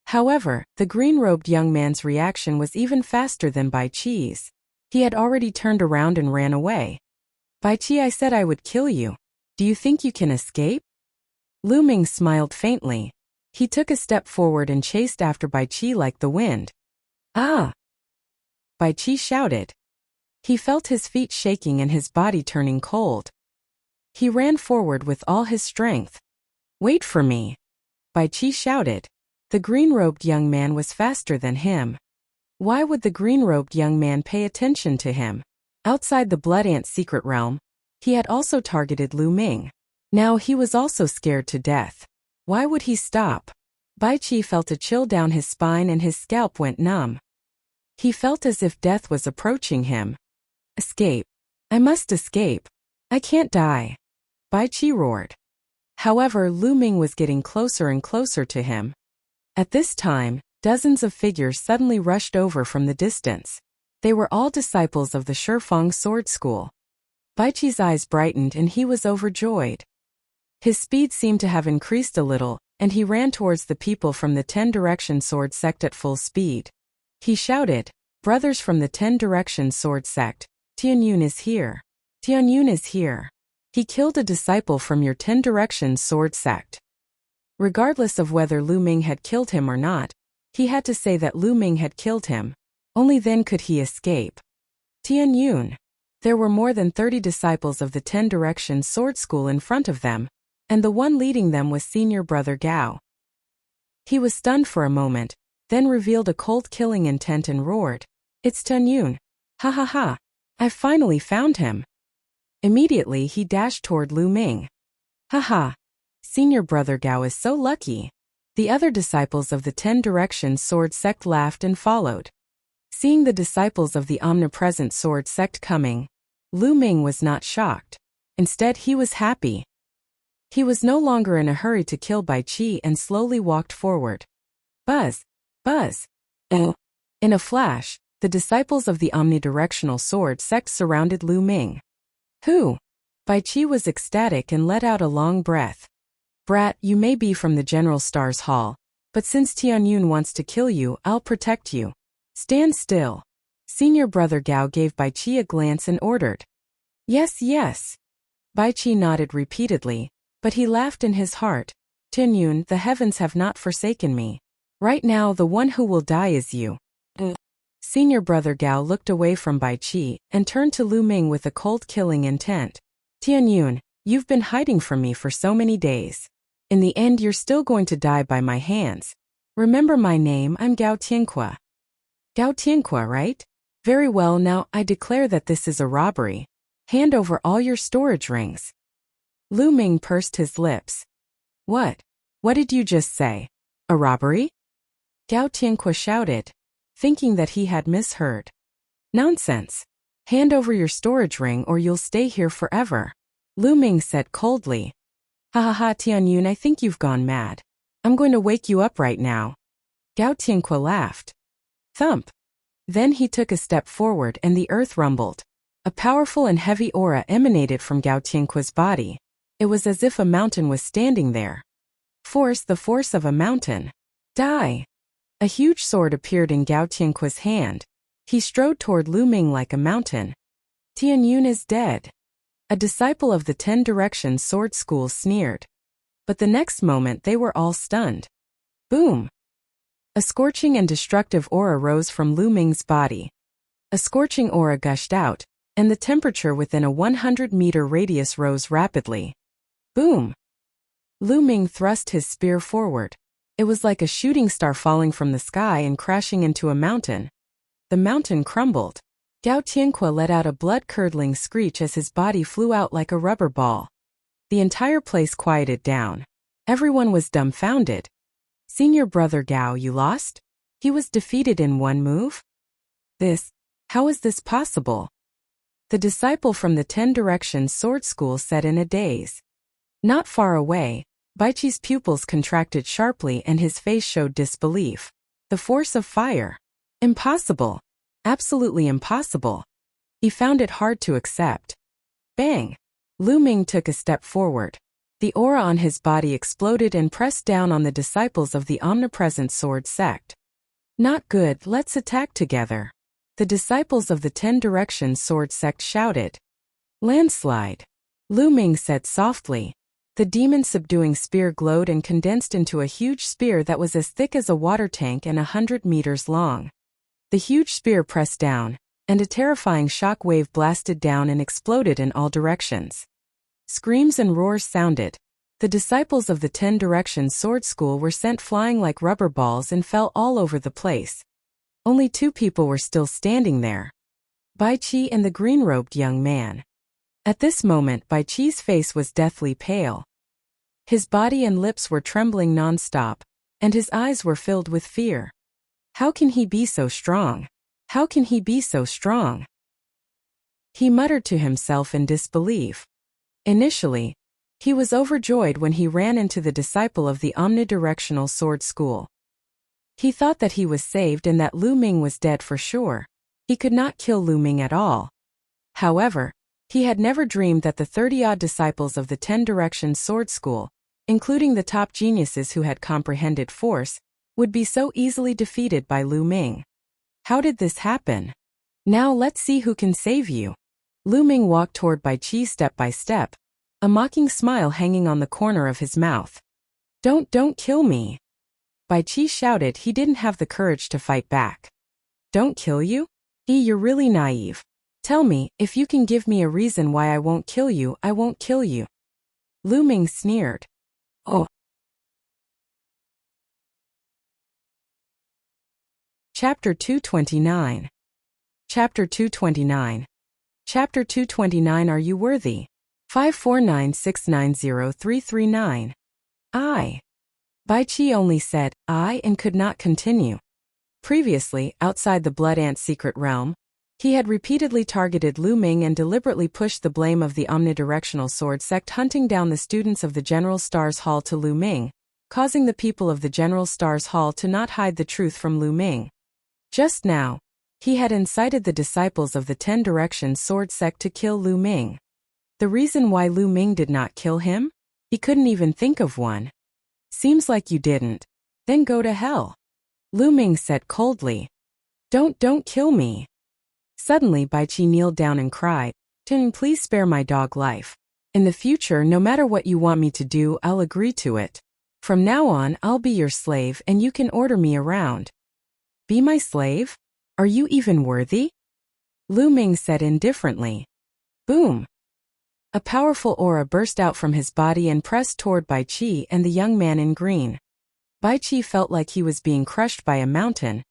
However, the green-robed young man's reaction was even faster than Bai Qi's. He had already turned around and ran away. Bai Qi, I said I would kill you. Do you think you can escape? Lu Ming smiled faintly. He took a step forward and chased after Bai Qi like the wind. Ah! Bai Qi shouted. He felt his feet shaking and his body turning cold. He ran forward with all his strength. Wait for me! Bai Qi shouted. The green-robed young man was faster than him. Why would the green-robed young man pay attention to him? Outside the blood ant's secret realm, he had also targeted Lu Ming. Now he was also scared to death. Why would he stop? Bai Qi felt a chill down his spine and his scalp went numb. He felt as if death was approaching him. Escape. I must escape. I can't die. Bai Qi roared. However, Lu Ming was getting closer and closer to him. At this time, dozens of figures suddenly rushed over from the distance. They were all disciples of the Shifeng sword school. Bai Qi's eyes brightened and he was overjoyed. His speed seemed to have increased a little, and he ran towards the people from the 10 Direction Sword Sect at full speed. He shouted, "Brothers from the 10 Direction Sword Sect, Tianyun is here. Tianyun is here. He killed a disciple from your 10 Direction Sword Sect." Regardless of whether Lu Ming had killed him or not, he had to say that Lu Ming had killed him. Only then could he escape. Tianyun. There were more than 30 disciples of the 10 Direction Sword School in front of them, and the one leading them was senior brother Gao. He was stunned for a moment, then revealed a cold killing intent and roared, "It's Tianyun. Ha ha ha. I've finally found him." Immediately he dashed toward Lu Ming. "Ha ha. Senior brother Gao is so lucky." The other disciples of the 10 Direction Sword Sect laughed and followed. Seeing the disciples of the omnipresent sword sect coming, Lu Ming was not shocked. Instead, he was happy. He was no longer in a hurry to kill Bai Qi and slowly walked forward. Buzz! Buzz! In a flash, the disciples of the omnidirectional sword sect surrounded Lu Ming. "Who?" Bai Qi was ecstatic and let out a long breath. "Brat, you may be from the General Stars Hall, but since Tianyun wants to kill you, I'll protect you. Stand still." Senior brother Gao gave Bai Qi a glance and ordered. "Yes, yes." Bai Qi nodded repeatedly, but he laughed in his heart. "Tianyun, the heavens have not forsaken me. Right now the one who will die is you." Senior brother Gao looked away from Bai Qi and turned to Lu Ming with a cold killing intent. "Tianyun, you've been hiding from me for so many days. In the end you're still going to die by my hands. Remember my name, I'm Gao Tianque." "Gao Tianque, right? Very well, now I declare that this is a robbery. Hand over all your storage rings." Lu Ming pursed his lips. What? What did you just say? A robbery?" Gao Tianque shouted, thinking that he had misheard. "Nonsense. Hand over your storage ring or you'll stay here forever," Lu Ming said coldly. "Ha ha ha, Tianyun, I think you've gone mad. I'm going to wake you up right now." Gao Tianque laughed. Thump. Then he took a step forward and the earth rumbled. A powerful and heavy aura emanated from Gao Tianque's body. It was as if a mountain was standing there. Force, the force of a mountain. Die! A huge sword appeared in Gao Tianque's hand. He strode toward Lu Ming like a mountain. "Tianyun is dead." A disciple of the 10 Direction Sword School sneered. But the next moment they were all stunned. Boom! A scorching and destructive aura rose from Lu Ming's body. A scorching aura gushed out, and the temperature within a 100-meter radius rose rapidly. Boom! Lu Ming thrust his spear forward. It was like a shooting star falling from the sky and crashing into a mountain. The mountain crumbled. Gao Tianque let out a blood-curdling screech as his body flew out like a rubber ball. The entire place quieted down. Everyone was dumbfounded. "Senior brother Gao, you lost? He was defeated in one move? How is this possible?" The disciple from the 10 Direction Sword School said in a daze. Not far away, Bai Qi's pupils contracted sharply and his face showed disbelief. The force of fire. Impossible. Absolutely impossible. He found it hard to accept. Bang! Lu Ming took a step forward. The aura on his body exploded and pressed down on the disciples of the omnipresent sword sect. "Not good, let's attack together." The disciples of the 10 Direction sword sect shouted. "Landslide," Lu Ming said softly. The demon-subduing spear glowed and condensed into a huge spear that was as thick as a water tank and 100 meters long. The huge spear pressed down, and a terrifying shock wave blasted down and exploded in all directions. Screams and roars sounded. The disciples of the 10 Direction Sword School were sent flying like rubber balls and fell all over the place. Only 2 people were still standing there. Bai Qi and the green-robed young man. At this moment Bai Qi's face was deathly pale. His body and lips were trembling non-stop, and his eyes were filled with fear. How can he be so strong? How can he be so strong? He muttered to himself in disbelief. Initially, he was overjoyed when he ran into the disciple of the omnidirectional sword school. He thought that he was saved and that Lu Ming was dead for sure. He could not kill Lu Ming at all. However, he had never dreamed that the 30-odd disciples of the 10-direction sword school, including the top geniuses who had comprehended force, would be so easily defeated by Lu Ming. How did this happen? Now let's see who can save you. Lu Ming walked toward Bai Qi step by step, a mocking smile hanging on the corner of his mouth. Don't kill me. Bai Qi shouted. He didn't have the courage to fight back. Don't kill you? You're really naive. Tell me, if you can give me a reason why I won't kill you, I won't kill you. Lu Ming sneered. Oh. Chapter 229. Chapter 229. Chapter 229. Are you worthy? 549690339. I. Bai Qi only said, I, and could not continue. Previously, outside the Blood Ant secret realm, he had repeatedly targeted Lu Ming and deliberately pushed the blame of the omnidirectional sword sect hunting down the students of the General Stars Hall to Lu Ming, causing the people of the General Stars Hall to not hide the truth from Lu Ming. Just now, he had incited the disciples of the 10-direction sword sect to kill Lu Ming. The reason why Lu Ming did not kill him? He couldn't even think of one. Seems like you didn't. Then go to hell. Lu Ming said coldly. Don't kill me. Suddenly Bai Qi kneeled down and cried, please spare my dog life. In the future, no matter what you want me to do, I'll agree to it. From now on, I'll be your slave and you can order me around. Be my slave? Are you even worthy? Lu Ming said indifferently. Boom. A powerful aura burst out from his body and pressed toward Bai Qi and the young man in green. Bai Qi felt like he was being crushed by a mountain,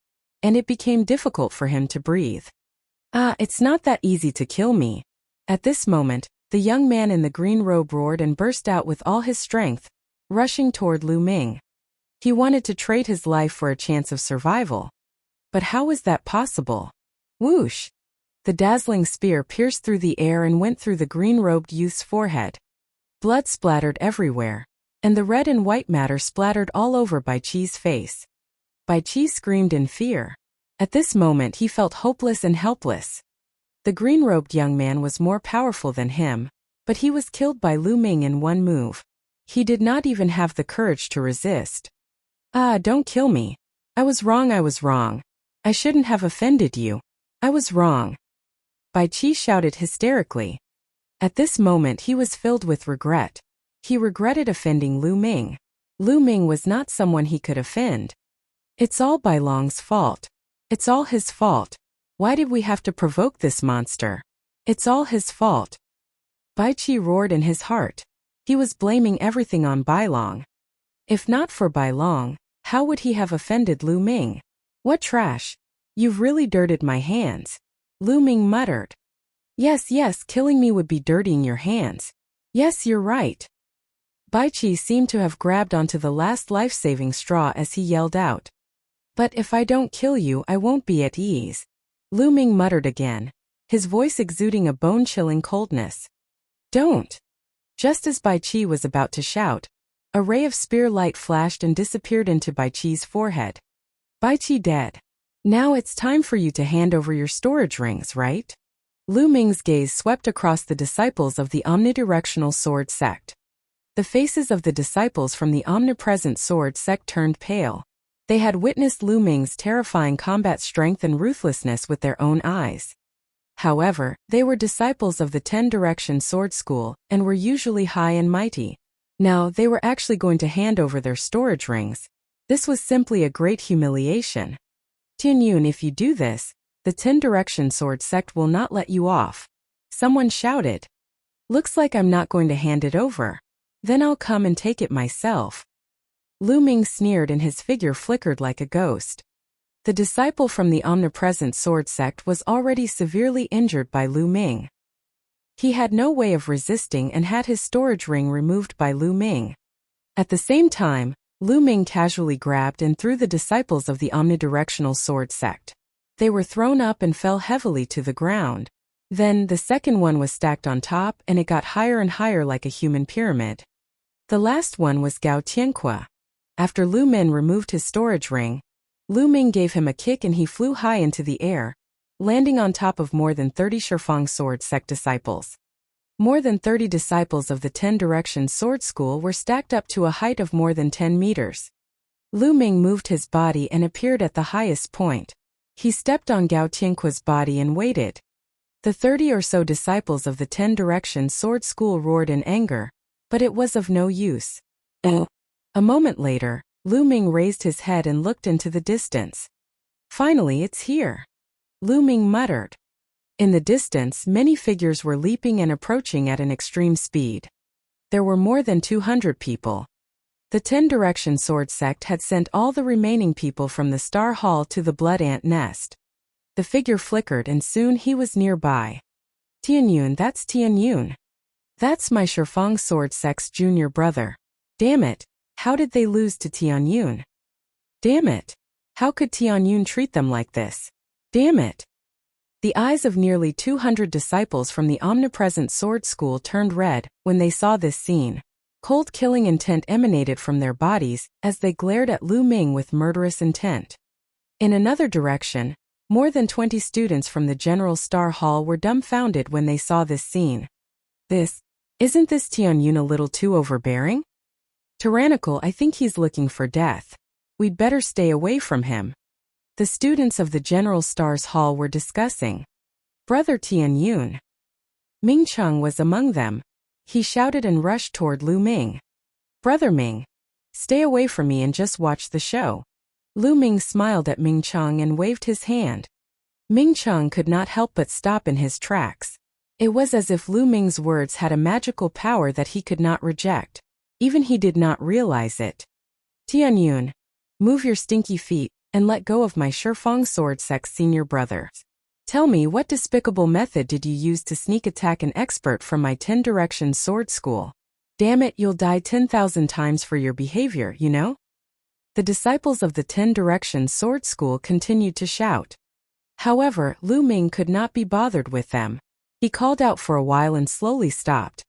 and it became difficult for him to breathe. It's not that easy to kill me. At this moment, the young man in the green robe roared and burst out with all his strength, rushing toward Lu Ming. He wanted to trade his life for a chance of survival. But how was that possible? Whoosh! The dazzling spear pierced through the air and went through the green-robed youth's forehead. Blood splattered everywhere, and the red and white matter splattered all over Bai Qi's face. Bai Qi screamed in fear. At this moment he felt hopeless and helpless. The green-robed young man was more powerful than him, but he was killed by Lu Ming in one move. He did not even have the courage to resist. Don't kill me. I was wrong. I shouldn't have offended you. I was wrong. Bai Qi shouted hysterically. At this moment he was filled with regret. He regretted offending Lu Ming. Lu Ming was not someone he could offend. It's all Bai Long's fault. It's all his fault. Why did we have to provoke this monster? It's all his fault. Bai Qi roared in his heart. He was blaming everything on Bai Long. If not for Bai Long, how would he have offended Lu Ming? What trash! You've really dirtied my hands. Lu Ming muttered. Yes, killing me would be dirtying your hands. Yes, you're right. Bai Qi seemed to have grabbed onto the last life-saving straw as he yelled out. But if I don't kill you, I won't be at ease. Lu Ming muttered again, his voice exuding a bone-chilling coldness. Don't. Just as Bai Qi was about to shout, a ray of spear light flashed and disappeared into Bai Qi's forehead. Bai Qi dead. Now it's time for you to hand over your storage rings, right? Lu Ming's gaze swept across the disciples of the omnidirectional sword sect. The faces of the disciples from the omnipresent sword sect turned pale. They had witnessed Lu Ming's terrifying combat strength and ruthlessness with their own eyes. However, they were disciples of the 10-direction sword school and were usually high and mighty. Now they were actually going to hand over their storage rings. This was simply a great humiliation. Tianyun, if you do this, the 10-direction sword sect will not let you off. Someone shouted. Looks like I'm not going to hand it over. Then I'll come and take it myself. Lu Ming sneered and his figure flickered like a ghost. The disciple from the omnipresent sword sect was already severely injured by Lu Ming. He had no way of resisting and had his storage ring removed by Lu Ming. At the same time, Lu Ming casually grabbed and threw the disciples of the omnidirectional sword sect. They were thrown up and fell heavily to the ground. Then, the second one was stacked on top and it got higher and higher like a human pyramid. The last one was Gao Tianque. After Lu Min removed his storage ring, Lu Ming gave him a kick and he flew high into the air, landing on top of more than 30 Shifang Sword Sect disciples. More than 30 disciples of the 10 Directions Sword School were stacked up to a height of more than 10 meters. Lu Ming moved his body and appeared at the highest point. He stepped on Gao Tianque's body and waited. The 30 or so disciples of the 10 Directions Sword School roared in anger, but it was of no use. A moment later, Lu Ming raised his head and looked into the distance. Finally, it's here, Lu Ming muttered. In the distance, many figures were leaping and approaching at an extreme speed. There were more than 200 people. The 10 Direction Sword Sect had sent all the remaining people from the Star Hall to the Blood Ant Nest. The figure flickered and soon he was nearby. Tianyun, that's Tianyun. That's my Shifang Sword Sect's junior brother. Damn it, how did they lose to Tianyun? Damn it, how could Tianyun treat them like this? Damn it. The eyes of nearly 200 disciples from the omnipresent sword school turned red when they saw this scene. Cold killing intent emanated from their bodies as they glared at Lu Ming with murderous intent. In another direction, more than 20 students from the General Star Hall were dumbfounded when they saw this scene. Isn't this Tianyun a little too overbearing? Tyrannical, I think he's looking for death. We'd better stay away from him. The students of the General Star's Hall were discussing. Brother Tianyun. Ming Cheng was among them. He shouted and rushed toward Lu Ming. Brother Ming, stay away from me and just watch the show. Lu Ming smiled at Ming Cheng and waved his hand. Ming Cheng could not help but stop in his tracks. It was as if Lu Ming's words had a magical power that he could not reject. Even he did not realize it. Tianyun, move your stinky feet and let go of my Shifang Sword Sect's senior brother. Tell me, what despicable method did you use to sneak attack an expert from my 10 Directions Sword School? Damn it, you'll die 10,000 times for your behavior, you know? The disciples of the 10 Directions Sword School continued to shout. However, Lu Ming could not be bothered with them. He called out for a while and slowly stopped.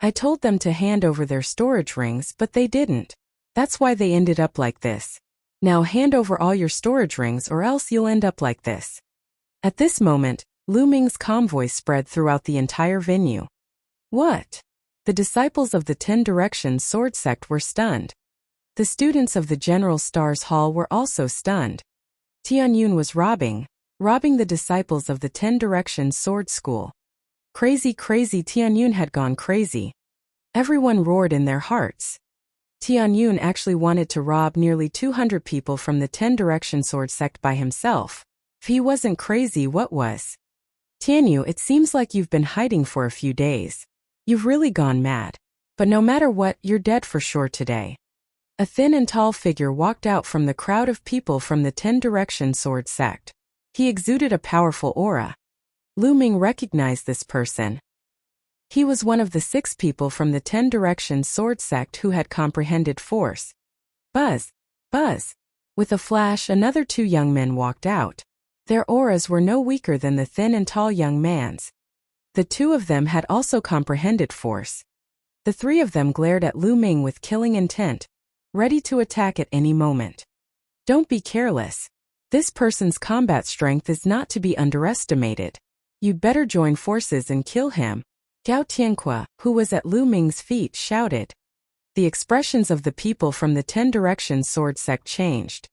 I told them to hand over their storage rings, but they didn't. That's why they ended up like this. Now hand over all your storage rings or else you'll end up like this. At this moment, Lu Ming's calm voice spread throughout the entire venue. What? The disciples of the 10 Directions Sword Sect were stunned. The students of the General Star's Hall were also stunned. Tianyun was robbing the disciples of the 10 Directions Sword School. Crazy, Tianyun had gone crazy. Everyone roared in their hearts. Tianyun actually wanted to rob nearly 200 people from the 10 Directions Sword Sect by himself. If he wasn't crazy, what was? Tianyu, it seems like you've been hiding for a few days. You've really gone mad. But no matter what, you're dead for sure today. A thin and tall figure walked out from the crowd of people from the 10 Directions Sword Sect. He exuded a powerful aura. Lu Ming recognized this person. He was one of the 6 people from the 10 Directions Sword Sect who had comprehended force. Buzz! Buzz! With a flash, another 2 young men walked out. Their auras were no weaker than the thin and tall young man's. The 2 of them had also comprehended force. The 3 of them glared at Lu Ming with killing intent, ready to attack at any moment. Don't be careless. This person's combat strength is not to be underestimated. You'd better join forces and kill him. Gao Tianque, who was at Lu Ming's feet, shouted. The expressions of the people from the 10 Directions Sword Sect changed.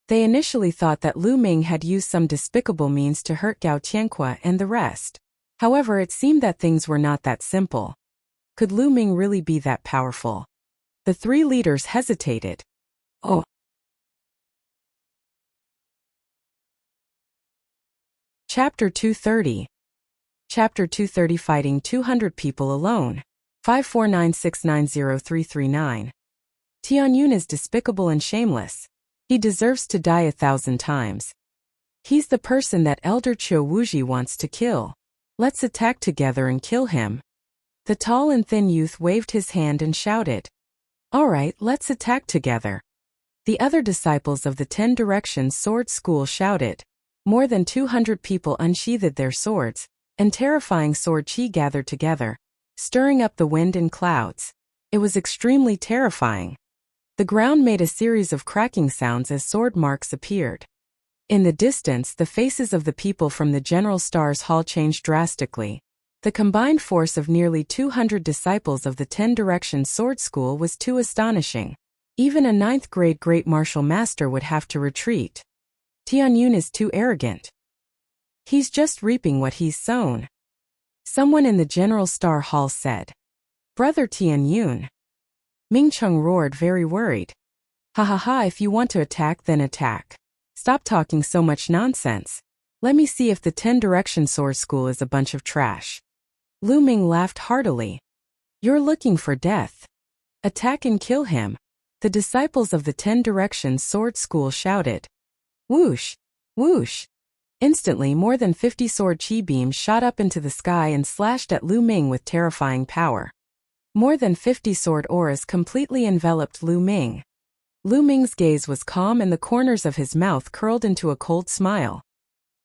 They initially thought that Lu Ming had used some despicable means to hurt Gao Tianque and the rest. However, it seemed that things were not that simple. Could Lu Ming really be that powerful? The 3 leaders hesitated. Oh. Chapter 230. Chapter 230, Fighting 200 People Alone. 549690339. Tianyun is despicable and shameless. He deserves to die 1,000 times. He's the person that Elder Qiu Wuji wants to kill. Let's attack together and kill him. The tall and thin youth waved his hand and shouted. All right, let's attack together. The other disciples of the 10 Directions Sword School shouted. More than 200 people unsheathed their swords, and terrifying sword chi gathered together, stirring up the wind and clouds. It was extremely terrifying. The ground made a series of cracking sounds as sword marks appeared. In the distance, the faces of the people from the General Star's hall changed drastically. The combined force of nearly 200 disciples of the 10 Directions Sword School was too astonishing. Even a 9th grade great martial master would have to retreat. Tianyun is too arrogant. He's just reaping what he's sown. Someone in the General Star Hall said. Brother Tianyun. Ming Chung roared, very worried. Ha ha ha, if you want to attack, then attack. Stop talking so much nonsense. Let me see if the 10 Direction Sword School is a bunch of trash. Lu Ming laughed heartily. You're looking for death. Attack and kill him. The disciples of the 10 Directions Sword School shouted. Whoosh! Whoosh! Instantly, more than 50 sword chi beams shot up into the sky and slashed at Lu Ming with terrifying power. More than 50 sword auras completely enveloped Lu Ming. Lu Ming's gaze was calm and the corners of his mouth curled into a cold smile.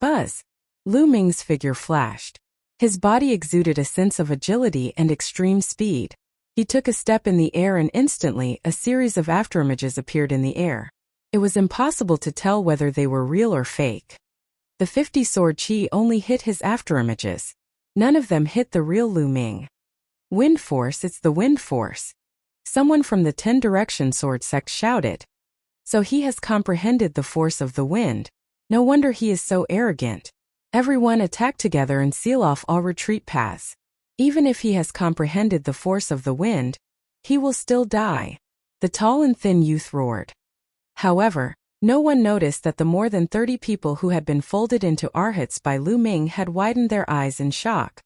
Buzz! Lu Ming's figure flashed. His body exuded a sense of agility and extreme speed. He took a step in the air and instantly a series of afterimages appeared in the air. It was impossible to tell whether they were real or fake. The 50 sword chi only hit his afterimages. None of them hit the real Lu Ming. Wind force, it's the wind force. Someone from the 10 Direction Sword sect shouted. So he has comprehended the force of the wind. No wonder he is so arrogant. Everyone attack together and seal off all retreat paths. Even if he has comprehended the force of the wind, he will still die. The tall and thin youth roared. However, no one noticed that the more than 30 people who had been folded into arhats by Lu Ming had widened their eyes in shock.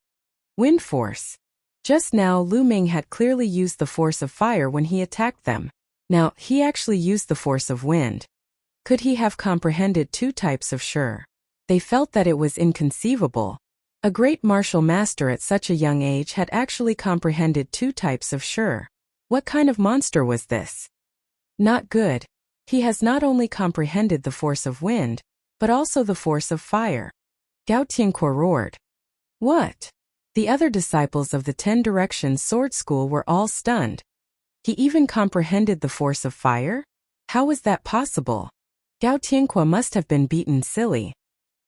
Wind force. Just now Lu Ming had clearly used the force of fire when he attacked them. Now, he actually used the force of wind. Could he have comprehended 2 types of sure? They felt that it was inconceivable. A great martial master at such a young age had actually comprehended 2 types of sure. What kind of monster was this? Not good. He has not only comprehended the force of wind, but also the force of fire. Gao Tianque roared. What? The other disciples of the 10 Directions Sword School were all stunned. He even comprehended the force of fire? How was that possible? Gao Tianque must have been beaten silly.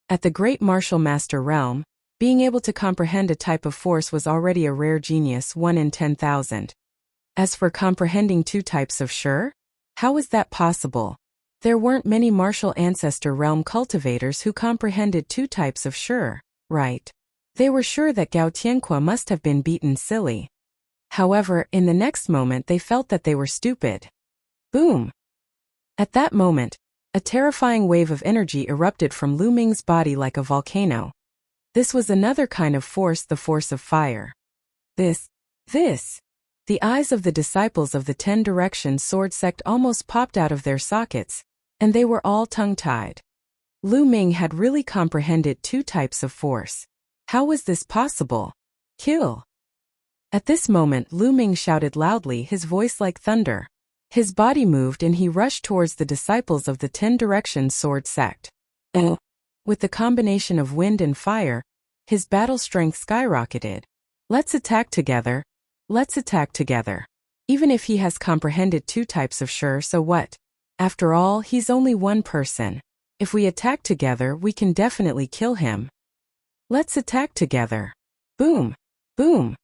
At the great martial master realm, being able to comprehend a type of force was already a rare genius, 1 in 10,000. As for comprehending 2 types of sure? How was that possible? There weren't many martial ancestor realm cultivators who comprehended 2 types of sure, right? They were sure that Gao Tianque must have been beaten silly. However, in the next moment they felt that they were stupid. Boom! At that moment, a terrifying wave of energy erupted from Lu Ming's body like a volcano. This was another kind of force, the force of fire. This. The eyes of the disciples of the 10 Directions Sword sect almost popped out of their sockets, and they were all tongue-tied. Lu Ming had really comprehended 2 types of force. How was this possible? Kill! At this moment Lu Ming shouted loudly, his voice like thunder. His body moved and he rushed towards the disciples of the 10 Directions Sword sect. With the combination of wind and fire, his battle strength skyrocketed. Let's attack together. Let's attack together. Even if he has comprehended 2 types of sure, so what? After all, he's only one person. If we attack together, we can definitely kill him. Let's attack together. Boom! Boom!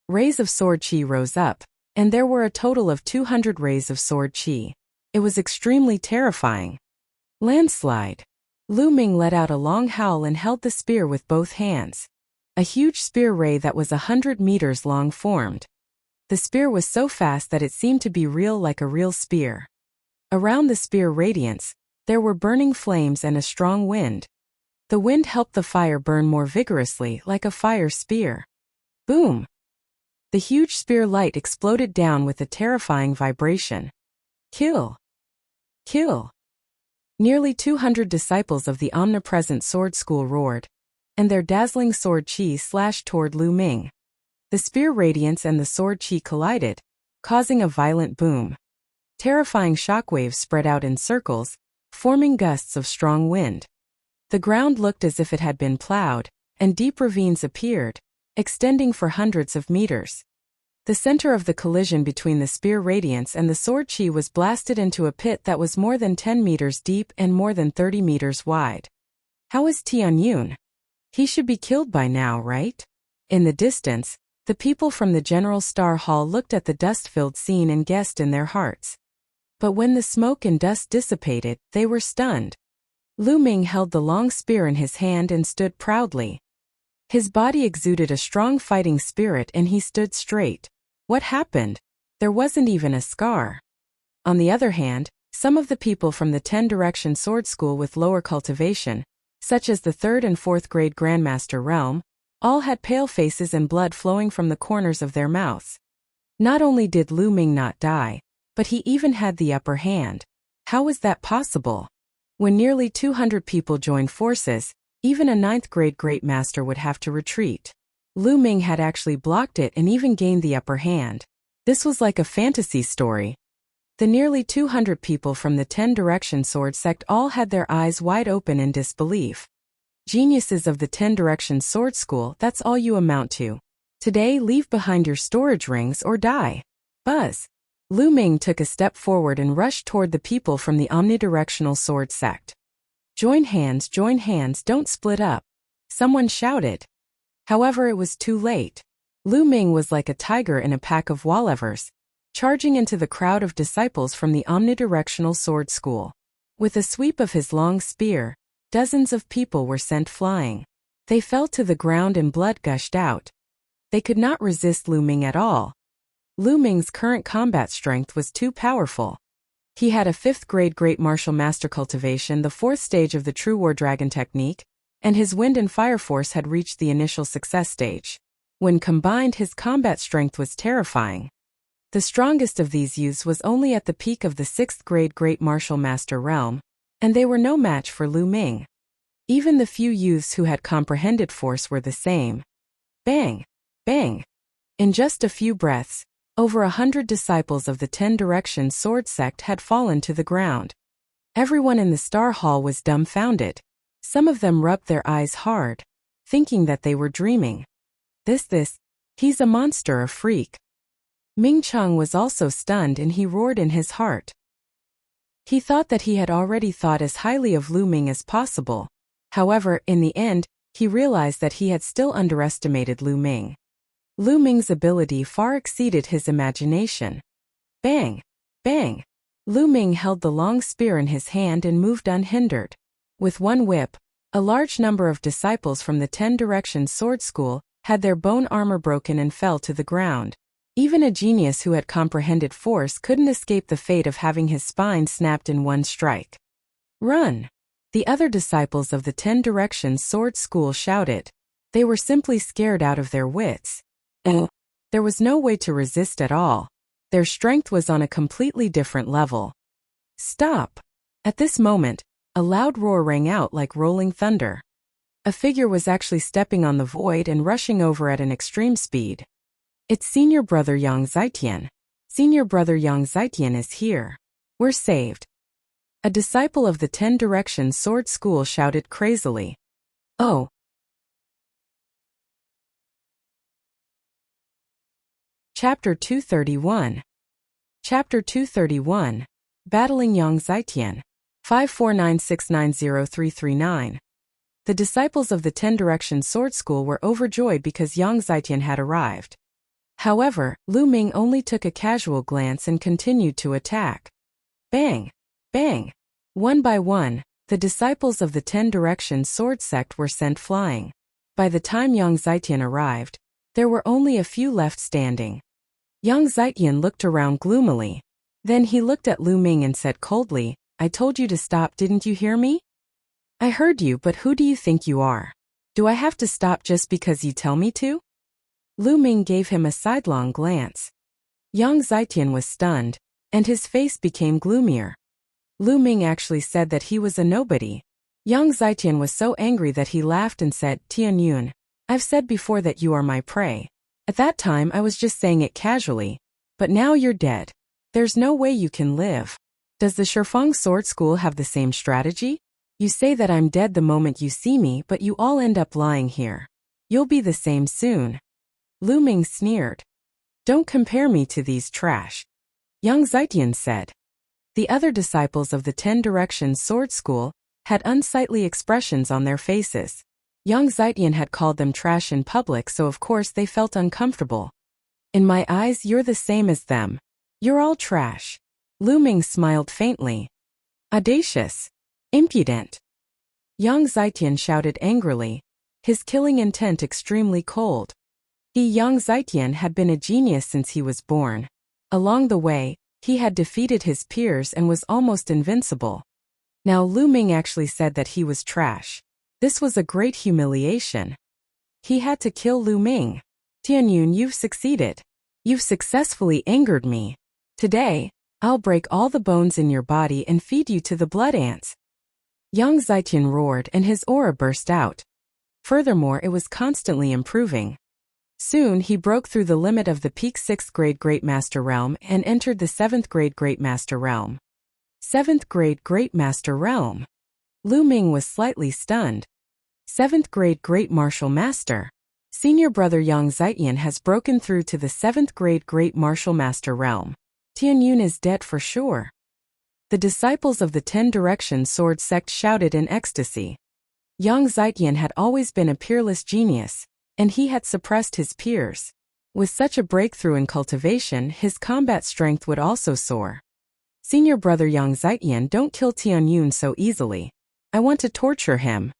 Rays of sword chi rose up, and there were a total of 200 rays of sword chi. It was extremely terrifying. Landslide. Lu Ming let out a long howl and held the spear with both hands. A huge spear ray that was 100 meters long formed. The spear was so fast that it seemed to be real, like a real spear. Around the spear radiance, there were burning flames and a strong wind. The wind helped the fire burn more vigorously, like a fire spear. Boom! The huge spear light exploded down with a terrifying vibration. Kill! Kill! Nearly 200 disciples of the omnipresent sword school roared, and their dazzling sword chi slashed toward Lu Ming. The spear radiance and the sword chi collided, causing a violent boom. Terrifying shockwaves spread out in circles, forming gusts of strong wind. The ground looked as if it had been plowed, and deep ravines appeared, extending for hundreds of meters. The center of the collision between the spear radiance and the sword chi was blasted into a pit that was more than 10 meters deep and more than 30 meters wide. How is Tianyun? He should be killed by now, right? In the distance, the people from the General Star Hall looked at the dust-filled scene and guessed in their hearts. But when the smoke and dust dissipated, they were stunned. Lu Ming held the long spear in his hand and stood proudly. His body exuded a strong fighting spirit and he stood straight. What happened? There wasn't even a scar. On the other hand, some of the people from the 10-direction sword school with lower cultivation, such as the 3rd and 4th grade Grandmaster realm, all had pale faces and blood flowing from the corners of their mouths. Not only did Lu Ming not die, but he even had the upper hand. How was that possible? When nearly 200 people joined forces, even a 9th grade Great Master would have to retreat. Lu Ming had actually blocked it and even gained the upper hand. This was like a fantasy story. The nearly 200 people from the 10-direction sword sect all had their eyes wide open in disbelief. Geniuses of the 10-direction sword school, that's all you amount to. Today, leave behind your storage rings or die. Buzz. Lu Ming took a step forward and rushed toward the people from the omnidirectional sword sect. Join hands, don't split up. Someone shouted. However, it was too late. Lu Ming was like a tiger in a pack of wallevers, charging into the crowd of disciples from the omnidirectional sword school. With a sweep of his long spear, dozens of people were sent flying. They fell to the ground and blood gushed out. They could not resist Lu Ming at all. Lu Ming's current combat strength was too powerful. He had a 5th grade Great Martial Master cultivation, the 4th stage of the True War Dragon technique, and his wind and fire force had reached the initial success stage. When combined, his combat strength was terrifying. The strongest of these youths was only at the peak of the 6th grade Great Martial Master realm, and they were no match for Lu Ming. Even the few youths who had comprehended force were the same. Bang! Bang! In just a few breaths, over 100 disciples of the 10-direction sword sect had fallen to the ground. Everyone in the Star Hall was dumbfounded. Some of them rubbed their eyes hard, thinking that they were dreaming. He's a monster, a freak. Ming Cheng was also stunned and he roared in his heart. He thought that he had already thought as highly of Lu Ming as possible. However, in the end, he realized that he had still underestimated Lu Ming. Lu Ming's ability far exceeded his imagination. Bang! Bang! Lu Ming held the long spear in his hand and moved unhindered. With one whip, a large number of disciples from the 10-direction sword school had their bone armor broken and fell to the ground. Even a genius who had comprehended force couldn't escape the fate of having his spine snapped in one strike. Run! The other disciples of the 10-direction sword school shouted. They were simply scared out of their wits. There was no way to resist at all. Their strength was on a completely different level. Stop! At this moment, a loud roar rang out like rolling thunder. A figure was actually stepping on the void and rushing over at an extreme speed. It's Senior Brother Yang Zitian. Senior Brother Yang Zitian is here. We're saved. A disciple of the 10-direction sword school shouted crazily. Oh. Chapter 231. Chapter 231. Battling Yang Zitian. 549690339. The disciples of the 10-direction sword school were overjoyed because Yang Zitian had arrived. However, Lu Ming only took a casual glance and continued to attack. Bang! Bang! One by one, the disciples of the 10-direction sword sect were sent flying. By the time Yang Zitian arrived, there were only a few left standing. Yang Zitian looked around gloomily. Then he looked at Lu Ming and said coldly, I told you to stop, didn't you hear me? I heard you, but who do you think you are? Do I have to stop just because you tell me to? Lu Ming gave him a sidelong glance. Yang Zitian was stunned, and his face became gloomier. Lu Ming actually said that he was a nobody. Yang Zitian was so angry that he laughed and said, Tianyun, I've said before that you are my prey. At that time I was just saying it casually, but now you're dead. There's no way you can live. Does the Shifeng Sword School have the same strategy? You say that I'm dead the moment you see me, but you all end up lying here. You'll be the same soon. Lu Ming sneered. Don't compare me to these trash. Young Zetian said. The other disciples of the 10 Directions Sword School had unsightly expressions on their faces. Young Zetian had called them trash in public, so of course they felt uncomfortable. In my eyes, you're the same as them. You're all trash. Lu Ming smiled faintly. Audacious. Impudent. Young Zetian shouted angrily, his killing intent extremely cold. Young Zetian had been a genius since he was born. Along the way, he had defeated his peers and was almost invincible. Now Lu Ming actually said that he was trash. This was a great humiliation. He had to kill Lu Ming. Tianyun, you've succeeded. You've successfully angered me. Today, I'll break all the bones in your body and feed you to the blood ants. Young Zetian roared and his aura burst out. Furthermore, it was constantly improving. Soon he broke through the limit of the peak 6th grade Great Master Realm and entered the 7th grade Great Master Realm. 7th grade Great Master Realm. Lu Ming was slightly stunned. 7th grade Great Martial Master. Senior brother Young Zetian has broken through to the 7th grade Great Martial Master Realm. Tianyun is dead for sure. The disciples of the 10 Directions Sword Sect shouted in ecstasy. Young Zetian had always been a peerless genius, and he had suppressed his peers. With such a breakthrough in cultivation, his combat strength would also soar. Senior brother Young Zetian, don't kill Tianyun so easily. I want to torture him.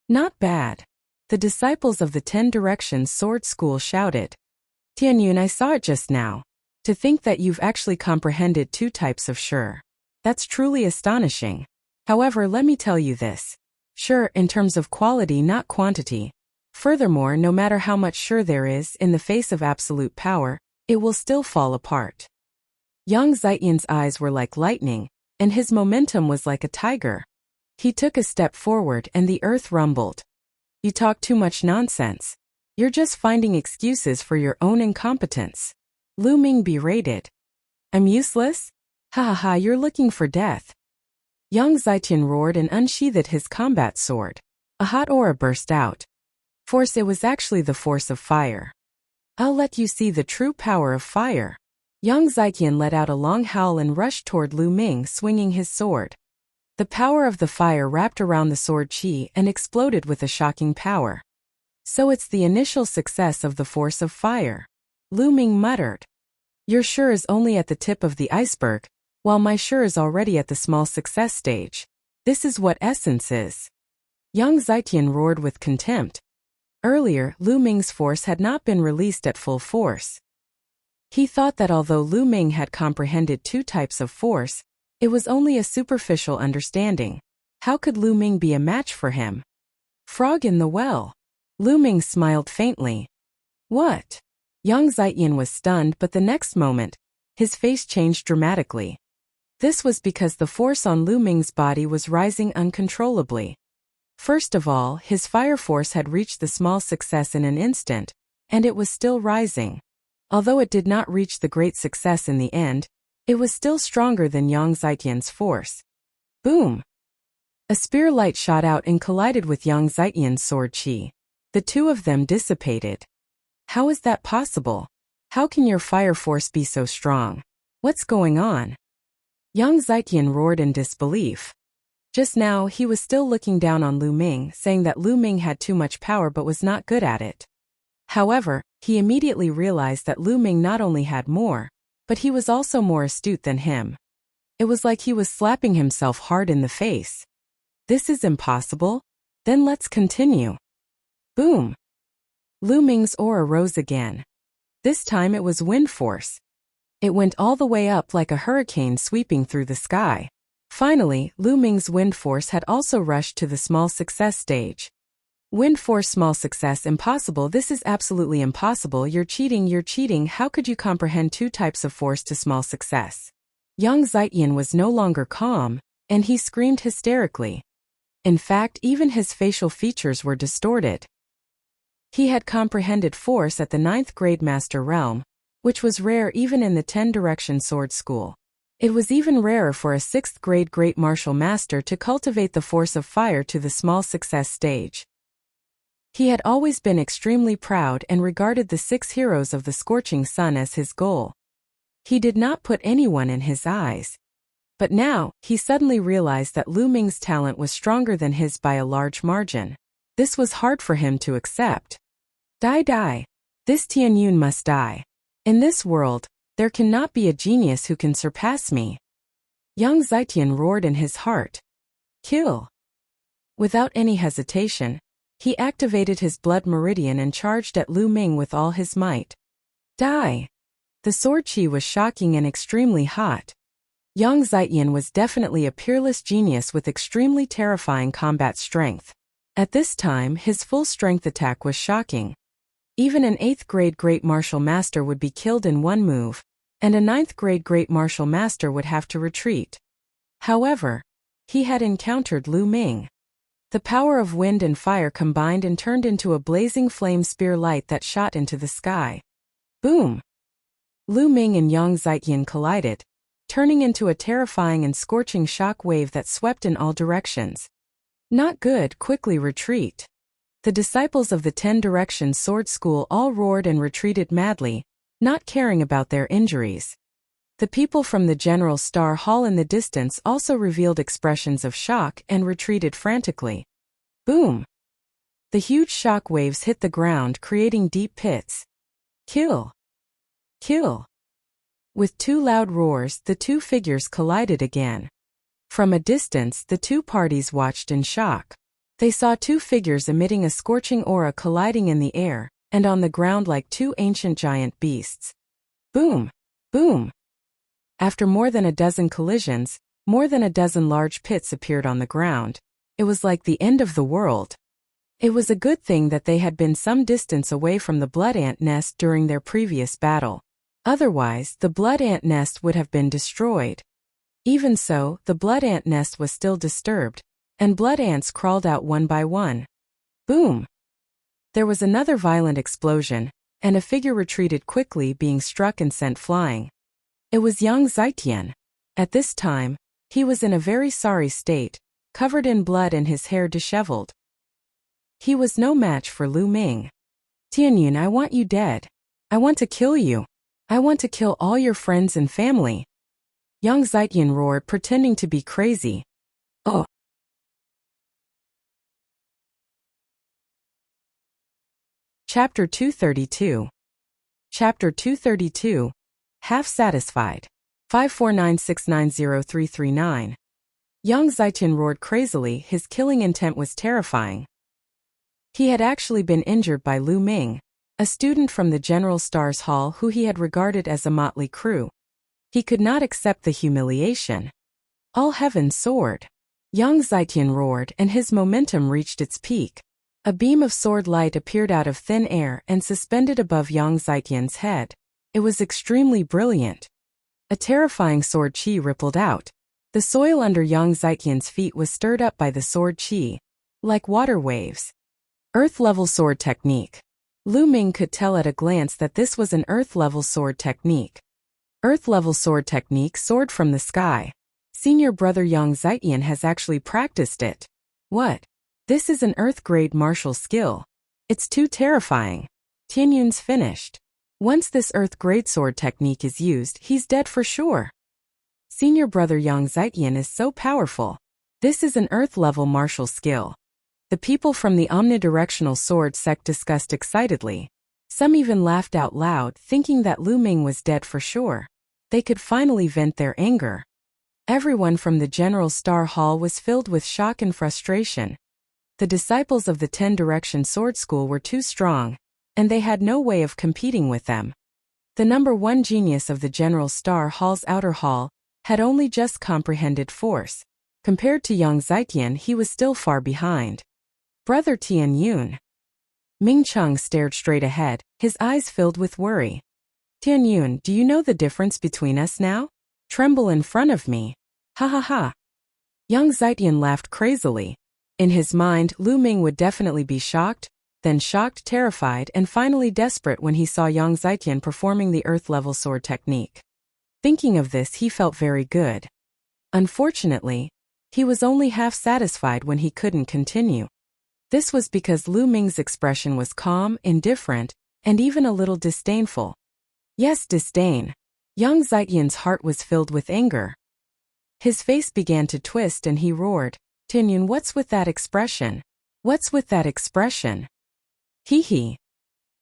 Not bad. The disciples of the 10 Directions Sword School shouted. Tianyun, I saw it just now. To think that you've actually comprehended 2 types of sure. That's truly astonishing. However, let me tell you this. Sure, in terms of quality, not quantity. Furthermore, no matter how much sure there is in the face of absolute power, it will still fall apart. Young Zetian's eyes were like lightning, and his momentum was like a tiger. He took a step forward and the earth rumbled. You talk too much nonsense. You're just finding excuses for your own incompetence. Lu Ming berated. I'm useless? Ha ha ha, you're looking for death. Young Zetian roared and unsheathed his combat sword. A hot aura burst out. Force, it was actually the force of fire. I'll let you see the true power of fire. Young Zetian let out a long howl and rushed toward Lu Ming, swinging his sword. The power of the fire wrapped around the sword chi and exploded with a shocking power. So it's the initial success of the force of fire. Lu Ming muttered. Your sure is only at the tip of the iceberg, while my sure is already at the small success stage. This is what essence is. Young Zetian roared with contempt. Earlier, Lu Ming's force had not been released at full force. He thought that although Lu Ming had comprehended 2 types of force, it was only a superficial understanding. How could Lu Ming be a match for him? Frog in the well. Lu Ming smiled faintly. What? Young Zetian was stunned, but the next moment, his face changed dramatically. This was because the force on Lu Ming's body was rising uncontrollably. First of all, his fire force had reached the small success in an instant, and it was still rising. Although it did not reach the great success in the end, it was still stronger than Young Zetian's force. Boom! A spear light shot out and collided with Young Zetian's sword chi. The 2 of them dissipated. How is that possible? How can your fire force be so strong? What's going on? Young Zetian roared in disbelief. Just now, he was still looking down on Lu Ming, saying that Lu Ming had too much power but was not good at it. However, he immediately realized that Lu Ming not only had more, but he was also more astute than him. It was like he was slapping himself hard in the face. This is impossible? Then let's continue. Boom! Lu Ming's aura rose again. This time it was wind force. It went all the way up like a hurricane sweeping through the sky. Finally, Lu Ming's wind force had also rushed to the small success stage. Wind force small success impossible. This is absolutely impossible. You're cheating. How could you comprehend 2 types of force to small success? Young Zetian was no longer calm, and he screamed hysterically. In fact, even his facial features were distorted. He had comprehended force at the 9th grade Master Realm, which was rare even in the 10 Direction Sword School. It was even rarer for a 6th grade great martial master to cultivate the force of fire to the small success stage. He had always been extremely proud and regarded the 6 heroes of the scorching sun as his goal. He did not put anyone in his eyes. But now, he suddenly realized that Lu Ming's talent was stronger than his by a large margin. This was hard for him to accept. Die. This Tianyun must die. In this world, there cannot be a genius who can surpass me. Young Zetian roared in his heart. Kill. Without any hesitation, he activated his blood meridian and charged at Lu Ming with all his might. Die. The sword chi was shocking and extremely hot. Yang Zetian was definitely a peerless genius with extremely terrifying combat strength. At this time, his full-strength attack was shocking. Even an 8th grade great martial master would be killed in one move, and a 9th grade great martial master would have to retreat. However, he had encountered Lu Ming. The power of wind and fire combined and turned into a blazing flame spear light that shot into the sky. Boom! Lu Ming and Yang Zetian collided, turning into a terrifying and scorching shock wave that swept in all directions. Not good, quickly retreat. The disciples of the 10 Directions Sword School all roared and retreated madly, not caring about their injuries. The people from the General Star Hall in the distance also revealed expressions of shock and retreated frantically. Boom! The huge shock waves hit the ground, creating deep pits. Kill! Kill! With 2 loud roars, the 2 figures collided again. From a distance, the 2 parties watched in shock. They saw 2 figures emitting a scorching aura colliding in the air, and on the ground like 2 ancient giant beasts. Boom! Boom! After more than a dozen collisions, more than a dozen large pits appeared on the ground. It was like the end of the world. It was a good thing that they had been some distance away from the blood ant nest during their previous battle. Otherwise, the blood ant nest would have been destroyed. Even so, the blood ant nest was still disturbed, and blood ants crawled out one by one. Boom! There was another violent explosion, and a figure retreated quickly, being struck and sent flying. It was Yang Zetian. At this time, he was in a very sorry state, covered in blood and his hair disheveled. He was no match for Lu Ming. Tianyun, I want you dead. I want to kill you. I want to kill all your friends and family. Yang Zetian roared, pretending to be crazy. Oh! Chapter 232. Chapter 232. Half Satisfied. 549690339. Yang Zetian roared crazily, his killing intent was terrifying. He had actually been injured by Lu Ming, a student from the General Stars Hall who he had regarded as a motley crew. He could not accept the humiliation. All heaven soared. Yang Zetian roared, and his momentum reached its peak. A beam of sword light appeared out of thin air and suspended above Yang Zetian's head. It was extremely brilliant. A terrifying sword chi rippled out. The soil under Yang Zetian's feet was stirred up by the sword chi, like water waves. Earth-level sword technique. Lu Ming could tell at a glance that this was an earth-level sword technique. Earth-level sword technique, sword from the sky. Senior brother Yang Zetian has actually practiced it. What? This is an earth-grade martial skill. It's too terrifying. Tianyun's finished. Once this earth-grade sword technique is used, he's dead for sure. Senior brother Yang Zetian is so powerful. This is an earth-level martial skill. The people from the omnidirectional sword sect discussed excitedly. Some even laughed out loud, thinking that Lu Ming was dead for sure. They could finally vent their anger. Everyone from the General Star Hall was filled with shock and frustration. The disciples of the 10 Directions Sword School were too strong, and they had no way of competing with them. The number 1 genius of the General Star Hall's outer hall had only just comprehended force. Compared to Yang Zetian, he was still far behind. Brother Tianyun. Ming Cheng stared straight ahead, his eyes filled with worry. Tianyun, do you know the difference between us now? Tremble in front of me. Ha ha ha. Yang Zetian laughed crazily. In his mind, Lu Ming would definitely be shocked, then shocked, terrified, and finally desperate when he saw Yang Zetian performing the earth-level sword technique. Thinking of this, he felt very good. Unfortunately, he was only half satisfied when he couldn't continue. This was because Lu Ming's expression was calm, indifferent, and even a little disdainful. Yes, disdain. Yang Zitian's heart was filled with anger. His face began to twist and he roared, "Tianyun, what's with that expression? What's with that expression?" Hee hee.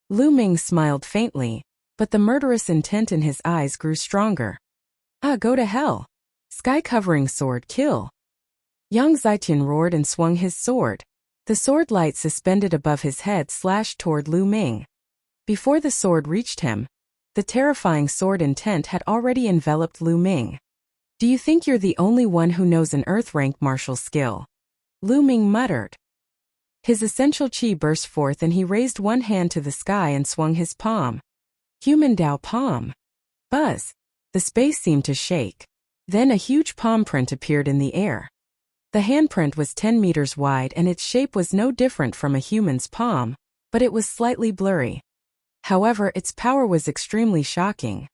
Lu Ming smiled faintly, but the murderous intent in his eyes grew stronger. "Ah, go to hell. Sky-covering sword, kill." Yang Zitian roared and swung his sword. The sword light suspended above his head slashed toward Lu Ming. Before the sword reached him, the terrifying sword intent had already enveloped Lu Ming. "Do you think you're the only one who knows an earth-rank martial skill?" Lu Ming muttered. His essential chi burst forth and he raised one hand to the sky and swung his palm. Human Dao palm. Buzz. The space seemed to shake. Then a huge palm print appeared in the air. The handprint was 10 meters wide and its shape was no different from a human's palm, but it was slightly blurry. However, its power was extremely shocking.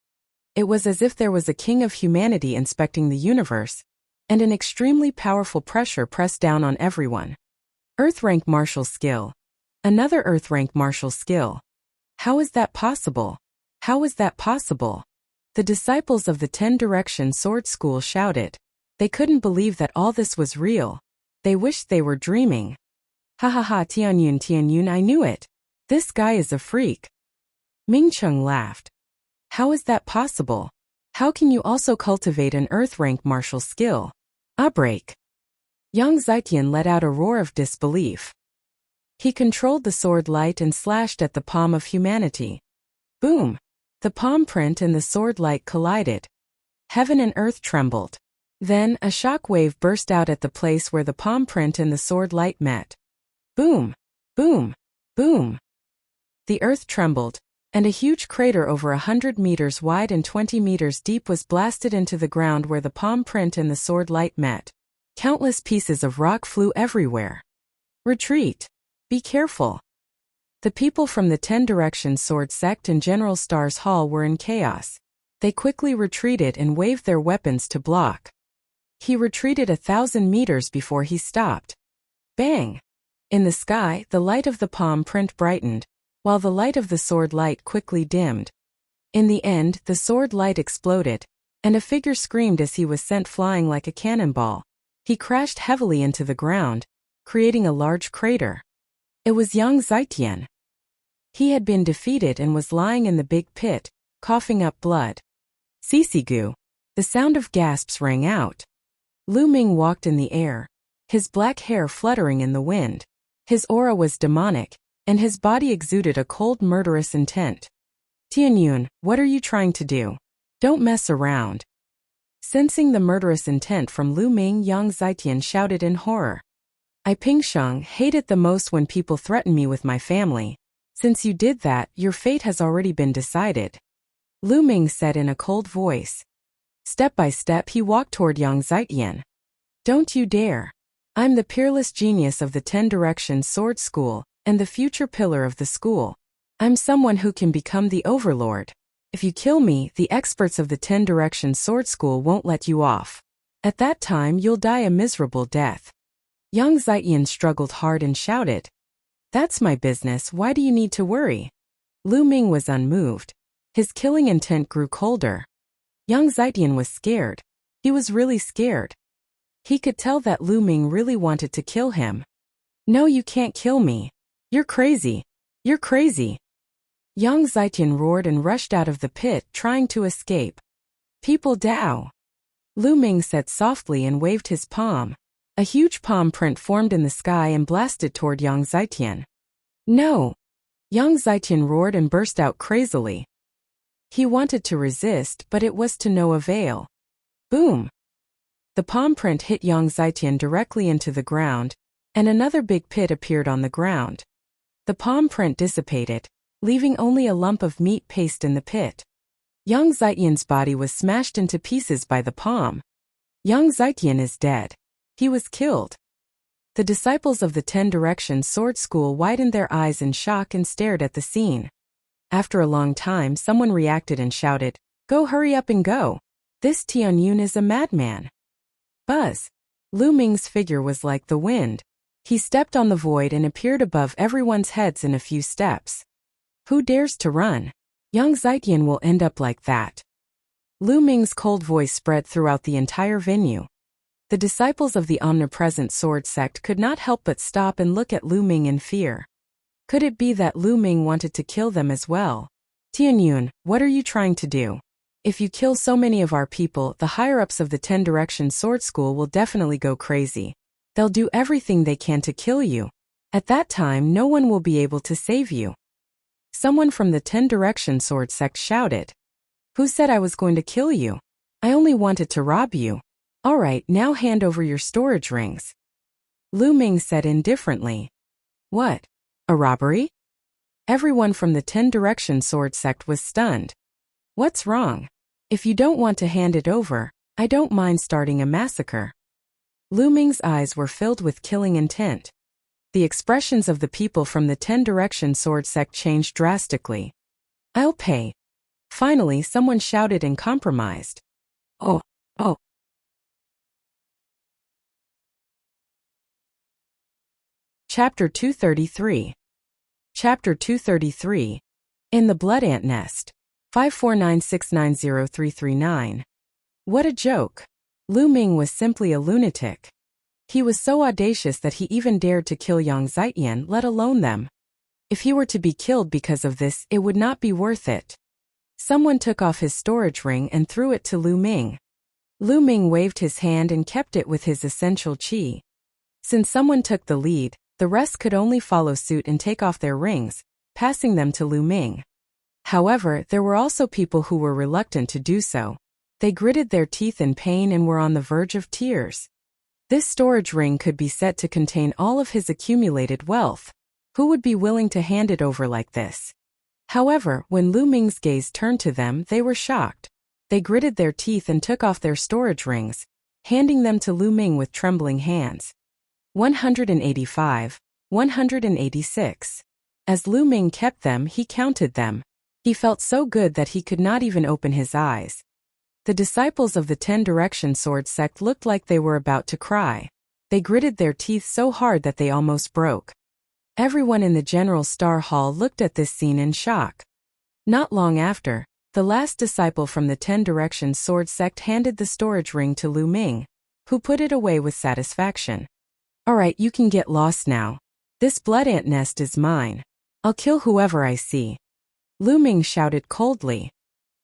It was as if there was a king of humanity inspecting the universe, and an extremely powerful pressure pressed down on everyone. Earth-rank martial skill. Another Earth-rank martial skill. How is that possible? How is that possible? The disciples of the 10 Direction Sword School shouted. They couldn't believe that all this was real. They wished they were dreaming. "Ha ha ha, Tianyun, I knew it. This guy is a freak." Ming Cheng laughed. "How is that possible? How can you also cultivate an earth-rank martial skill?" "Break." Yang Zitian let out a roar of disbelief. He controlled the sword light and slashed at the palm of humanity. Boom! The palm print and the sword light collided. Heaven and earth trembled. Then, a shock wave burst out at the place where the palm print and the sword light met. Boom! Boom! Boom! The earth trembled, and a huge crater over 100 meters wide and 20 meters deep was blasted into the ground where the palm print and the sword light met. Countless pieces of rock flew everywhere. "Retreat! Be careful!" The people from the 10 Direction Sword Sect and General Star's Hall were in chaos. They quickly retreated and waved their weapons to block. He retreated 1,000 meters before he stopped. Bang! In the sky, the light of the palm print brightened, while the light of the sword light quickly dimmed. In the end, the sword light exploded, and a figure screamed as he was sent flying like a cannonball. He crashed heavily into the ground, creating a large crater. It was Yang Zitian. He had been defeated and was lying in the big pit, coughing up blood. "Sisigu!" The sound of gasps rang out. Lu Ming walked in the air, his black hair fluttering in the wind. His aura was demonic, and his body exuded a cold, murderous intent. "Tianyun, what are you trying to do? Don't mess around." Sensing the murderous intent from Lu Ming, Yang Zitian shouted in horror. "I Pingsheng hate it the most when people threaten me with my family. Since you did that, your fate has already been decided," Lu Ming said in a cold voice. Step by step he walked toward Yang Zitian. "Don't you dare. I'm the peerless genius of the 10 Direction Sword School, and the future pillar of the school. I'm someone who can become the overlord. If you kill me, the experts of the 10 Direction Sword School won't let you off. At that time you'll die a miserable death." Yang Zitian struggled hard and shouted. "That's my business, why do you need to worry?" Lu Ming was unmoved. His killing intent grew colder. Yang Zitian was scared. He was really scared. He could tell that Lu Ming really wanted to kill him. "No, you can't kill me. You're crazy. You're crazy." Yang Zitian roared and rushed out of the pit, trying to escape. "People Dao," Lu Ming said softly and waved his palm. A huge palm print formed in the sky and blasted toward Yang Zitian. "No!" Yang Zitian roared and burst out crazily. He wanted to resist, but it was to no avail. Boom! The palm print hit Yang Zitian directly into the ground, and another big pit appeared on the ground. The palm print dissipated, leaving only a lump of meat paste in the pit. Yang Zitian's body was smashed into pieces by the palm. Yang Zitian is dead. He was killed. The disciples of the 10 Direction Sword School widened their eyes in shock and stared at the scene. After a long time, someone reacted and shouted, "Go, hurry up and go. This Tianyun is a madman. Buzz. Lu Ming's figure was like the wind. He stepped on the void and appeared above everyone's heads in a few steps. Who dares to run? Yang Zitian will end up like that. Lu Ming's cold voice spread throughout the entire venue. The disciples of the omnipresent sword sect could not help but stop and look at Lu Ming in fear. Could it be that Lu Ming wanted to kill them as well? Tianyun, what are you trying to do? If you kill so many of our people, the higher-ups of the 10 Direction Sword School will definitely go crazy. They'll do everything they can to kill you. At that time, no one will be able to save you. Someone from the 10 Direction Sword sect shouted. Who said I was going to kill you? I only wanted to rob you. All right, now hand over your storage rings. Lu Ming said indifferently. What? A robbery? Everyone from the 10 Direction Sword sect was stunned. What's wrong? If you don't want to hand it over, I don't mind starting a massacre. Lu Ming's eyes were filled with killing intent. The expressions of the people from the 10 Direction Sword sect changed drastically. I'll pay. Finally, someone shouted and compromised. Oh. Chapter 233. Chapter 233. In the Blood Ant Nest. 549690339. What a joke. Lu Ming was simply a lunatic. He was so audacious that he even dared to kill Yang Zitian, let alone them. If he were to be killed because of this, it would not be worth it. Someone took off his storage ring and threw it to Lu Ming. Lu Ming waved his hand and kept it with his essential qi. Since someone took the lead, the rest could only follow suit and take off their rings, passing them to Lu Ming. However, there were also people who were reluctant to do so. They gritted their teeth in pain and were on the verge of tears. This storage ring could be said to contain all of his accumulated wealth. Who would be willing to hand it over like this? However, when Lu Ming's gaze turned to them, they were shocked. They gritted their teeth and took off their storage rings, handing them to Lu Ming with trembling hands. 185, 186. As Lu Ming kept them, he counted them. He felt so good that he could not even open his eyes. The disciples of the 10 Direction Sword sect looked like they were about to cry. They gritted their teeth so hard that they almost broke. Everyone in the General Star Hall looked at this scene in shock. Not long after, the last disciple from the 10 Direction Sword sect handed the storage ring to Lu Ming, who put it away with satisfaction. Alright, you can get lost now. This blood ant nest is mine. I'll kill whoever I see. Lu Ming shouted coldly.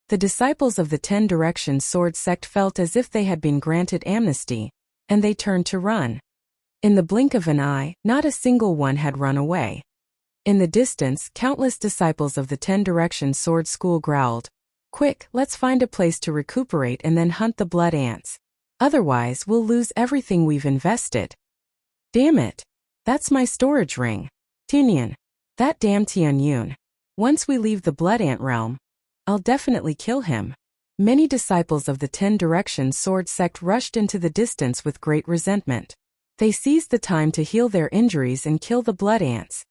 The disciples of the 10 Direction Sword sect felt as if they had been granted amnesty, and they turned to run. In the blink of an eye, not a single one had run away. In the distance, countless disciples of the 10 Direction Sword School growled, Quick, let's find a place to recuperate and then hunt the blood ants. Otherwise, we'll lose everything we've invested. Damn it. That's my storage ring. Tianyun. That damn Tianyun. Once we leave the blood ant realm, I'll definitely kill him. Many disciples of the 10 Direction Sword sect rushed into the distance with great resentment. They seized the time to heal their injuries and kill the blood ants.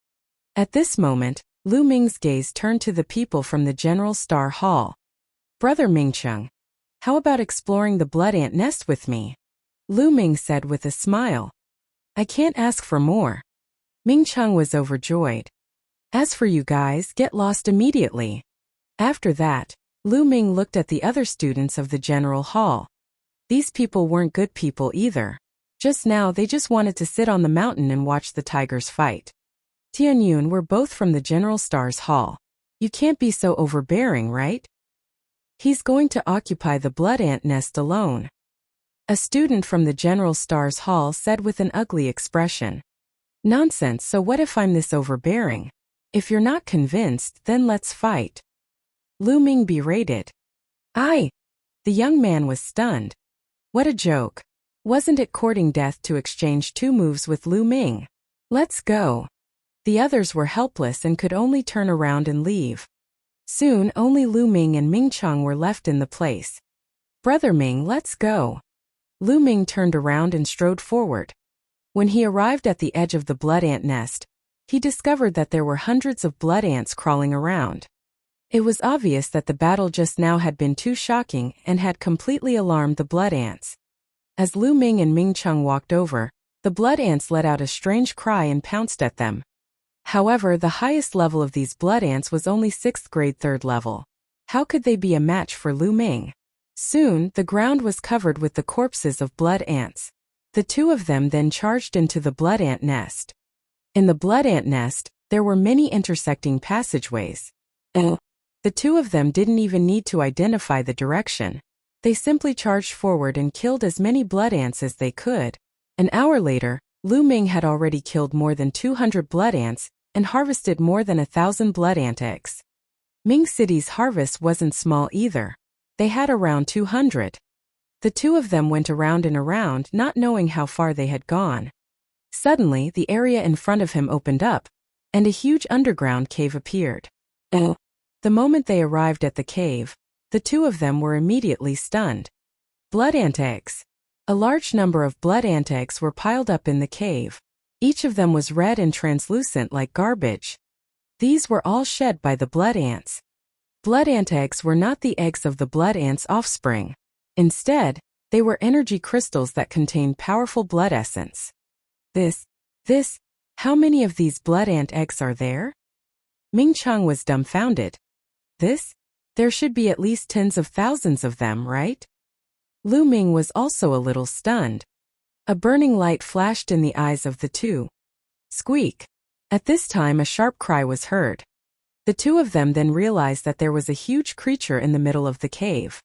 At this moment, Lu Ming's gaze turned to the people from the General Star Hall. Brother Mingcheng, how about exploring the blood ant nest with me? Lu Ming said with a smile. I can't ask for more. Mingcheng was overjoyed. As for you guys, get lost immediately. After that, Lu Ming looked at the other students of the General Hall. These people weren't good people either. Just now they just wanted to sit on the mountain and watch the tigers fight. Tianyun were both from the General Star's Hall. You can't be so overbearing, right? He's going to occupy the blood ant nest alone. A student from the General Star's Hall said with an ugly expression. Nonsense, so what if I'm this overbearing? If you're not convinced, then let's fight. Lu Ming berated. The young man was stunned. What a joke. Wasn't it courting death to exchange 2 moves with Lu Ming? Let's go. The others were helpless and could only turn around and leave. Soon, only Lu Ming and Mingcheng were left in the place. Brother Ming, let's go. Lu Ming turned around and strode forward. When he arrived at the edge of the blood ant nest, he discovered that there were hundreds of blood ants crawling around. It was obvious that the battle just now had been too shocking and had completely alarmed the blood ants. As Lu Ming and Ming Cheng walked over, the blood ants let out a strange cry and pounced at them. However, the highest level of these blood ants was only 6th grade 3rd level. How could they be a match for Lu Ming? Soon, the ground was covered with the corpses of blood ants. The two of them then charged into the blood ant nest. In the blood ant nest, there were many intersecting passageways. The two of them didn't even need to identify the direction. They simply charged forward and killed as many blood ants as they could. An hour later, Lu Ming had already killed more than 200 blood ants and harvested more than 1,000 blood ant eggs. Ming City's harvest wasn't small either. They had around 200. The two of them went around and around, not knowing how far they had gone. Suddenly, the area in front of him opened up, and a huge underground cave appeared. The moment they arrived at the cave, the two of them were immediately stunned. Blood ant eggs. A large number of blood ant eggs were piled up in the cave. Each of them was red and translucent like garbage. These were all shed by the blood ants. Blood ant eggs were not the eggs of the blood ants' offspring. Instead, they were energy crystals that contained powerful blood essence. How many of these blood ant eggs are there? Ming Cheng was dumbfounded. There should be at least tens of thousands of them, right? Lu Ming was also a little stunned. A burning light flashed in the eyes of the two. Squeak! At this time a sharp cry was heard. The two of them then realized that there was a huge creature in the middle of the cave.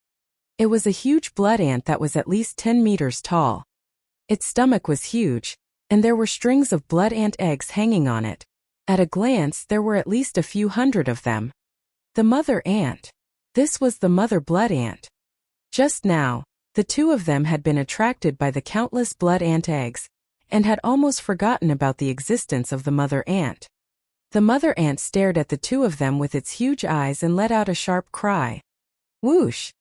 It was a huge blood ant that was at least 10 meters tall. Its stomach was huge, and there were strings of blood ant eggs hanging on it. At a glance, there were at least a few hundred of them. The mother ant. This was the mother blood ant. Just now, the two of them had been attracted by the countless blood ant eggs, and had almost forgotten about the existence of the mother ant. The mother ant stared at the two of them with its huge eyes and let out a sharp cry. Whoosh!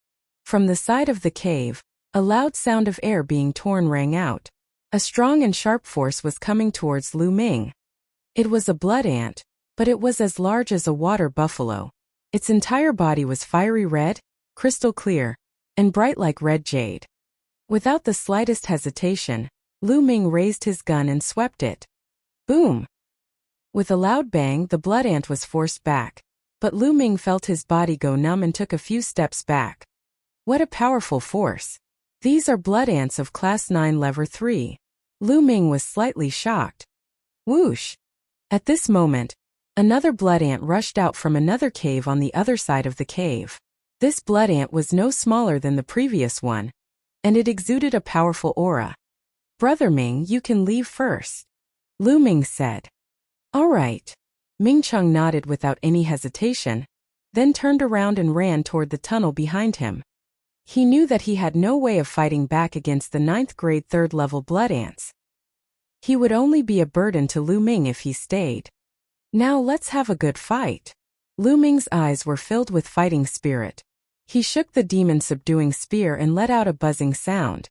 From the side of the cave, a loud sound of air being torn rang out. A strong and sharp force was coming towards Lu Ming. It was a blood ant, but it was as large as a water buffalo. Its entire body was fiery red, crystal clear, and bright like red jade. Without the slightest hesitation, Lu Ming raised his gun and swept it. Boom! With a loud bang, the blood ant was forced back, but Lu Ming felt his body go numb and took a few steps back. What a powerful force! These are blood ants of Class 9 Level 3. Lu Ming was slightly shocked. Whoosh! At this moment, another blood ant rushed out from another cave on the other side of the cave. This blood ant was no smaller than the previous one, and it exuded a powerful aura. Brother Ming, you can leave first, Lu Ming said. All right. Ming Cheng nodded without any hesitation, then turned around and ran toward the tunnel behind him. He knew that he had no way of fighting back against the 9th grade 3rd level blood ants. He would only be a burden to Lu Ming if he stayed. Now let's have a good fight. Lu Ming's eyes were filled with fighting spirit. He shook the demon-subduing spear and let out a buzzing sound.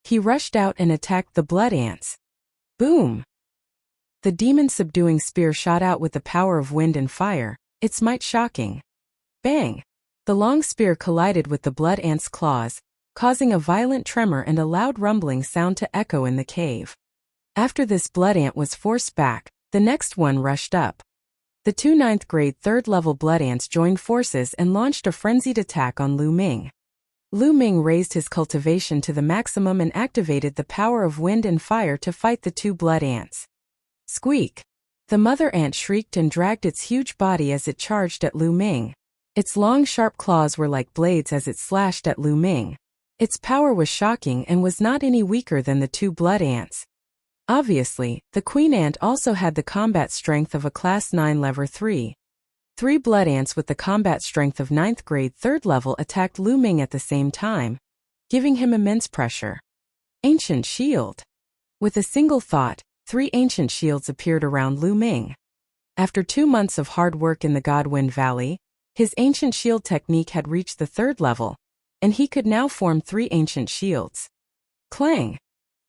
He rushed out and attacked the blood ants. Boom! The demon-subduing spear shot out with the power of wind and fire, its might shocking. Bang! The long spear collided with the blood ant's claws, causing a violent tremor and a loud rumbling sound to echo in the cave. After this blood ant was forced back, the next one rushed up. The two 9th grade 3rd level blood ants joined forces and launched a frenzied attack on Lu Ming. Lu Ming raised his cultivation to the maximum and activated the power of wind and fire to fight the two blood ants. Squeak! The mother ant shrieked and dragged its huge body as it charged at Lu Ming. Its long sharp claws were like blades as it slashed at Lu Ming. Its power was shocking and was not any weaker than the two blood ants. Obviously, the queen ant also had the combat strength of a Class 9 Level 3. 3 blood ants with the combat strength of 9th grade 3rd level attacked Lu Ming at the same time, giving him immense pressure. Ancient shield. With a single thought, 3 ancient shields appeared around Lu Ming. After 2 months of hard work in the Godwind Valley, his ancient shield technique had reached the 3rd level, and he could now form 3 ancient shields. Clang!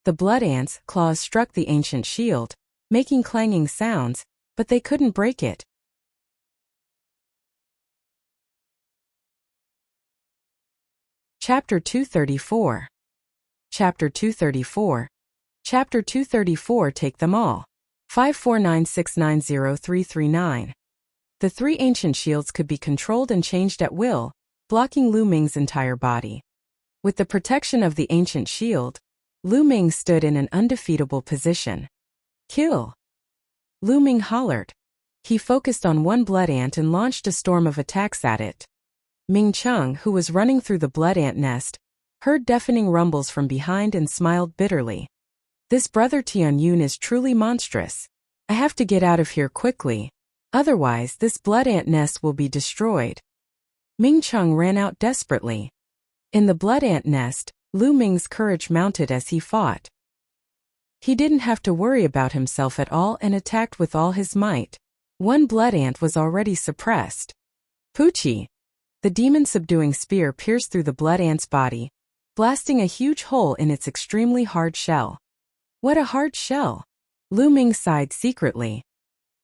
The blood ants' claws struck the ancient shield, making clanging sounds, but they couldn't break it. Chapter 234. Chapter 234. Chapter 234. Take them all. 549690339. The three ancient shields could be controlled and changed at will, blocking Lu Ming's entire body. With the protection of the ancient shield, Lu Ming stood in an undefeatable position. Kill! Lu Ming hollered. He focused on one blood ant and launched a storm of attacks at it. Ming Cheng, who was running through the blood ant nest, heard deafening rumbles from behind and smiled bitterly. This brother Tianyun is truly monstrous. I have to get out of here quickly. Otherwise, this blood ant nest will be destroyed. Ming Cheng ran out desperately. In the blood ant nest, Lu Ming's courage mounted as he fought. He didn't have to worry about himself at all and attacked with all his might. One blood ant was already suppressed. Poochie! The demon-subduing spear pierced through the blood ant's body, blasting a huge hole in its extremely hard shell. What a hard shell! Lu Ming sighed secretly.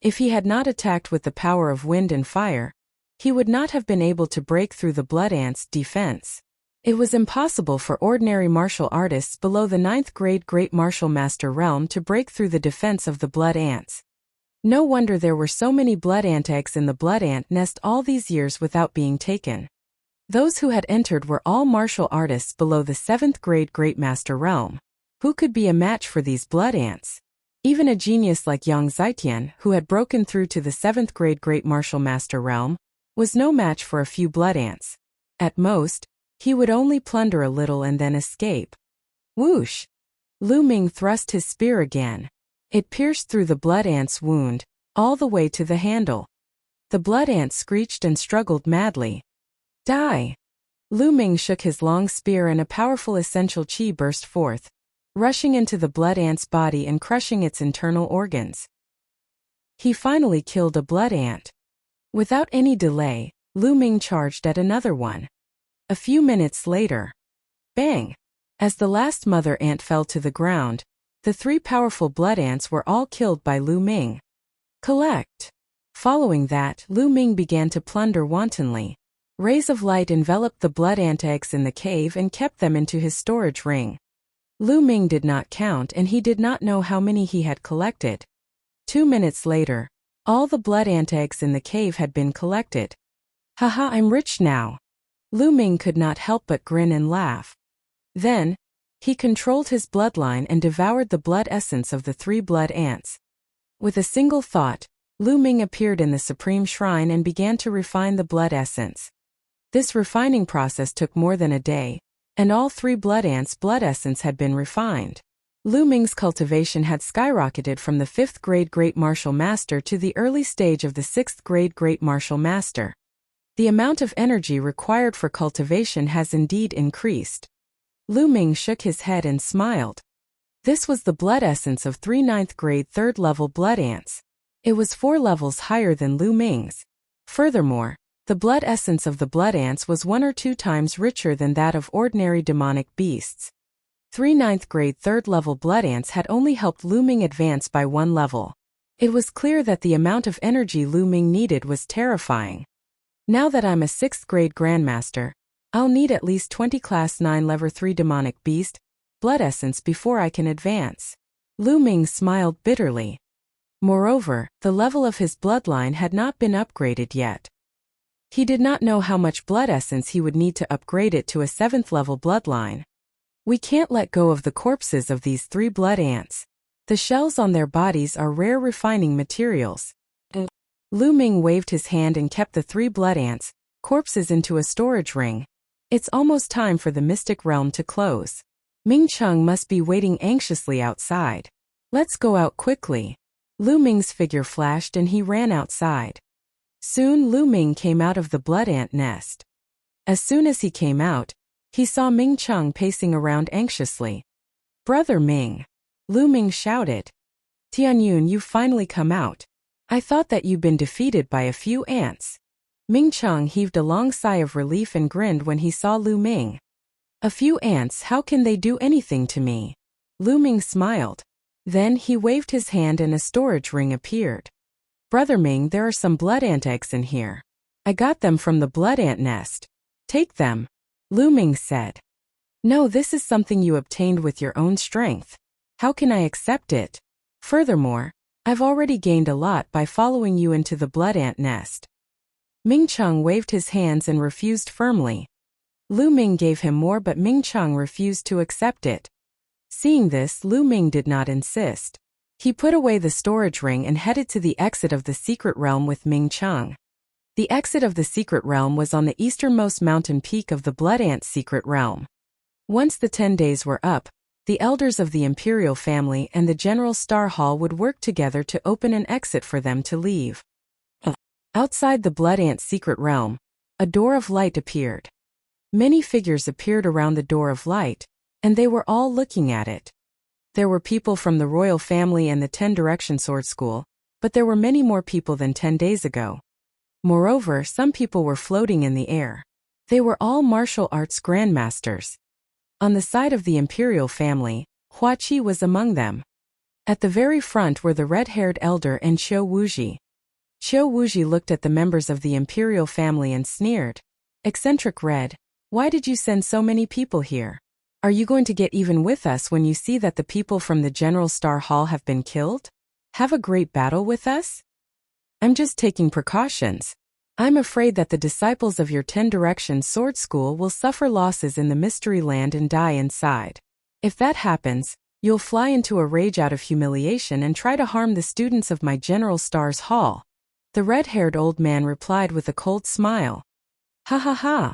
If he had not attacked with the power of wind and fire, he would not have been able to break through the blood ant's defense. It was impossible for ordinary martial artists below the 9th grade Great Martial Master realm to break through the defense of the blood ants. No wonder there were so many blood ant eggs in the blood ant nest all these years without being taken. Those who had entered were all martial artists below the 7th grade Great Master realm. Who could be a match for these blood ants? Even a genius like Yang Zitian, who had broken through to the 7th grade Great Martial Master realm, was no match for a few blood ants. At most, he would only plunder a little and then escape. Whoosh! Lu Ming thrust his spear again. It pierced through the blood ant's wound, all the way to the handle. The blood ant screeched and struggled madly. Die! Lu Ming shook his long spear and a powerful essential qi burst forth, rushing into the blood ant's body and crushing its internal organs. He finally killed a blood ant. Without any delay, Lu Ming charged at another one. A few minutes later, bang! As the last mother ant fell to the ground, the three powerful blood ants were all killed by Lu Ming. Collect! Following that, Lu Ming began to plunder wantonly. Rays of light enveloped the blood ant eggs in the cave and kept them into his storage ring. Lu Ming did not count and he did not know how many he had collected. 2 minutes later, all the blood ant eggs in the cave had been collected. Haha, I'm rich now. Lu Ming could not help but grin and laugh. Then, he controlled his bloodline and devoured the blood essence of the three blood ants. With a single thought, Lu Ming appeared in the Supreme Shrine and began to refine the blood essence. This refining process took more than a day, and all three blood ants' blood essence had been refined. Lu Ming's cultivation had skyrocketed from the 5th grade Great Martial Master to the early stage of the 6th grade Great Martial Master. The amount of energy required for cultivation has indeed increased. Lu Ming shook his head and smiled. This was the blood essence of 3 9th grade 3rd level blood ants. It was 4 levels higher than Lu Ming's. Furthermore, the blood essence of the blood ants was 1 or 2 times richer than that of ordinary demonic beasts. 3 9th grade 3rd level blood ants had only helped Lu Ming advance by 1 level. It was clear that the amount of energy Lu Ming needed was terrifying. Now that I'm a 6th grade Grandmaster, I'll need at least 20 Class 9 Level 3 Demonic Beast blood essence before I can advance. Lu Ming smiled bitterly. Moreover, the level of his bloodline had not been upgraded yet. He did not know how much blood essence he would need to upgrade it to a 7th level bloodline. We can't let go of the corpses of these 3 blood ants. The shells on their bodies are rare refining materials. Lu Ming waved his hand and kept the 3 blood ants' corpses into a storage ring. It's almost time for the mystic realm to close. Ming Cheng must be waiting anxiously outside. Let's go out quickly. Lu Ming's figure flashed and he ran outside. Soon Lu Ming came out of the blood ant nest. As soon as he came out, he saw Ming Cheng pacing around anxiously. Brother Ming! Lu Ming shouted. Tianyun, you've finally come out. I thought that you'd been defeated by a few ants. Ming Cheng heaved a long sigh of relief and grinned when he saw Lu Ming. A few ants, how can they do anything to me? Lu Ming smiled. Then he waved his hand and a storage ring appeared. Brother Ming, there are some blood ant eggs in here. I got them from the blood ant nest. Take them. Lu Ming said. No, this is something you obtained with your own strength. How can I accept it? Furthermore, I've already gained a lot by following you into the blood ant nest. Ming Cheng waved his hands and refused firmly. Lu Ming gave him more, but Ming Cheng refused to accept it. Seeing this, Lu Ming did not insist. He put away the storage ring and headed to the exit of the secret realm with Ming Cheng. The exit of the secret realm was on the easternmost mountain peak of the Blood Ant secret realm. Once the 10 days were up, the elders of the imperial family and the General Star Hall would work together to open an exit for them to leave. Outside the Blood Ant secret realm, a door of light appeared. Many figures appeared around the door of light, and they were all looking at it. There were people from the royal family and the 10 Direction Sword School, but there were many more people than 10 days ago. Moreover, some people were floating in the air. They were all martial arts grandmasters. On the side of the imperial family, Hua Qi was among them. At the very front were the red-haired elder and Qiu Wuji. Qiu Wuji looked at the members of the imperial family and sneered. Eccentric Red, why did you send so many people here? Are you going to get even with us when you see that the people from the General Star Hall have been killed? Have a great battle with us? I'm just taking precautions. I'm afraid that the disciples of your 10 Direction Sword School will suffer losses in the Mystery Land and die inside. If that happens, you'll fly into a rage out of humiliation and try to harm the students of my General Star's Hall. The red-haired old man replied with a cold smile. Ha ha ha.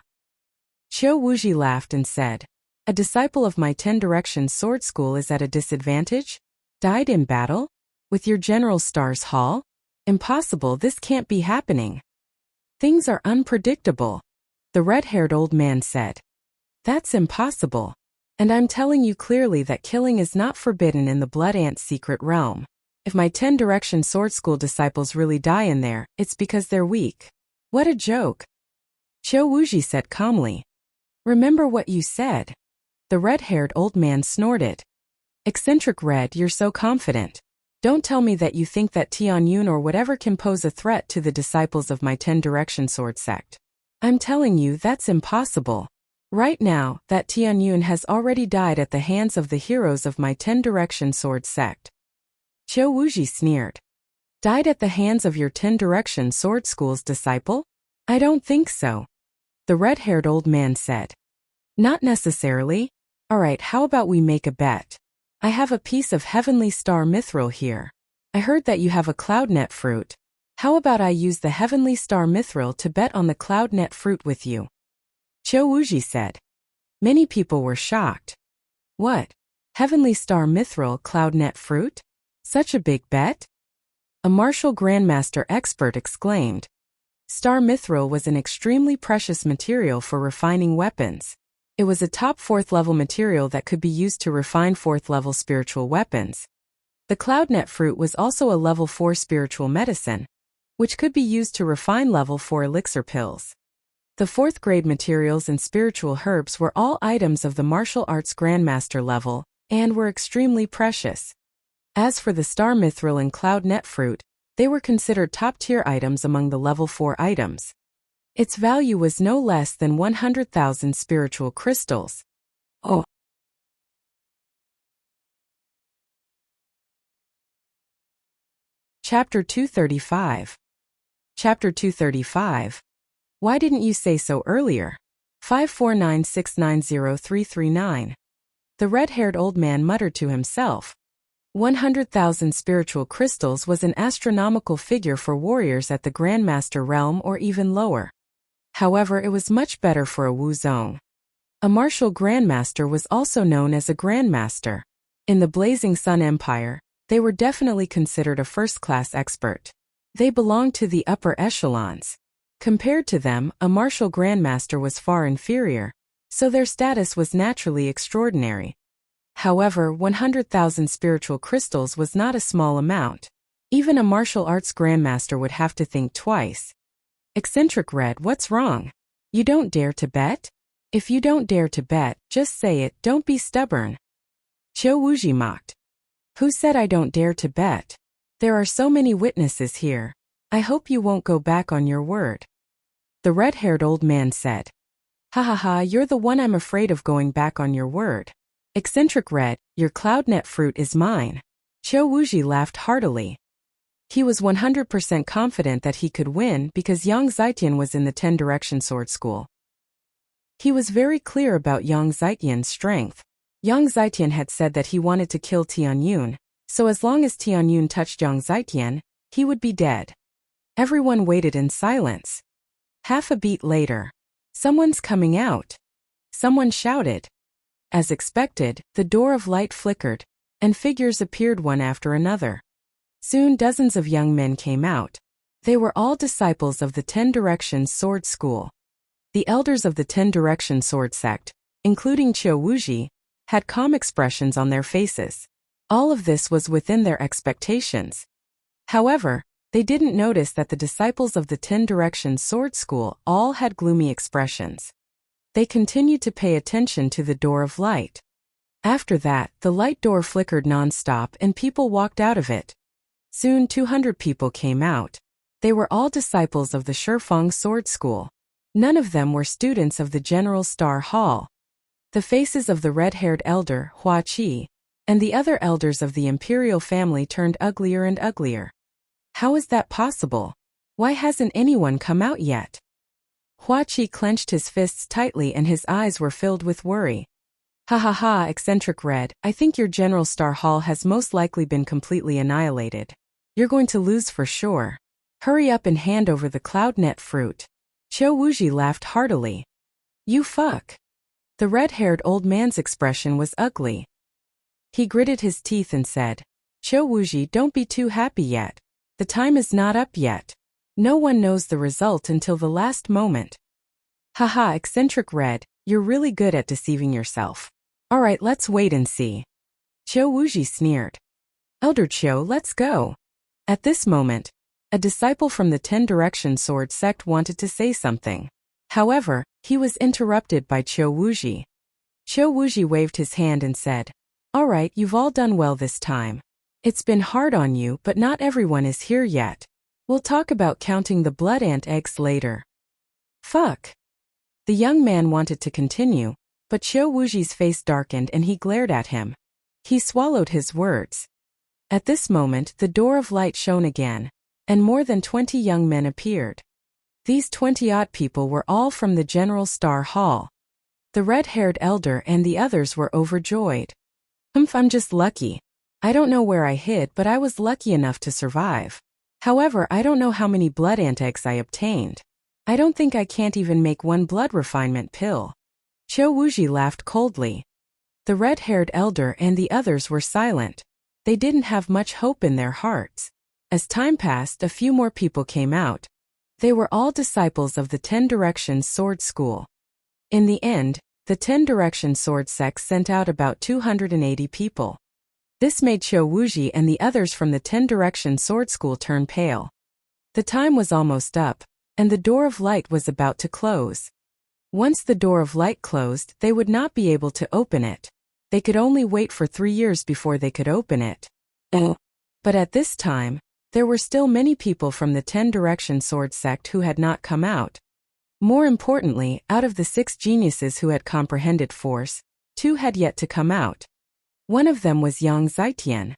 Qiu Wuji laughed and said, a disciple of my 10 Direction Sword School is at a disadvantage? Died in battle? With your General Star's Hall? Impossible, this can't be happening. Things are unpredictable, the red-haired old man said. That's impossible. And I'm telling you clearly that killing is not forbidden in the Blood Ant secret realm. If my 10 Direction Sword School disciples really die in there, it's because they're weak. What a joke. Qiu Wuji said calmly. Remember what you said. The red-haired old man snorted. Eccentric Red, you're so confident. Don't tell me that you think that Tianyun or whatever can pose a threat to the disciples of my 10 Direction Sword sect. I'm telling you that's impossible. Right now, that Tianyun has already died at the hands of the heroes of my 10 Direction Sword sect. Qiu Wuji sneered. Died at the hands of your 10 Direction Sword School's disciple? I don't think so. The red-haired old man said. Not necessarily. Alright, how about we make a bet? I have a piece of heavenly star mithril here. I heard that you have a cloudnet fruit. How about I use the heavenly star mithril to bet on the cloudnet fruit with you? Qiu Wuji said. Many people were shocked. What? Heavenly star mithril cloudnet fruit? Such a big bet? A martial grandmaster expert exclaimed. Star mithril was an extremely precious material for refining weapons. It was a top 4th level material that could be used to refine 4th level spiritual weapons. The cloudnet fruit was also a level 4 spiritual medicine, which could be used to refine level 4 elixir pills. The 4th grade materials and spiritual herbs were all items of the martial arts grandmaster level, and were extremely precious. As for the star mithril and cloudnet fruit, they were considered top-tier items among the level 4 items. Its value was no less than 100,000 spiritual crystals. Oh. Chapter 235. Chapter 235. Why didn't you say so earlier? 549690339. The red-haired old man muttered to himself. 100,000 spiritual crystals was an astronomical figure for warriors at the Grandmaster realm or even lower. However, it was much better for a Wuzong. A martial grandmaster was also known as a grandmaster. In the Blazing Sun Empire, they were definitely considered a first-class expert. They belonged to the upper echelons. Compared to them, a martial grandmaster was far inferior, so their status was naturally extraordinary. However, 100,000 spiritual crystals was not a small amount. Even a martial arts grandmaster would have to think twice. Eccentric Red, what's wrong? You don't dare to bet? If you don't dare to bet, just say it, don't be stubborn. Qiu Wuji mocked. Who said I don't dare to bet? There are so many witnesses here. I hope you won't go back on your word. The red-haired old man said. Ha ha ha, you're the one I'm afraid of going back on your word. Eccentric Red, your cloudnet fruit is mine. Qiu Wuji laughed heartily. He was 100% confident that he could win because Yang Zitian was in the 10 Direction Sword School. He was very clear about Yang Zitian's strength. Yang Zitian had said that he wanted to kill Tianyun, so as long as Tianyun touched Yang Zitian, he would be dead. Everyone waited in silence. Half a beat later. Someone's coming out. Someone shouted. As expected, the door of light flickered, and figures appeared one after another. Soon dozens of young men came out. They were all disciples of the 10 Directions Sword School. The elders of the 10 Direction Sword Sect, including Qiu Wuji, had calm expressions on their faces. All of this was within their expectations. However, they didn't notice that the disciples of the 10 Directions Sword School all had gloomy expressions. They continued to pay attention to the door of light. After that, the light door flickered non-stop and people walked out of it. Soon 200 people came out. They were all disciples of the Shifeng Sword School. None of them were students of the General Star Hall. The faces of the red-haired elder, Hua Qi, and the other elders of the imperial family turned uglier and uglier. How is that possible? Why hasn't anyone come out yet? Hua Qi clenched his fists tightly and his eyes were filled with worry. Ha ha ha, Eccentric Red, I think your General Star Hall has most likely been completely annihilated. You're going to lose for sure. Hurry up and hand over the cloudnet fruit. Qiu Wuji laughed heartily. You fuck. The red-haired old man's expression was ugly. He gritted his teeth and said, Qiu Wuji, don't be too happy yet. The time is not up yet. No one knows the result until the last moment. Haha, Eccentric Red, you're really good at deceiving yourself. Alright, let's wait and see. Qiu Wuji sneered. Elder Qiu, let's go. At this moment, a disciple from the 10 Direction Sword Sect wanted to say something. However, he was interrupted by Qiu Wuji. Qiu Wuji waved his hand and said, Alright, you've all done well this time. It's been hard on you, but not everyone is here yet. We'll talk about counting the blood ant eggs later. Fuck. The young man wanted to continue, but Qiu Wuji's face darkened and he glared at him. He swallowed his words. At this moment, the door of light shone again, and more than 20 young men appeared. These 20-odd people were all from the General Star Hall. The red-haired elder and the others were overjoyed. I'm just lucky. I don't know where I hid, but I was lucky enough to survive. However, I don't know how many blood ant eggs I obtained. I don't think I can't even make one blood refinement pill. Qiu Wuji laughed coldly. The red-haired elder and the others were silent. They didn't have much hope in their hearts. As time passed, a few more people came out. They were all disciples of the 10 Directions Sword School. In the end, the 10 Direction Sword Sect sent out about 280 people. This made Qiu Wuji and the others from the 10 Direction Sword School turn pale. The time was almost up, and the door of light was about to close. Once the door of light closed, they would not be able to open it. They could only wait for 3 years before they could open it. But at this time, there were still many people from the 10 Direction Sword Sect who had not come out. More importantly, out of the 6 geniuses who had comprehended force, 2 had yet to come out. One of them was Yang Zitian.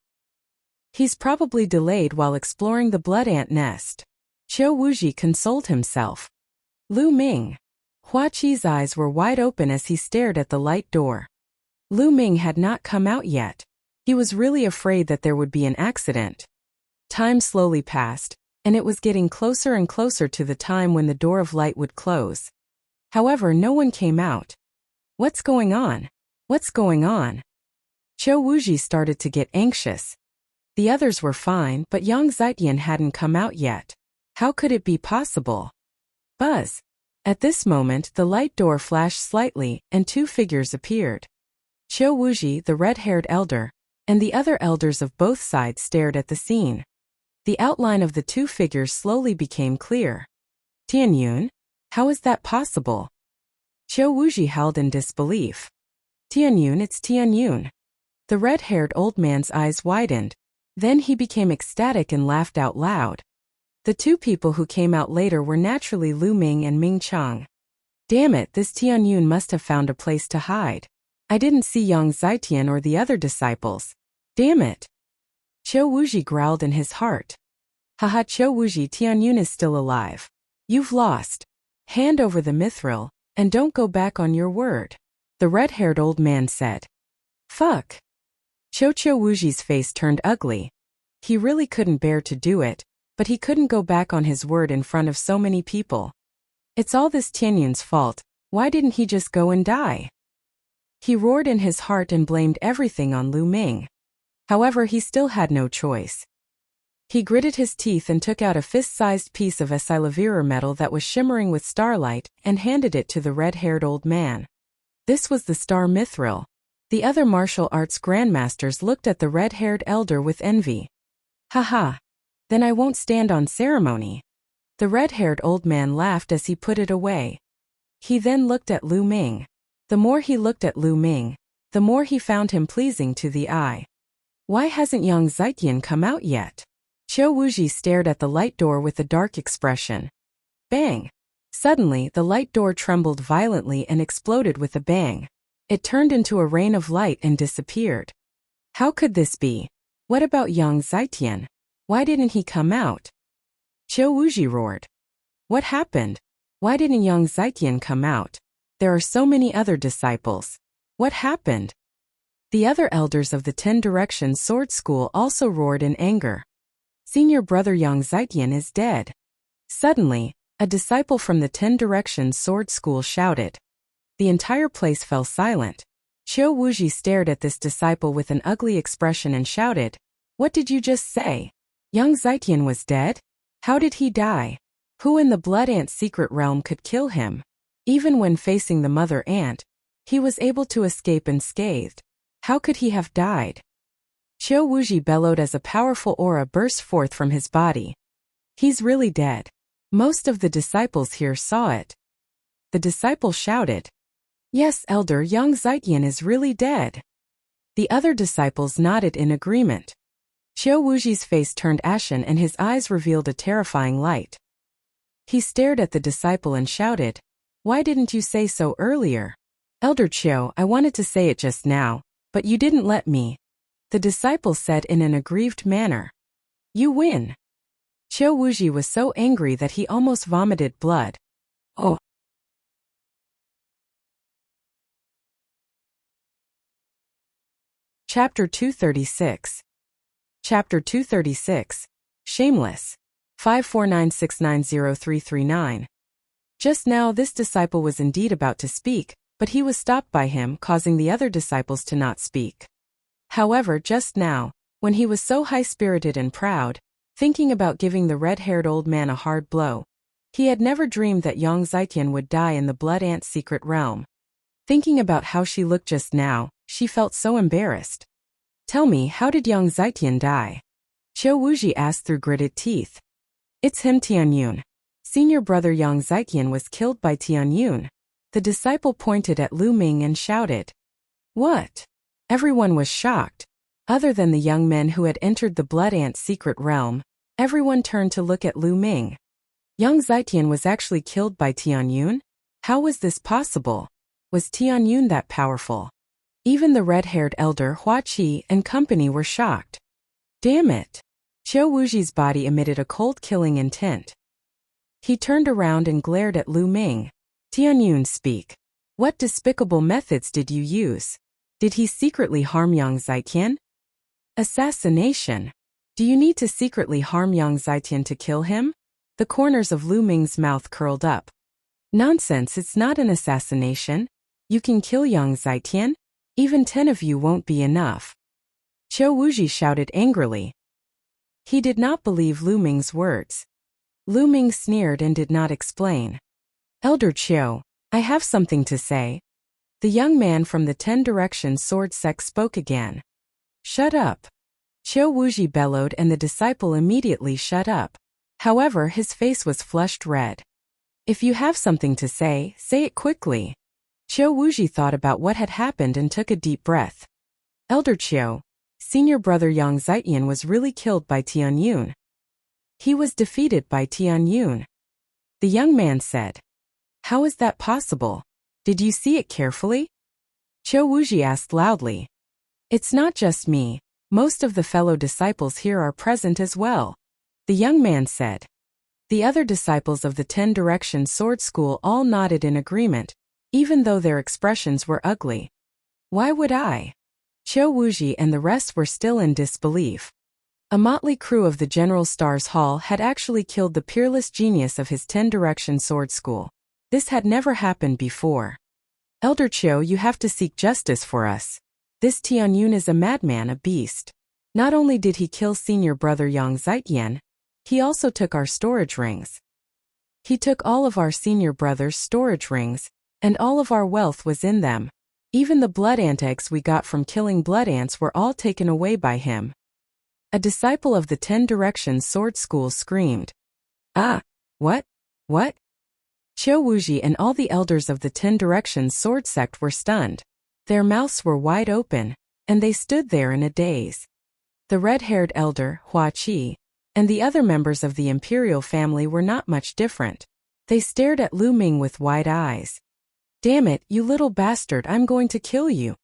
He's probably delayed while exploring the blood ant nest. Qiu Wuji consoled himself. Lu Ming. Hua Qi's eyes were wide open as he stared at the light door. Lu Ming had not come out yet. He was really afraid that there would be an accident. Time slowly passed, and it was getting closer and closer to the time when the door of light would close. However, no one came out. What's going on? What's going on? Qiu Wuji started to get anxious. The others were fine, but Yang Zitian hadn't come out yet. How could it be possible? Buzz. At this moment, the light door flashed slightly, and 2 figures appeared. Qiu Wuji, the red-haired elder, and the other elders of both sides stared at the scene. The outline of the 2 figures slowly became clear. Tianyun? How is that possible? Qiu Wuji held in disbelief. Tianyun, it's Tianyun. The red-haired old man's eyes widened. Then he became ecstatic and laughed out loud. The 2 people who came out later were naturally Lu Ming and Ming Chang. Damn it, this Tianyun must have found a place to hide. I didn't see Yang Zitian or the other disciples. Damn it. Qiu Wuji growled in his heart. Haha, Qiu Wuji, Tianyun is still alive. You've lost. Hand over the mithril, and don't go back on your word, the red-haired old man said. Fuck. Qiu Wuji's face turned ugly. He really couldn't bear to do it, but he couldn't go back on his word in front of so many people. It's all this Tianyun's fault. Why didn't he just go and die? He roared in his heart and blamed everything on Lu Ming. However, he still had no choice. He gritted his teeth and took out a fist-sized piece of Esilavirer metal that was shimmering with starlight and handed it to the red-haired old man. This was the star mithril. The other martial arts grandmasters looked at the red-haired elder with envy. Haha. Then I won't stand on ceremony. The red-haired old man laughed as he put it away. He then looked at Lu Ming. The more he looked at Lu Ming, the more he found him pleasing to the eye. Why hasn't Yang Zitian come out yet? Qiu Wuji stared at the light door with a dark expression. Bang! Suddenly, the light door trembled violently and exploded with a bang. It turned into a rain of light and disappeared. How could this be? What about Yang Zitian? Why didn't he come out? Qiu Wuji roared. What happened? Why didn't Yang Zitian come out? There are so many other disciples. What happened? The other elders of the 10 Directions Sword School also roared in anger. Senior brother Yang Zitian is dead. Suddenly, a disciple from the 10 Directions Sword School shouted. The entire place fell silent. Qiu Wuji stared at this disciple with an ugly expression and shouted, What did you just say? Yang Zitian was dead? How did he die? Who in the Blood Ant secret realm could kill him? Even when facing the Mother Ant, he was able to escape unscathed. How could he have died? Qiu Wuji bellowed as a powerful aura burst forth from his body. He's really dead. Most of the disciples here saw it. The disciple shouted, Yes, Elder, Yang Zitian is really dead. The other disciples nodded in agreement. Qiu Wuji's face turned ashen and his eyes revealed a terrifying light. He stared at the disciple and shouted, Why didn't you say so earlier? Elder Qiu, I wanted to say it just now, but you didn't let me. The disciple said in an aggrieved manner. You win. Qiu Wuji was so angry that he almost vomited blood. Oh. Chapter 236. Chapter 236. Shameless. 549690339. Just now this disciple was indeed about to speak, but he was stopped by him, causing the other disciples to not speak. However, just now, when he was so high-spirited and proud, thinking about giving the red-haired old man a hard blow, he had never dreamed that Yang Zitian would die in the Blood Ant secret realm. Thinking about how she looked just now, she felt so embarrassed. Tell me, how did Yang Zitian die? Qiu Wuji asked through gritted teeth. It's him, Tianyun. Senior brother Yang Zitian was killed by Tianyun. The disciple pointed at Lu Ming and shouted. What? Everyone was shocked. Other than the young men who had entered the Blood Ant secret realm, everyone turned to look at Lu Ming. Yang Zitian was actually killed by Tianyun? How was this possible? Was Tianyun that powerful? Even the red-haired elder Hua Qi and company were shocked. Damn it! Qiu Wuji's body emitted a cold killing intent. He turned around and glared at Lu Ming. Tianyun, speak. What despicable methods did you use? Did he secretly harm Yang Zitian? Assassination. Do you need to secretly harm Yang Zitian to kill him? The corners of Lu Ming's mouth curled up. Nonsense, it's not an assassination. You can kill Yang Zitian? Even 10 of you won't be enough. Qiu Wuji shouted angrily. He did not believe Lu Ming's words. Lu Ming sneered and did not explain. Elder Qiu, I have something to say. The young man from the 10 Directions Sword Sect spoke again. Shut up. Qiu Wuji bellowed and the disciple immediately shut up. However, his face was flushed red. If you have something to say it quickly. Qiu Wuji thought about what had happened and took a deep breath. Elder Qiu, senior brother Yang Zitian was really killed by Tianyun. He was defeated by Tianyun. The young man said. How is that possible? Did you see it carefully? Qiu Wuxi asked loudly. It's not just me, most of the fellow disciples here are present as well, the young man said. The other disciples of the 10 Direction Sword School all nodded in agreement, even though their expressions were ugly. Why would I? Qiu Wuxi and the rest were still in disbelief. A motley crew of the General Stars Hall had actually killed the peerless genius of his 10 Direction Sword School. This had never happened before. Elder Qiu, you have to seek justice for us. This Tianyun is a madman, a beast. Not only did he kill senior brother Yang Zitian, he also took our storage rings. He took all of our senior brother's storage rings, and all of our wealth was in them. Even the blood ant eggs we got from killing blood ants were all taken away by him. A disciple of the 10 Directions Sword School screamed. Ah, what? What? Qiu Wuxi and all the elders of the 10 Directions Sword Sect were stunned. Their mouths were wide open, and they stood there in a daze. The red-haired elder, Hua Qi, and the other members of the imperial family were not much different. They stared at Lu Ming with wide eyes. Damn it, you little bastard, I'm going to kill you.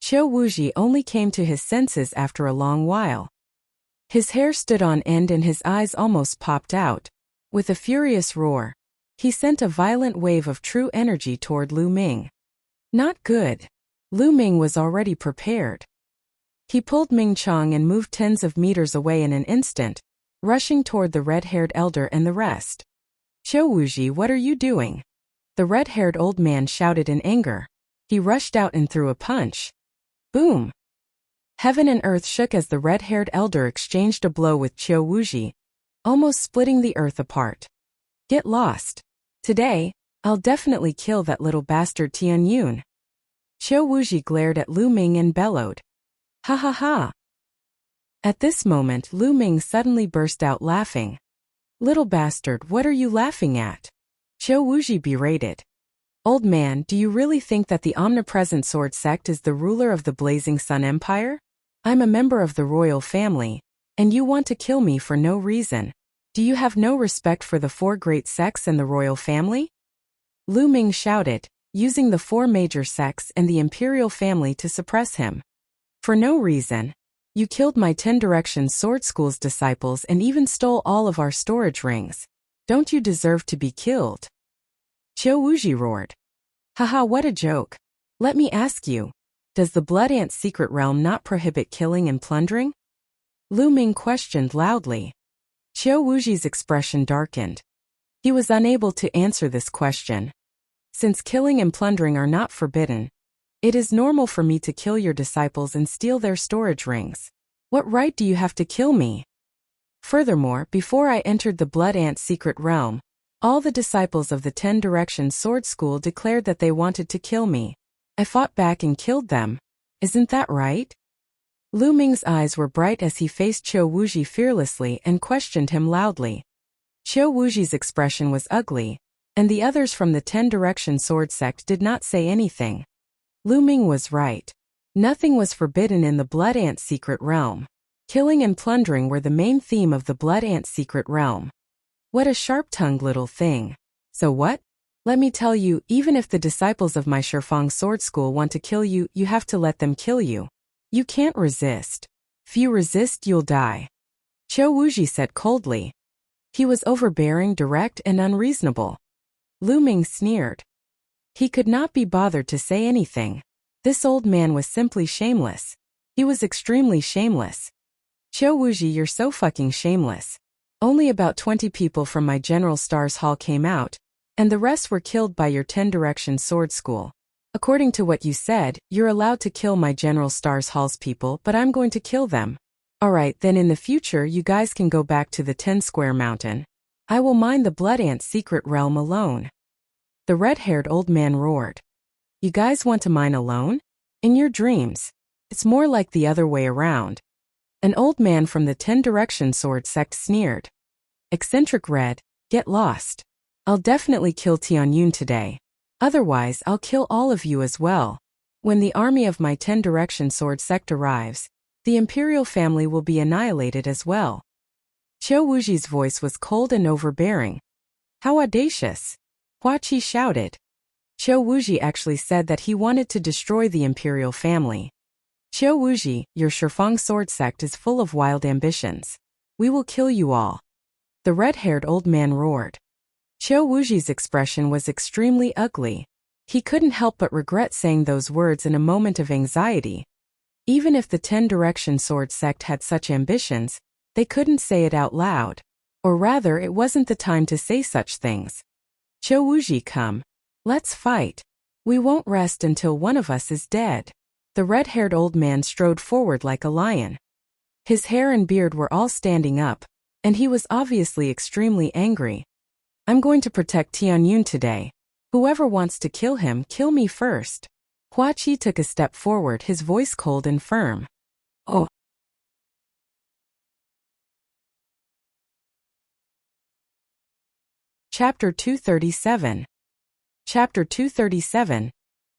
Qiu Wuxi only came to his senses after a long while. His hair stood on end and his eyes almost popped out. With a furious roar, he sent a violent wave of true energy toward Lu Ming. Not good. Lu Ming was already prepared. He pulled Ming Chong and moved tens of meters away in an instant, rushing toward the red-haired elder and the rest. Qiu Wuxi, what are you doing? The red-haired old man shouted in anger. He rushed out and threw a punch. Boom! Heaven and earth shook as the red-haired elder exchanged a blow with Qiu Wuxi, almost splitting the earth apart. Get lost. Today, I'll definitely kill that little bastard Tianyun. Qiu Wuxi glared at Lu Ming and bellowed. Ha ha ha! At this moment Lu Ming suddenly burst out laughing. Little bastard, what are you laughing at? Qiu Wuxi berated. Old man, do you really think that the omnipresent sword sect is the ruler of the Blazing Sun Empire? I'm a member of the royal family, and you want to kill me for no reason. Do you have no respect for the 4 great sects and the royal family? Lu Ming shouted, using the 4 major sects and the imperial family to suppress him. For no reason. You killed my 10 Directions Sword School's disciples and even stole all of our storage rings. Don't you deserve to be killed? Qiu Wuxi roared. Haha, what a joke. Let me ask you, does the Blood Ant secret realm not prohibit killing and plundering? Lu Ming questioned loudly. Qiu Wuxi's expression darkened. He was unable to answer this question. Since killing and plundering are not forbidden, it is normal for me to kill your disciples and steal their storage rings. What right do you have to kill me? Furthermore, before I entered the Blood Ant secret realm, all the disciples of the 10 Directions Sword School declared that they wanted to kill me. I fought back and killed them. Isn't that right? Lu Ming's eyes were bright as he faced Qiu Wuxi fearlessly and questioned him loudly. Qiu Wuxi's expression was ugly, and the others from the 10 Direction Sword Sect did not say anything. Lu Ming was right. Nothing was forbidden in the Blood Ant secret realm. Killing and plundering were the main theme of the Blood Ant secret realm. What a sharp-tongued little thing. So what? Let me tell you, even if the disciples of my Shifang Sword School want to kill you, you have to let them kill you. You can't resist. If you resist, you'll die. Qiu Wuxi said coldly. He was overbearing, direct, and unreasonable. Lu Ming sneered. He could not be bothered to say anything. This old man was simply shameless. He was extremely shameless. Qiu Wuxi, you're so fucking shameless. Only about 20 people from my General Stars Hall came out, and the rest were killed by your 10 Direction Sword School. According to what you said, you're allowed to kill my General Stars Hall's people, but I'm going to kill them. Alright, then in the future you guys can go back to the 10 Square Mountain. I will mine the Blood Ant secret realm alone. The red-haired old man roared. You guys want to mine alone? In your dreams. It's more like the other way around. An old man from the 10 Direction Sword Sect sneered. Eccentric Red, get lost. I'll definitely kill Tianyun today. Otherwise, I'll kill all of you as well. When the army of my 10 Direction Sword Sect arrives, the imperial family will be annihilated as well. Qiu Wuxi's voice was cold and overbearing. How audacious. Hua Qi shouted. Qiu Wuji actually said that he wanted to destroy the imperial family. Qiu Wuji, your Shifeng sword sect is full of wild ambitions. We will kill you all. The red-haired old man roared. Qiu Wuji's expression was extremely ugly. He couldn't help but regret saying those words in a moment of anxiety. Even if the 10 Direction Sword sect had such ambitions, they couldn't say it out loud. Or rather, it wasn't the time to say such things. Qiu Wuji, come. Let's fight. We won't rest until one of us is dead. The red-haired old man strode forward like a lion. His hair and beard were all standing up, and he was obviously extremely angry. I'm going to protect Tianyun today. Whoever wants to kill him, kill me first. Hua Qi took a step forward, his voice cold and firm. Oh. Chapter 237. Chapter 237.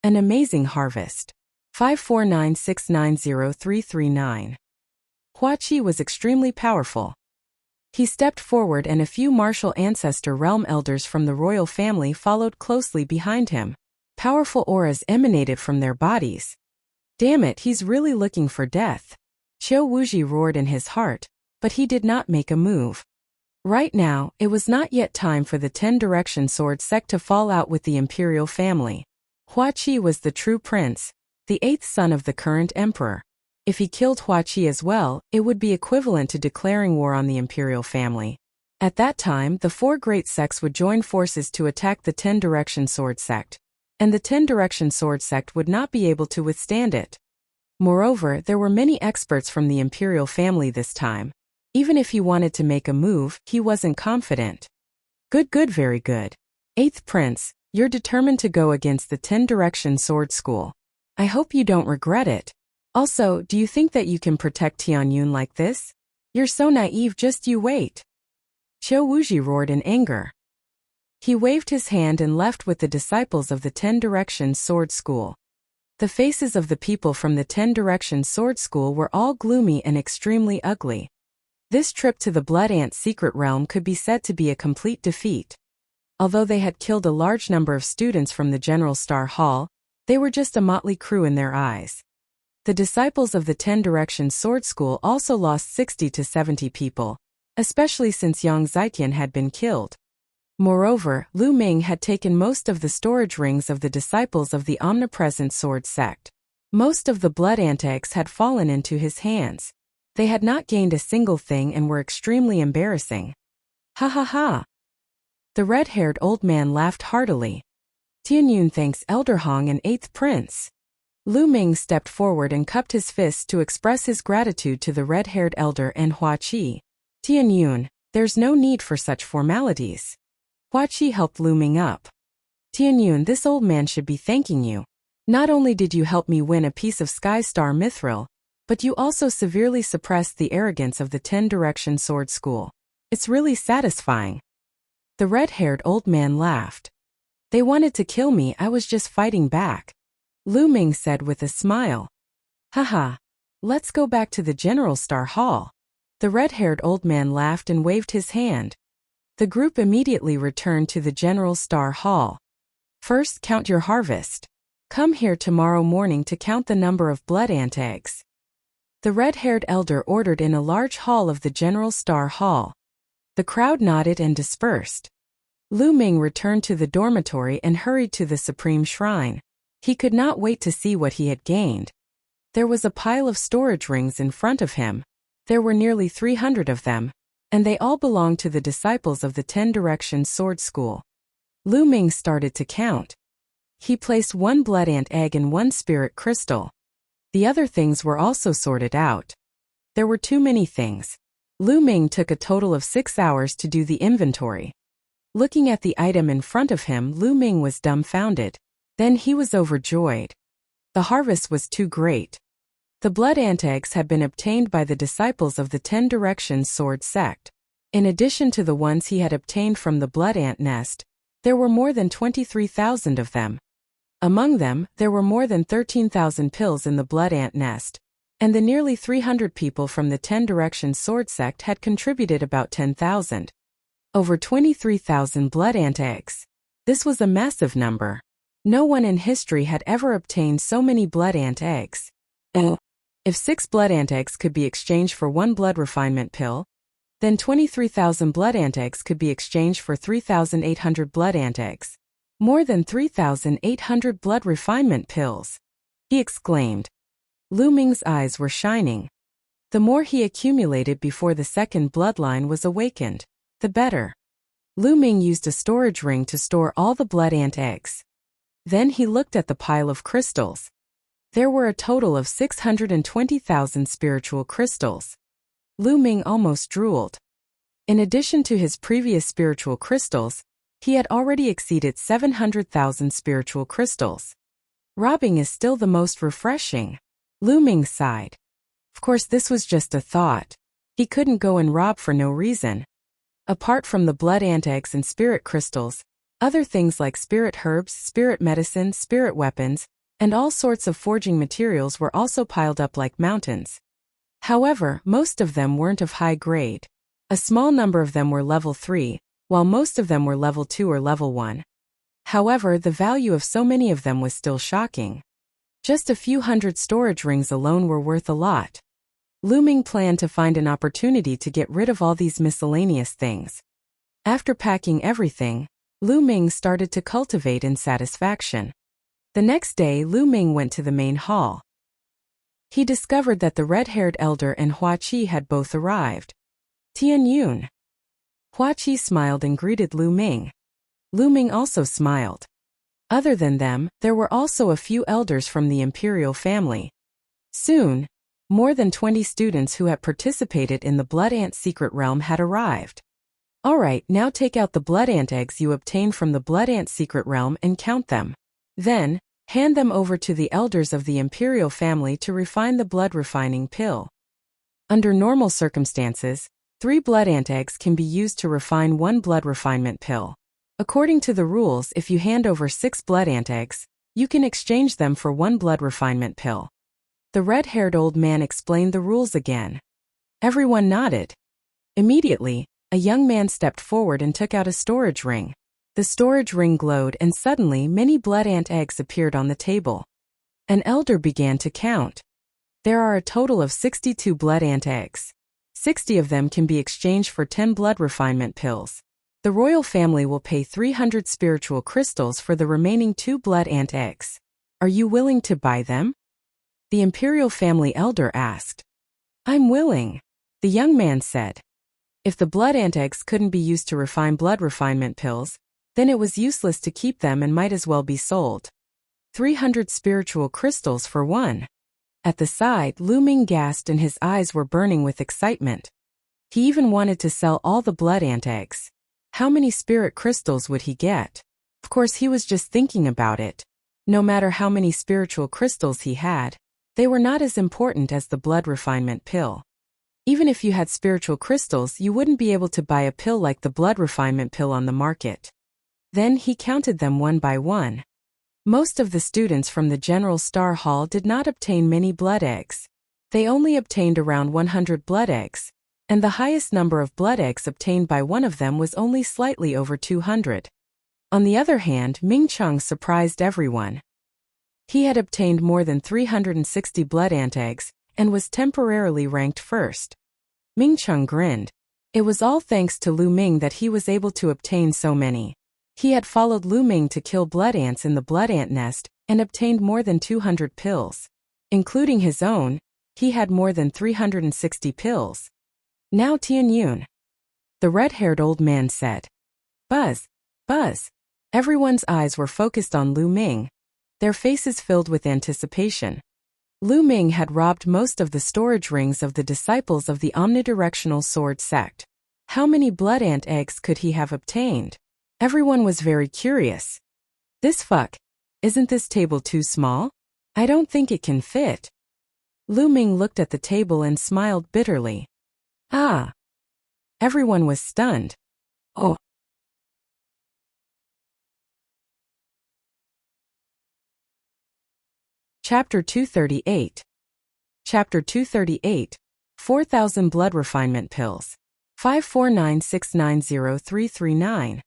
An Amazing Harvest. 549690339. Hua Qi was extremely powerful. He stepped forward and a few martial ancestor realm elders from the royal family followed closely behind him. Powerful auras emanated from their bodies. Damn it, he's really looking for death. Qiu Wuji roared in his heart, but he did not make a move. Right now, it was not yet time for the 10 Direction Sword sect to fall out with the imperial family. Hua Qi was the true prince, the 8th son of the current emperor. If he killed Hua Qi as well, it would be equivalent to declaring war on the imperial family. At that time, the 4 great sects would join forces to attack the 10 Direction Sword sect, and the 10 Direction Sword sect would not be able to withstand it. Moreover, there were many experts from the imperial family this time. Even if he wanted to make a move, he wasn't confident. Good, very good. 8th Prince, you're determined to go against the 10 Direction Sword School. I hope you don't regret it. Also, do you think that you can protect Tianyun like this? You're so naive, just you wait. Qiu Wuji roared in anger. He waved his hand and left with the disciples of the 10 Direction Sword School. The faces of the people from the 10 Direction Sword School were all gloomy and extremely ugly. This trip to the Blood Ant secret realm could be said to be a complete defeat. Although they had killed a large number of students from the General Star Hall, they were just a motley crew in their eyes. The disciples of the 10 Direction Sword School also lost 60 to 70 people, especially since Yang Zitian had been killed. Moreover, Lu Ming had taken most of the storage rings of the disciples of the omnipresent sword sect. Most of the blood ant eggs had fallen into his hands. They had not gained a single thing and were extremely embarrassing. Ha ha ha. The red-haired old man laughed heartily. Tianyun thanks Elder Hong and 8th Prince. Lu Ming stepped forward and cupped his fists to express his gratitude to the red-haired elder and Hua Qi. Tianyun, there's no need for such formalities. Hua Qi helped Lu Ming up. Tianyun, this old man should be thanking you. Not only did you help me win a piece of Sky Star Mithril, but you also severely suppressed the arrogance of the 10 Direction Sword School. It's really satisfying. The red-haired old man laughed. They wanted to kill me, I was just fighting back. Lu Ming said with a smile. Haha. Let's go back to the General Star Hall. The red-haired old man laughed and waved his hand. The group immediately returned to the General Star Hall. First, count your harvest. Come here tomorrow morning to count the number of blood ant eggs. The red-haired elder ordered in a large hall of the General Star Hall. The crowd nodded and dispersed. Lu Ming returned to the dormitory and hurried to the Supreme Shrine. He could not wait to see what he had gained. There was a pile of storage rings in front of him. There were nearly 300 of them, and they all belonged to the disciples of the 10 Direction Sword School. Lu Ming started to count. He placed 1 blood ant egg and 1 spirit crystal. The other things were also sorted out. There were too many things. Lu Ming took a total of 6 hours to do the inventory. Looking at the item in front of him, Lu Ming was dumbfounded. Then he was overjoyed. The harvest was too great. The blood ant eggs had been obtained by the disciples of the 10 Direction Sword sect. In addition to the ones he had obtained from the blood ant nest, there were more than 23,000 of them. Among them, there were more than 13,000 pills in the blood ant nest, and the nearly 300 people from the 10 Direction Sword sect had contributed about 10,000. Over 23,000 blood ant eggs. This was a massive number. No one in history had ever obtained so many blood ant eggs. If 6 blood ant eggs could be exchanged for 1 blood refinement pill, then 23,000 blood ant eggs could be exchanged for 3,800 blood ant eggs. More than 3,800 blood refinement pills, he exclaimed. Lu Ming's eyes were shining. The more he accumulated before the second bloodline was awakened, the better. Lu Ming used a storage ring to store all the blood ant eggs. Then he looked at the pile of crystals. There were a total of 620,000 spiritual crystals. Lu Ming almost drooled. In addition to his previous spiritual crystals, he had already exceeded 700,000 spiritual crystals. Robbing is still the most refreshing. Lu Ming sighed. Of course, this was just a thought. He couldn't go and rob for no reason. Apart from the blood ant eggs and spirit crystals, other things like spirit herbs, spirit medicine, spirit weapons, and all sorts of forging materials were also piled up like mountains. However, most of them weren't of high grade. A small number of them were level 3, while most of them were level 2 or level 1. However, the value of so many of them was still shocking. Just a few hundred storage rings alone were worth a lot. Lu Ming planned to find an opportunity to get rid of all these miscellaneous things. After packing everything, Lu Ming started to cultivate in satisfaction. The next day, Lu Ming went to the main hall. He discovered that the red-haired elder and Hua Qi had both arrived. Tian Yun. Hua Qi smiled and greeted Lu Ming. Lu Ming also smiled. Other than them, there were also a few elders from the imperial family. Soon, more than 20 students who had participated in the Blood Ant Secret Realm had arrived. Alright, now take out the blood ant eggs you obtained from the Blood Ant Secret Realm and count them. Then, hand them over to the elders of the imperial family to refine the blood refining pill. Under normal circumstances, 3 blood ant eggs can be used to refine 1 blood refinement pill. According to the rules, if you hand over 6 blood ant eggs, you can exchange them for 1 blood refinement pill. The red-haired old man explained the rules again. Everyone nodded. Immediately, a young man stepped forward and took out a storage ring. The storage ring glowed and suddenly many blood ant eggs appeared on the table. An elder began to count. There are a total of 62 blood ant eggs. 60 of them can be exchanged for 10 blood refinement pills. The royal family will pay 300 spiritual crystals for the remaining 2 blood ant eggs. Are you willing to buy them? The imperial family elder asked. I'm willing, the young man said. If the blood ant eggs couldn't be used to refine blood refinement pills, then it was useless to keep them and might as well be sold. 300 spiritual crystals for 1. At the side, Lu Ming gasped and his eyes were burning with excitement. He even wanted to sell all the blood ant eggs. How many spirit crystals would he get? Of course, he was just thinking about it. No matter how many spiritual crystals he had, they were not as important as the blood refinement pill. Even if you had spiritual crystals, you wouldn't be able to buy a pill like the blood refinement pill on the market. Then he counted them one by one. Most of the students from the General Star Hall did not obtain many blood eggs. They only obtained around 100 blood eggs, and the highest number of blood eggs obtained by one of them was only slightly over 200. On the other hand, Ming Cheng surprised everyone. He had obtained more than 360 blood ant eggs, and was temporarily ranked first. Ming Cheng grinned. It was all thanks to Lu Ming that he was able to obtain so many. He had followed Lu Ming to kill blood ants in the blood ant nest, and obtained more than 200 pills. Including his own, he had more than 360 pills. Now Tian Yun. The red-haired old man said. Buzz, buzz. Everyone's eyes were focused on Lu Ming, their faces filled with anticipation. Lu Ming had robbed most of the storage rings of the disciples of the omnidirectional sword sect. How many blood ant eggs could he have obtained? Everyone was very curious. Isn't this table too small? I don't think it can fit. Lu Ming looked at the table and smiled bitterly. Ah! Everyone was stunned. Oh! Chapter 238. Chapter 238. 4,000 blood refinement pills. 549690339.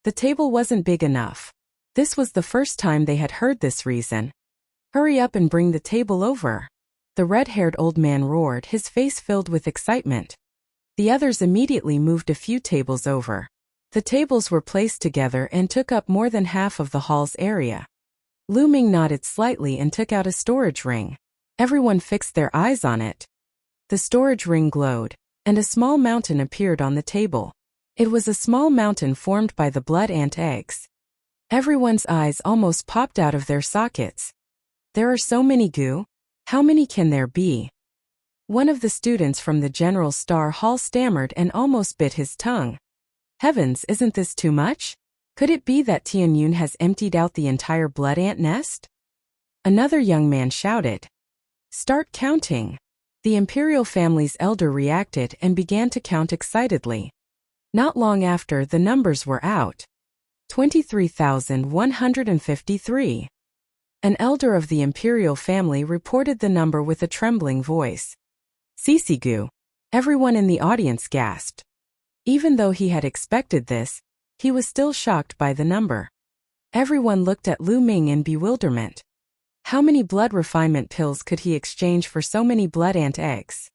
The table wasn't big enough. This was the first time they had heard this reason. Hurry up and bring the table over. The red-haired old man roared, his face filled with excitement. The others immediately moved a few tables over. The tables were placed together and took up more than half of the hall's area. Lu Ming nodded slightly and took out a storage ring. Everyone fixed their eyes on it. The storage ring glowed, and a small mountain appeared on the table. It was a small mountain formed by the blood ant eggs. Everyone's eyes almost popped out of their sockets. There are so many goo. How many can there be? One of the students from the General Star Hall stammered and almost bit his tongue. Heavens, isn't this too much? Could it be that Tianyun has emptied out the entire blood ant nest? Another young man shouted. Start counting. The imperial family's elder reacted and began to count excitedly. Not long after, the numbers were out. 23,153. An elder of the imperial family reported the number with a trembling voice. Sisigu. Everyone in the audience gasped. Even though he had expected this, he was still shocked by the number. Everyone looked at Lu Ming in bewilderment. How many blood refinement pills could he exchange for so many blood ant eggs?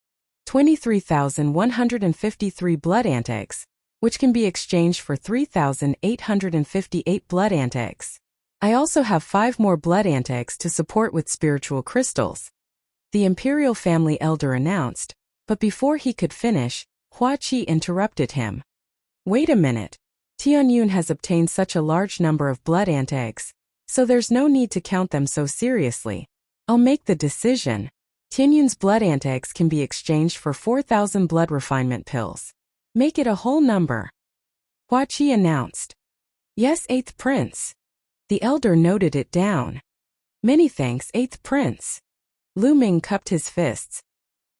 23,153 blood ant eggs, which can be exchanged for 3,858 blood ant eggs. I also have 5 more blood ant eggs to support with spiritual crystals. The imperial family elder announced, but before he could finish, Hua Qi interrupted him. Wait a minute. Tianyun has obtained such a large number of blood ant eggs, so there's no need to count them so seriously. I'll make the decision. Tianyun's blood ant eggs can be exchanged for 4,000 blood refinement pills. Make it a whole number. Hua Qi announced. Yes, 8th Prince. The elder noted it down. Many thanks, 8th Prince. Lu Ming cupped his fists.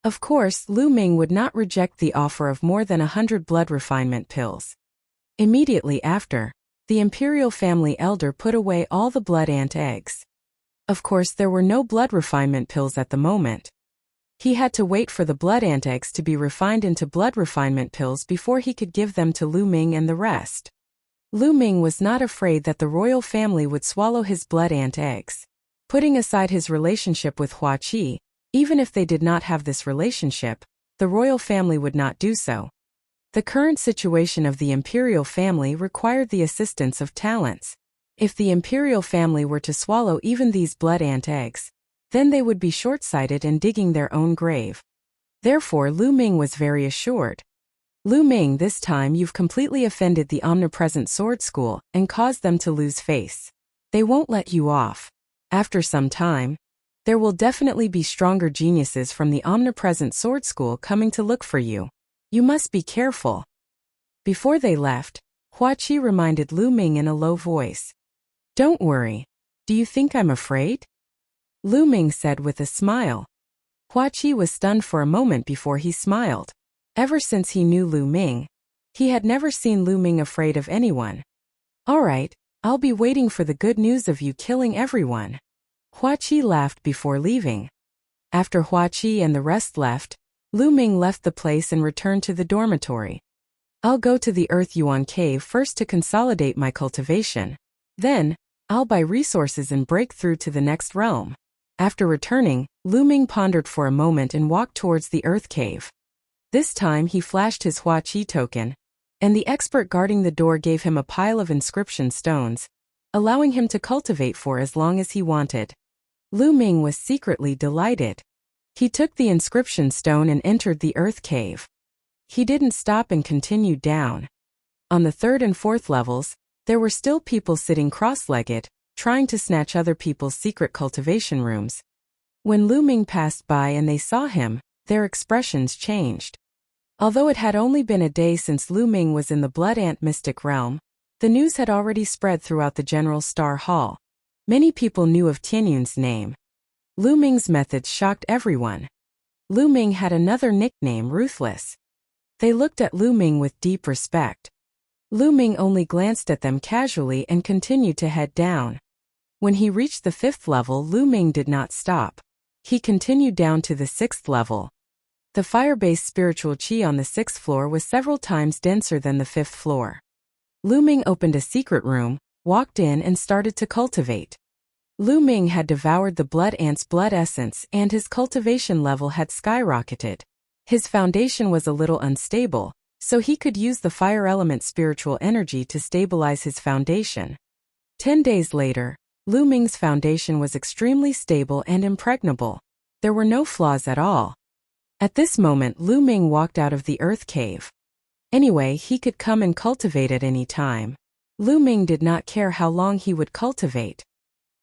Of course, Lu Ming would not reject the offer of more than 100 blood refinement pills. Immediately after, the imperial family elder put away all the blood ant eggs. Of course, there were no blood refinement pills at the moment. He had to wait for the blood ant eggs to be refined into blood refinement pills before he could give them to Lu Ming and the rest. Lu Ming was not afraid that the royal family would swallow his blood ant eggs. Putting aside his relationship with Hua Qi, even if they did not have this relationship, the royal family would not do so. The current situation of the imperial family required the assistance of talents. If the imperial family were to swallow even these blood ant eggs, then they would be short-sighted and digging their own grave. Therefore, Lu Ming was very assured. Lu Ming, this time you've completely offended the omnipresent sword school and caused them to lose face. They won't let you off. After some time, there will definitely be stronger geniuses from the omnipresent sword school coming to look for you. You must be careful. Before they left, Hua Qi reminded Lu Ming in a low voice. Don't worry. Do you think I'm afraid? Lu Ming said with a smile. Hua Qi was stunned for a moment before he smiled. Ever since he knew Lu Ming, he had never seen Lu Ming afraid of anyone. All right, I'll be waiting for the good news of you killing everyone. Hua Qi laughed before leaving. After Hua Qi and the rest left, Lu Ming left the place and returned to the dormitory. I'll go to the Earth Yuan cave first to consolidate my cultivation. Then, I'll buy resources and break through to the next realm. After returning, Lu Ming pondered for a moment and walked towards the Earth cave. This time he flashed his Hua Qi token, and the expert guarding the door gave him a pile of inscription stones, allowing him to cultivate for as long as he wanted. Lu Ming was secretly delighted. He took the inscription stone and entered the Earth cave. He didn't stop and continued down. On the 3rd and 4th levels, there were still people sitting cross-legged, trying to snatch other people's secret cultivation rooms. When Lu Ming passed by and they saw him, their expressions changed. Although it had only been a day since Lu Ming was in the Blood Ant Mystic Realm, the news had already spread throughout the General Star Hall. Many people knew of Tianyun's name. Lu Ming's methods shocked everyone. Lu Ming had another nickname, Ruthless. They looked at Lu Ming with deep respect. Lu Ming only glanced at them casually and continued to head down. When he reached the 5th level, Lu Ming did not stop. He continued down to the 6th level. The fire-based spiritual qi on the 6th floor was several times denser than the 5th floor. Lu Ming opened a secret room, walked in and started to cultivate. Lu Ming had devoured the blood ant's blood essence and his cultivation level had skyrocketed. His foundation was a little unstable, so he could use the fire element spiritual energy to stabilize his foundation. 10 days later, Lu Ming's foundation was extremely stable and impregnable. There were no flaws at all. At this moment, Lu Ming walked out of the earth cave. Anyway, he could come and cultivate at any time. Lu Ming did not care how long he would cultivate.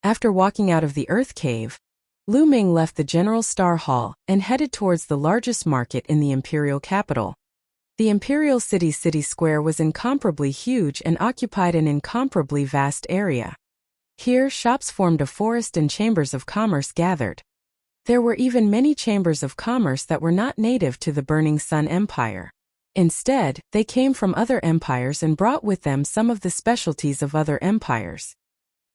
After walking out of the earth cave, Lu Ming left the General Star Hall and headed towards the largest market in the imperial capital. The imperial city square was incomparably huge and occupied an incomparably vast area. Here, shops formed a forest and chambers of commerce gathered. There were even many chambers of commerce that were not native to the Burning Sun Empire. Instead, they came from other empires and brought with them some of the specialties of other empires.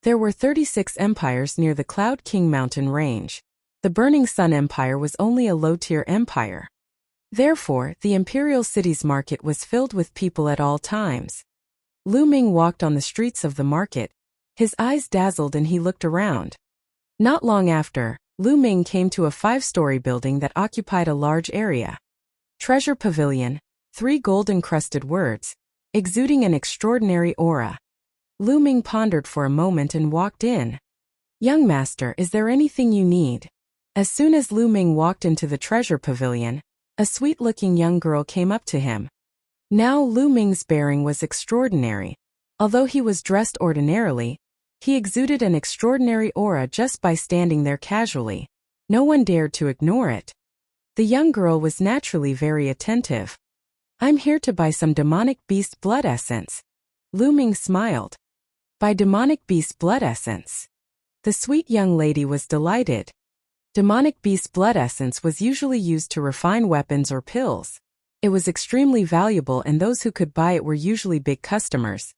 There were 36 empires near the Cloud King mountain range. The Burning Sun Empire was only a low-tier empire. Therefore, the imperial city's market was filled with people at all times. Lu Ming walked on the streets of the market. His eyes dazzled and he looked around. Not long after, Lu Ming came to a 5-story building that occupied a large area. Treasure Pavilion, 3 gold-encrusted words, exuding an extraordinary aura. Lu Ming pondered for a moment and walked in. "Young master, is there anything you need?" As soon as Lu Ming walked into the treasure pavilion, a sweet-looking young girl came up to him. Now Lu Ming's bearing was extraordinary. Although he was dressed ordinarily, he exuded an extraordinary aura just by standing there casually. No one dared to ignore it. The young girl was naturally very attentive. "I'm here to buy some demonic beast blood essence." Lu Ming smiled. "Buy demonic beast blood essence?" The sweet young lady was delighted. Demonic beast blood essence was usually used to refine weapons or pills. It was extremely valuable and those who could buy it were usually big customers.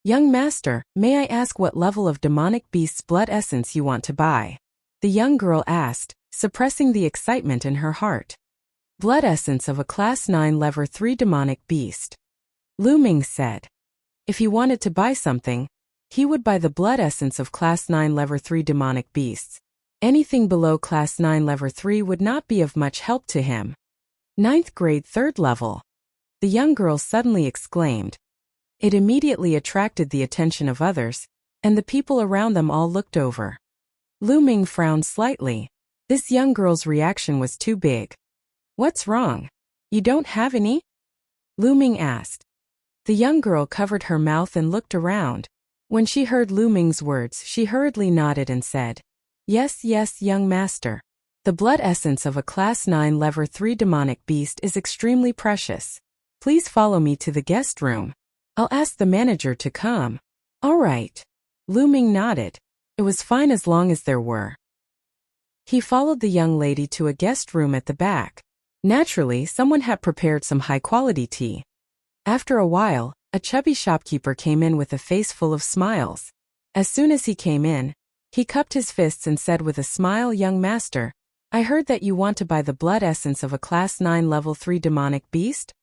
"Young master, may I ask what level of demonic beast's blood essence you want to buy?" the young girl asked, suppressing the excitement in her heart. "Blood essence of a Class 9 Level 3 demonic beast," Lu Ming said. If he wanted to buy something, he would buy the blood essence of Class 9 Level 3 demonic beasts. Anything below Class 9 Level 3 would not be of much help to him. 9th grade 3rd level, the young girl suddenly exclaimed. It immediately attracted the attention of others, and the people around them all looked over. Lu Ming frowned slightly. This young girl's reaction was too big. "What's wrong? You don't have any?" Lu Ming asked. The young girl covered her mouth and looked around. When she heard Lu Ming's words, she hurriedly nodded and said, Yes, young master. The blood essence of a Class 9 Level 3 demonic beast is extremely precious. Please follow me to the guest room. I'll ask the manager to come." "All right." Lu Ming nodded. It was fine as long as there were. He followed the young lady to a guest room at the back. Naturally, someone had prepared some high-quality tea. After a while, a chubby shopkeeper came in with a face full of smiles. As soon as he came in, he cupped his fists and said with a smile, "Young master, I heard that you want to buy the blood essence of a Class 9 Level 3 demonic beast?"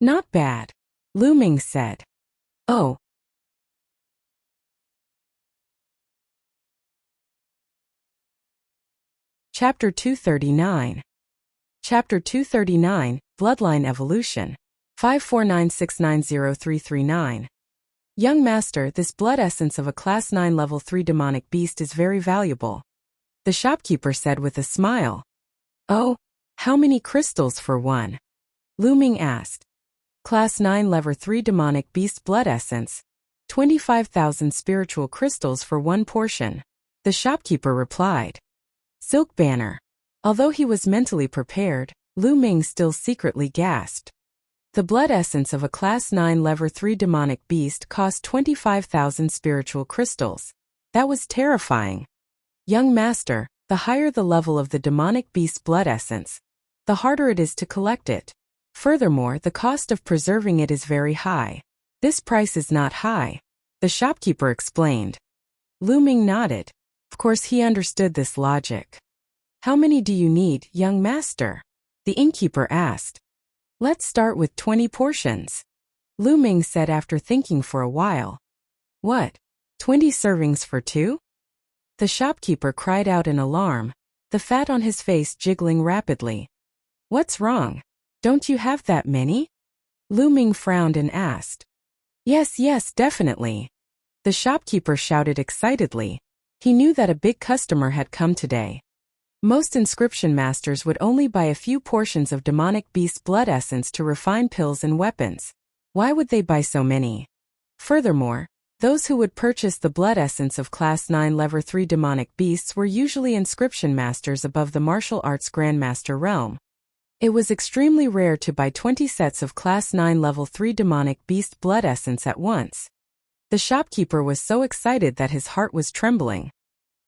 "Not bad," Lu Ming said. "Oh." Chapter 239. Chapter 239, Bloodline Evolution. 549690339. Young master, this blood essence of a Class 9 Level 3 demonic beast is very valuable. The shopkeeper said with a smile. "Oh, how many crystals for one?" Lu Ming asked. Class 9 Level 3 demonic beast blood essence. 25,000 spiritual crystals for one portion. The shopkeeper replied. Silk banner. Although he was mentally prepared, Lu Ming still secretly gasped. The blood essence of a Class 9 Level 3 demonic beast cost 25,000 spiritual crystals. That was terrifying. Young master, the higher the level of the demonic beast's blood essence, the harder it is to collect it. Furthermore, the cost of preserving it is very high. This price is not high, the shopkeeper explained. Lu Ming nodded. Of course he understood this logic. "How many do you need, young master?" the innkeeper asked. "Let's start with 20 portions." Lu Ming said after thinking for a while. What? 20 servings for 2? The shopkeeper cried out in alarm, the fat on his face jiggling rapidly. What's wrong? Don't you have that many? Lu Ming frowned and asked. Yes, definitely. The shopkeeper shouted excitedly. He knew that a big customer had come today. Most inscription masters would only buy a few portions of demonic beast blood essence to refine pills and weapons. Why would they buy so many? Furthermore, those who would purchase the blood essence of Class 9 Level 3 demonic beasts were usually inscription masters above the martial arts grandmaster realm. It was extremely rare to buy 20 sets of Class 9 Level 3 demonic beast blood essence at once. The shopkeeper was so excited that his heart was trembling.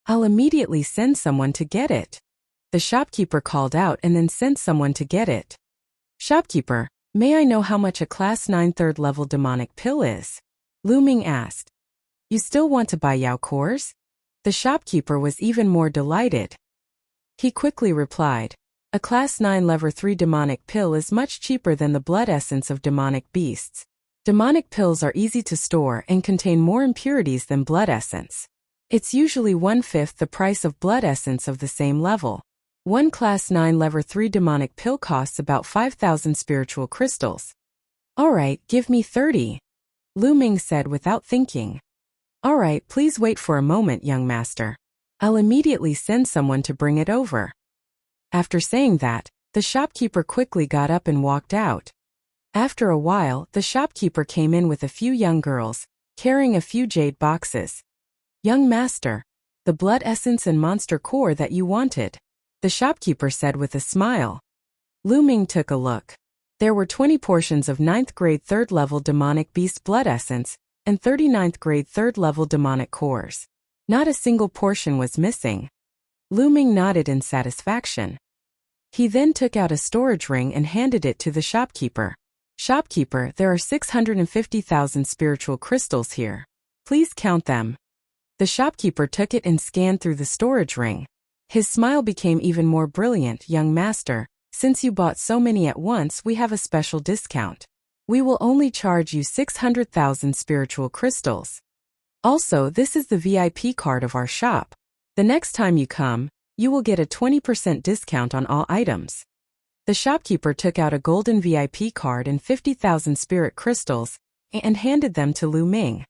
I'll immediately send someone to get it. The shopkeeper called out and then sent someone to get it. Shopkeeper, may I know how much a Class 9 3rd level demonic pill is? Lu Ming asked. You still want to buy Yao cores? The shopkeeper was even more delighted. He quickly replied, a Class 9 Level 3 demonic pill is much cheaper than the blood essence of demonic beasts. Demonic pills are easy to store and contain more impurities than blood essence. It's usually 1/5 the price of blood essence of the same level. One Class 9 Level 3 demonic pill costs about 5,000 spiritual crystals. Alright, give me 30. Lu Ming said without thinking. Alright, please wait for a moment, young master. I'll immediately send someone to bring it over. After saying that, the shopkeeper quickly got up and walked out. After a while, the shopkeeper came in with a few young girls, carrying a few jade boxes. Young master, the blood essence and monster core that you wanted, the shopkeeper said with a smile. Lu Ming took a look. There were 20 portions of 9th grade 3rd level demonic beast blood essence and 39th grade 3rd level demonic cores. Not a single portion was missing. Lu Ming nodded in satisfaction. He then took out a storage ring and handed it to the shopkeeper. Shopkeeper, there are 650,000 spiritual crystals here. Please count them. The shopkeeper took it and scanned through the storage ring. His smile became even more brilliant. Young master, since you bought so many at once, we have a special discount. We will only charge you 600,000 spiritual crystals. Also, this is the VIP card of our shop. The next time you come, you will get a 20% discount on all items. The shopkeeper took out a golden VIP card and 50,000 spirit crystals and handed them to Lu Ming.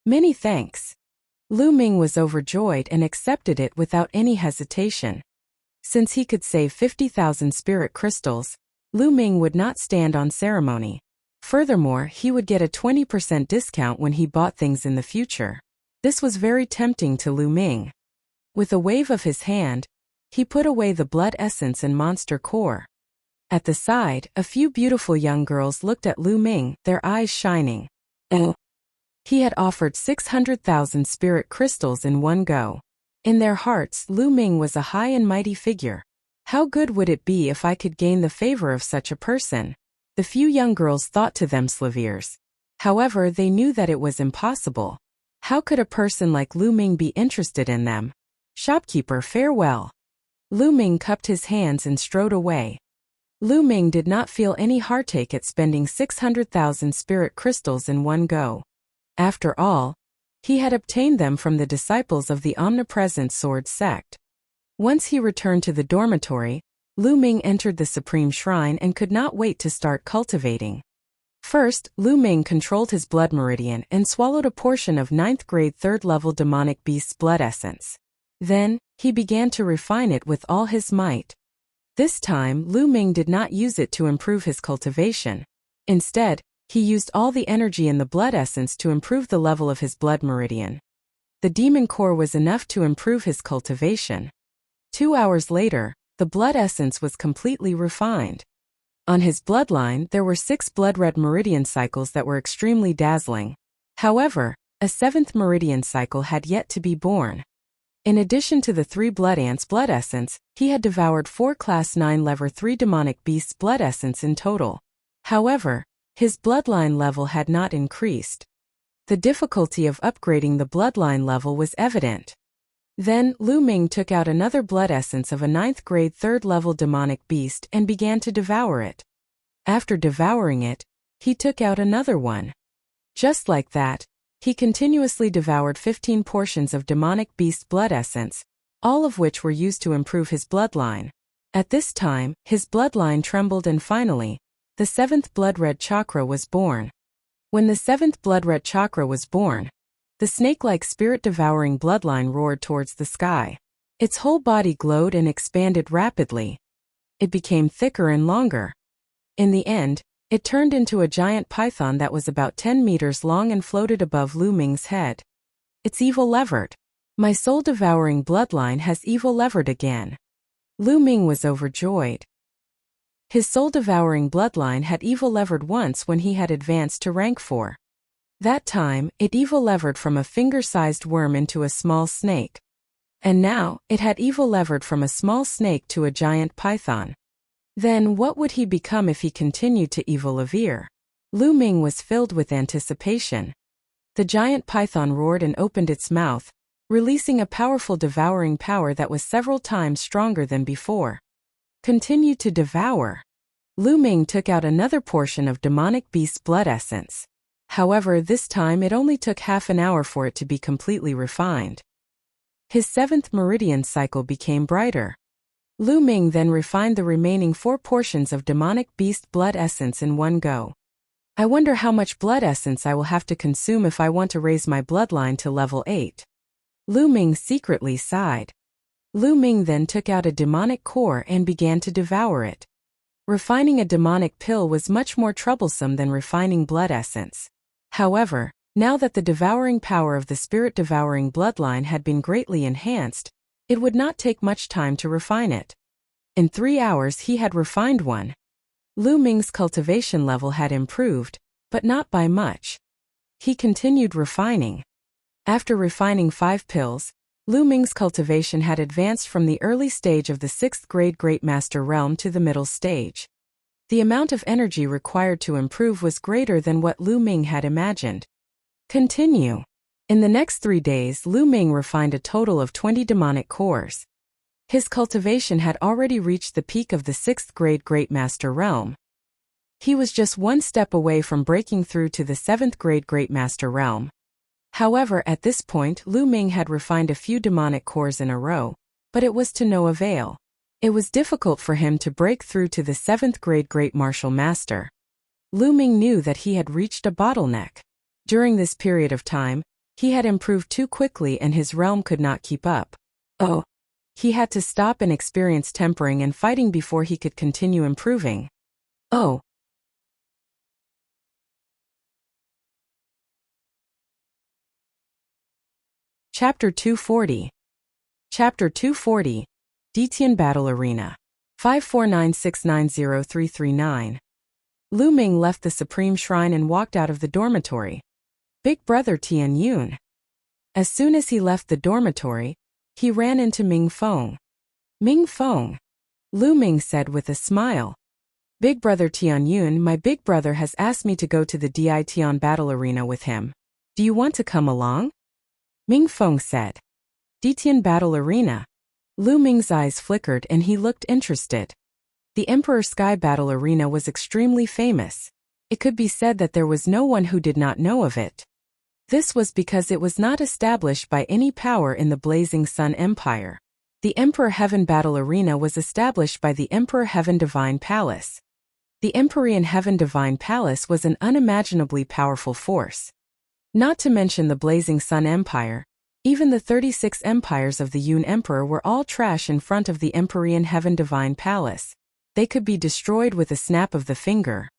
Many thanks. Lu Ming was overjoyed and accepted it without any hesitation. Since he could save 50,000 spirit crystals, Lu Ming would not stand on ceremony. Furthermore, he would get a 20% discount when he bought things in the future. This was very tempting to Lu Ming. With a wave of his hand, he put away the blood essence and monster core. At the side, a few beautiful young girls looked at Lu Ming, their eyes shining. Oh. He had offered 600,000 spirit crystals in one go. In their hearts, Lu Ming was a high and mighty figure. How good would it be if I could gain the favor of such a person? The few young girls thought to themselves. However, they knew that it was impossible. How could a person like Lu Ming be interested in them? Shopkeeper, farewell. Lu Ming cupped his hands and strode away. Lu Ming did not feel any heartache at spending 600,000 spirit crystals in one go. After all, he had obtained them from the disciples of the omnipresent sword sect. Once he returned to the dormitory, Lu Ming entered the Supreme Shrine and could not wait to start cultivating. First, Lu Ming controlled his blood meridian and swallowed a portion of 9th grade 3rd level demonic beast's blood essence. Then, he began to refine it with all his might. This time, Lu Ming did not use it to improve his cultivation. Instead, he used all the energy in the blood essence to improve the level of his blood meridian. The demon core was enough to improve his cultivation. 2 hours later, the blood essence was completely refined. On his bloodline, there were 6 blood-red meridian cycles that were extremely dazzling. However, a 7th meridian cycle had yet to be born. In addition to the 3 blood ants' blood essence, he had devoured 4 Class 9 Level 3 demonic beasts' blood essence in total. However, his bloodline level had not increased. The difficulty of upgrading the bloodline level was evident. Then, Lu Ming took out another blood essence of a 9th grade 3rd level demonic beast and began to devour it. After devouring it, He took out another one. Just like that, he continuously devoured 15 portions of demonic beast blood essence, all of which were used to improve his bloodline. At this time, his bloodline trembled and finally, the 7th blood-red chakra was born. When the 7th blood-red chakra was born, the snake-like spirit-devouring bloodline roared towards the sky. Its whole body glowed and expanded rapidly. It became thicker and longer. In the end, it turned into a giant python that was about 10 meters long and floated above Lu Ming's head. It's evil levered. My soul-devouring bloodline has evil levered again. Lu Ming was overjoyed. His soul-devouring bloodline had evil levered once when he had advanced to rank 4. That time, it evil levered from a finger-sized worm into a small snake. And now, it had evil levered from a small snake to a giant python. Then what would he become if he continued to evil lever? Lu Ming was filled with anticipation. The giant python roared and opened its mouth, releasing a powerful devouring power that was several times stronger than before. Continued to devour. Lu Ming took out another portion of demonic beast blood essence. However, this time it only took half an hour for it to be completely refined. His 7th meridian cycle became brighter. Lu Ming then refined the remaining 4 portions of demonic beast blood essence in one go. I wonder how much blood essence I will have to consume if I want to raise my bloodline to level 8. Lu Ming secretly sighed. Lu Ming then took out a demonic core and began to devour it. Refining a demonic pill was much more troublesome than refining blood essence. However, now that the devouring power of the spirit-devouring bloodline had been greatly enhanced, it would not take much time to refine it. In 3 hours he had refined one. Lu Ming's cultivation level had improved, but not by much. He continued refining. After refining 5 pills, Lu Ming's cultivation had advanced from the early stage of the 6th grade Great Master realm to the middle stage. The amount of energy required to improve was greater than what Lu Ming had imagined. Continue. In the next 3 days, Lu Ming refined a total of 20 demonic cores. His cultivation had already reached the peak of the 6th grade Great Master realm. He was just one step away from breaking through to the 7th grade Great Master realm. However, at this point, Lu Ming had refined a few demonic cores in a row, but it was to no avail. It was difficult for him to break through to the 7th grade Great Martial Master. Lu Ming knew that he had reached a bottleneck. During this period of time, he had improved too quickly and his realm could not keep up. Oh! He had to stop and experience tempering and fighting before he could continue improving. Oh! Chapter 240. Chapter 240. Detian Battle Arena. 549690339. Lu Ming left the Supreme Shrine and walked out of the dormitory. Big brother Tian Yun. As soon as he left the dormitory, he ran into Ming Feng. Ming Feng. Lu Ming said with a smile. Big brother Tian Yun, my big brother has asked me to go to the Detian Battle Arena with him. Do you want to come along? Ming Feng said. Detian Battle Arena. Lu Ming's eyes flickered and he looked interested. The Emperor Sky Battle Arena was extremely famous. It could be said that there was no one who did not know of it. This was because it was not established by any power in the Blazing Sun Empire. The Emperor Heaven Battle Arena was established by the Emperor Heaven Divine Palace. The Empyrean Heaven Divine Palace was an unimaginably powerful force. Not to mention the Blazing Sun Empire, even the 36 empires of the Yun Emperor were all trash in front of the Empyrean Heaven Divine Palace. They could be destroyed with a snap of the finger.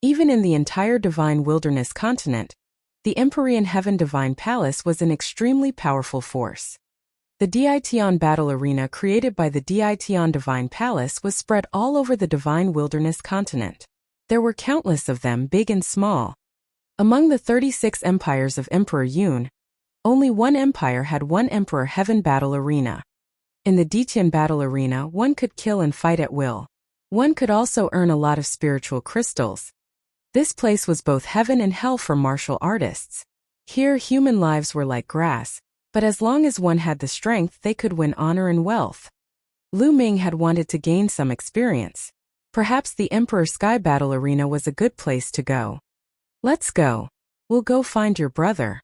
Even in the entire Divine Wilderness continent, the Empyrean Heaven Divine Palace was an extremely powerful force. The Detian Battle Arena created by the Detian Divine Palace was spread all over the Divine Wilderness continent. There were countless of them, big and small. Among the 36 empires of Emperor Yun, only one empire had one Emperor Heaven Battle Arena. In the Detian Battle Arena, one could kill and fight at will. One could also earn a lot of spiritual crystals. This place was both heaven and hell for martial artists. Here human lives were like grass, but as long as one had the strength they could win honor and wealth. Lu Ming had wanted to gain some experience. Perhaps the Emperor Sky Battle Arena was a good place to go. Let's go. We'll go find your brother.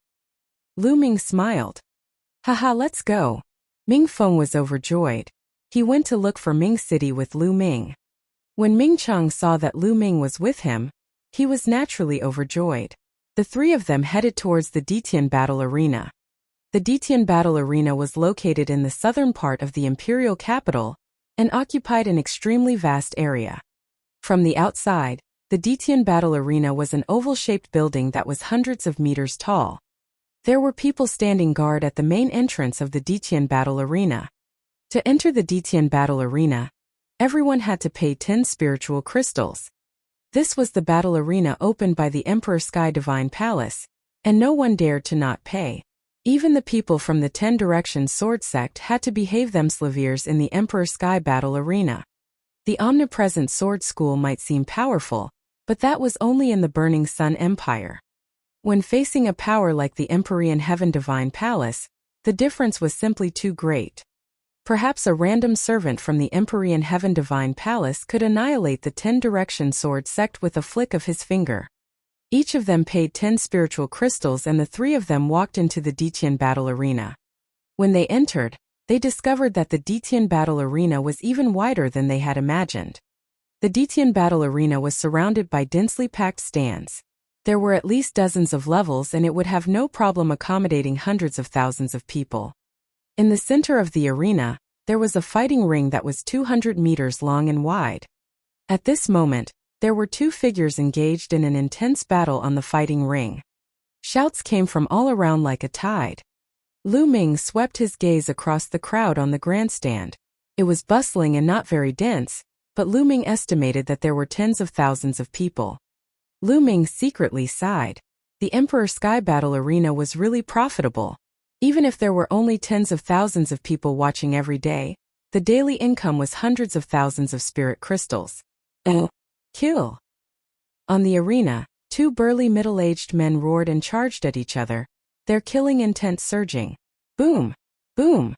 Lu Ming smiled. Haha, let's go. Ming Feng was overjoyed. He went to look for Ming City with Lu Ming. When Ming Chang saw that Lu Ming was with him, he was naturally overjoyed. The three of them headed towards the Detian battle arena. The Detian battle arena was located in the southern part of the imperial capital and occupied an extremely vast area. From the outside, the Detian battle arena was an oval-shaped building that was hundreds of meters tall. There were people standing guard at the main entrance of the Detian battle arena. To enter the Detian battle arena, everyone had to pay 10 spiritual crystals. This was the battle arena opened by the Emperor Sky Divine Palace, and no one dared to not pay. Even the people from the 10 Directions Sword Sect had to behave themselves in the Emperor Sky battle arena. The omnipresent sword school might seem powerful, but that was only in the Burning Sun Empire. When facing a power like the Empyrean Heaven Divine Palace, the difference was simply too great. Perhaps a random servant from the Empyrean Heaven Divine Palace could annihilate the 10 Direction Sword Sect with a flick of his finger. Each of them paid 10 spiritual crystals and the three of them walked into the Detian battle arena. When they entered, they discovered that the Detian battle arena was even wider than they had imagined. The Detian battle arena was surrounded by densely packed stands. There were at least dozens of levels and it would have no problem accommodating hundreds of thousands of people. In the center of the arena, there was a fighting ring that was 200 meters long and wide. At this moment, there were two figures engaged in an intense battle on the fighting ring. Shouts came from all around like a tide. Lu Ming swept his gaze across the crowd on the grandstand. It was bustling and not very dense, but Lu Ming estimated that there were tens of thousands of people. Lu Ming secretly sighed. The Emperor Sky Battle Arena was really profitable. Even if there were only tens of thousands of people watching every day, the daily income was hundreds of thousands of spirit crystals. Kill! On the arena, two burly middle-aged men roared and charged at each other, their killing intent surging. Boom! Boom!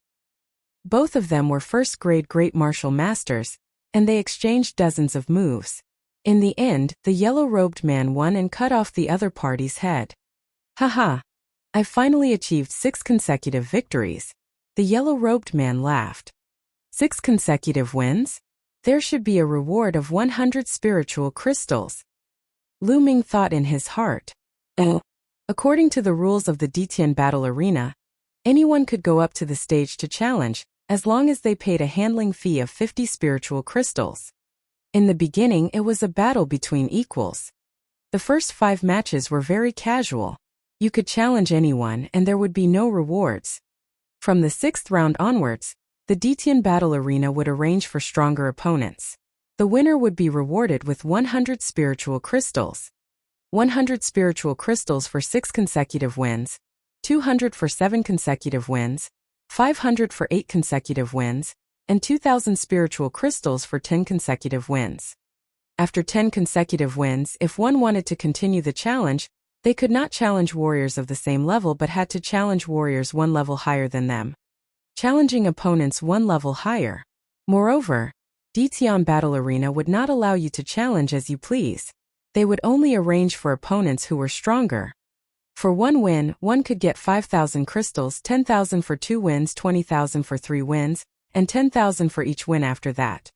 Both of them were first-grade great martial masters, and they exchanged dozens of moves. In the end, the yellow-robed man won and cut off the other party's head. Haha! I finally achieved 6 consecutive victories. The yellow-robed man laughed. 6 consecutive wins? There should be a reward of 100 spiritual crystals. Lu Ming thought in his heart. According to the rules of the Detian battle arena, anyone could go up to the stage to challenge, as long as they paid a handling fee of 50 spiritual crystals. In the beginning, it was a battle between equals. The first 5 matches were very casual. You could challenge anyone and there would be no rewards. From the 6th round onwards, the Detian battle arena would arrange for stronger opponents. The winner would be rewarded with 100 spiritual crystals. 100 spiritual crystals for 6 consecutive wins, 200 for 7 consecutive wins, 500 for 8 consecutive wins, and 2,000 spiritual crystals for 10 consecutive wins. After 10 consecutive wins, if one wanted to continue the challenge, they could not challenge warriors of the same level but had to challenge warriors 1 level higher than them. Challenging opponents 1 level higher. Moreover, Detian Battle Arena would not allow you to challenge as you please. They would only arrange for opponents who were stronger. For 1 win, one could get 5,000 crystals, 10,000 for 2 wins, 20,000 for 3 wins, and 10,000 for each win after that.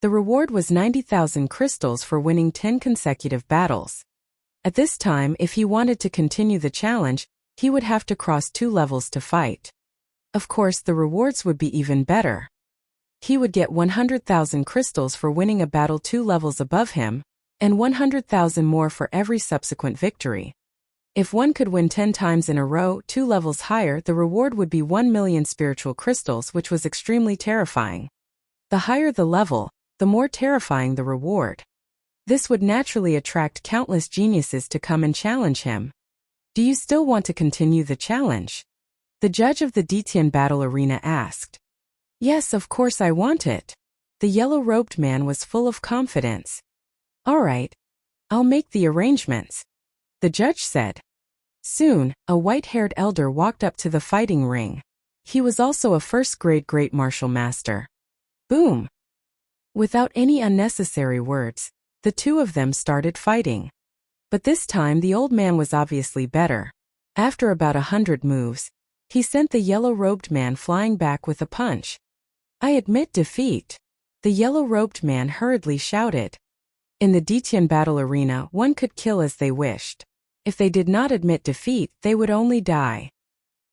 The reward was 90,000 crystals for winning 10 consecutive battles. At this time, if he wanted to continue the challenge, he would have to cross 2 levels to fight. Of course, the rewards would be even better. He would get 100,000 crystals for winning a battle 2 levels above him, and 100,000 more for every subsequent victory. If one could win 10 times in a row, 2 levels higher, the reward would be 1 million spiritual crystals, which was extremely terrifying. The higher the level, the more terrifying the reward. This would naturally attract countless geniuses to come and challenge him. Do you still want to continue the challenge? The judge of the Detian battle arena asked. Yes, of course I want it. The yellow-robed man was full of confidence. All right. I'll make the arrangements, the judge said. Soon, a white-haired elder walked up to the fighting ring. He was also a first-grade great martial master. Boom! Without any unnecessary words, the two of them started fighting. But this time the old man was obviously better. After about 100 moves, he sent the yellow-robed man flying back with a punch. "I admit defeat," the yellow-robed man hurriedly shouted. In the Detian battle arena, one could kill as they wished. If they did not admit defeat, they would only die.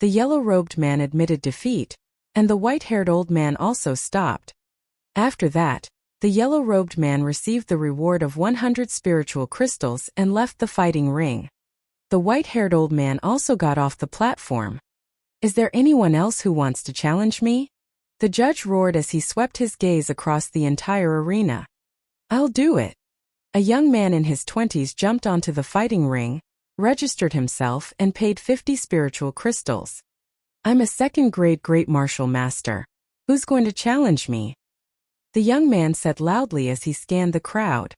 The yellow-robed man admitted defeat, and the white-haired old man also stopped. After that, the yellow-robed man received the reward of 100 spiritual crystals and left the fighting ring. The white-haired old man also got off the platform. "Is there anyone else who wants to challenge me?" the judge roared as he swept his gaze across the entire arena. "I'll do it." A young man in his 20s jumped onto the fighting ring, registered himself, and paid 50 spiritual crystals. "I'm a second-grade great martial master. Who's going to challenge me?" the young man said loudly as he scanned the crowd.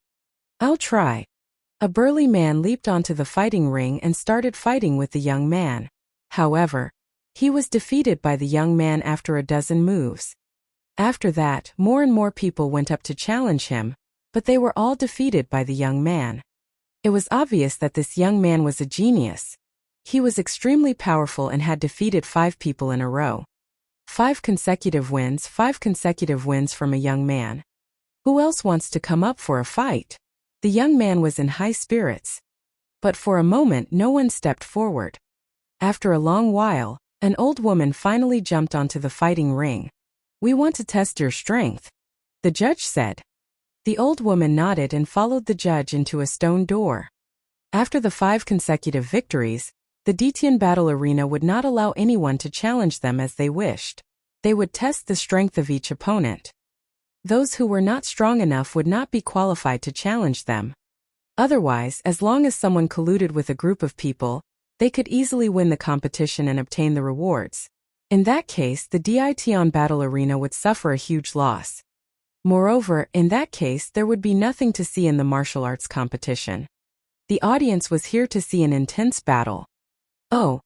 "I'll try." A burly man leaped onto the fighting ring and started fighting with the young man. However, he was defeated by the young man after a dozen moves. After that, more and more people went up to challenge him, but they were all defeated by the young man. It was obvious that this young man was a genius. He was extremely powerful and had defeated 5 people in a row. 5 consecutive wins from a young man. Who else wants to come up for a fight? The young man was in high spirits. But for a moment no one stepped forward. After a long while, an old woman finally jumped onto the fighting ring. "We want to test your strength," the judge said. The old woman nodded and followed the judge into a stone door. After the 5 consecutive victories, the Detian battle arena would not allow anyone to challenge them as they wished. They would test the strength of each opponent. Those who were not strong enough would not be qualified to challenge them. Otherwise, as long as someone colluded with a group of people, they could easily win the competition and obtain the rewards. In that case, the Detian battle arena would suffer a huge loss. Moreover, in that case there would be nothing to see in the martial arts competition. The audience was here to see an intense battle. "Oh,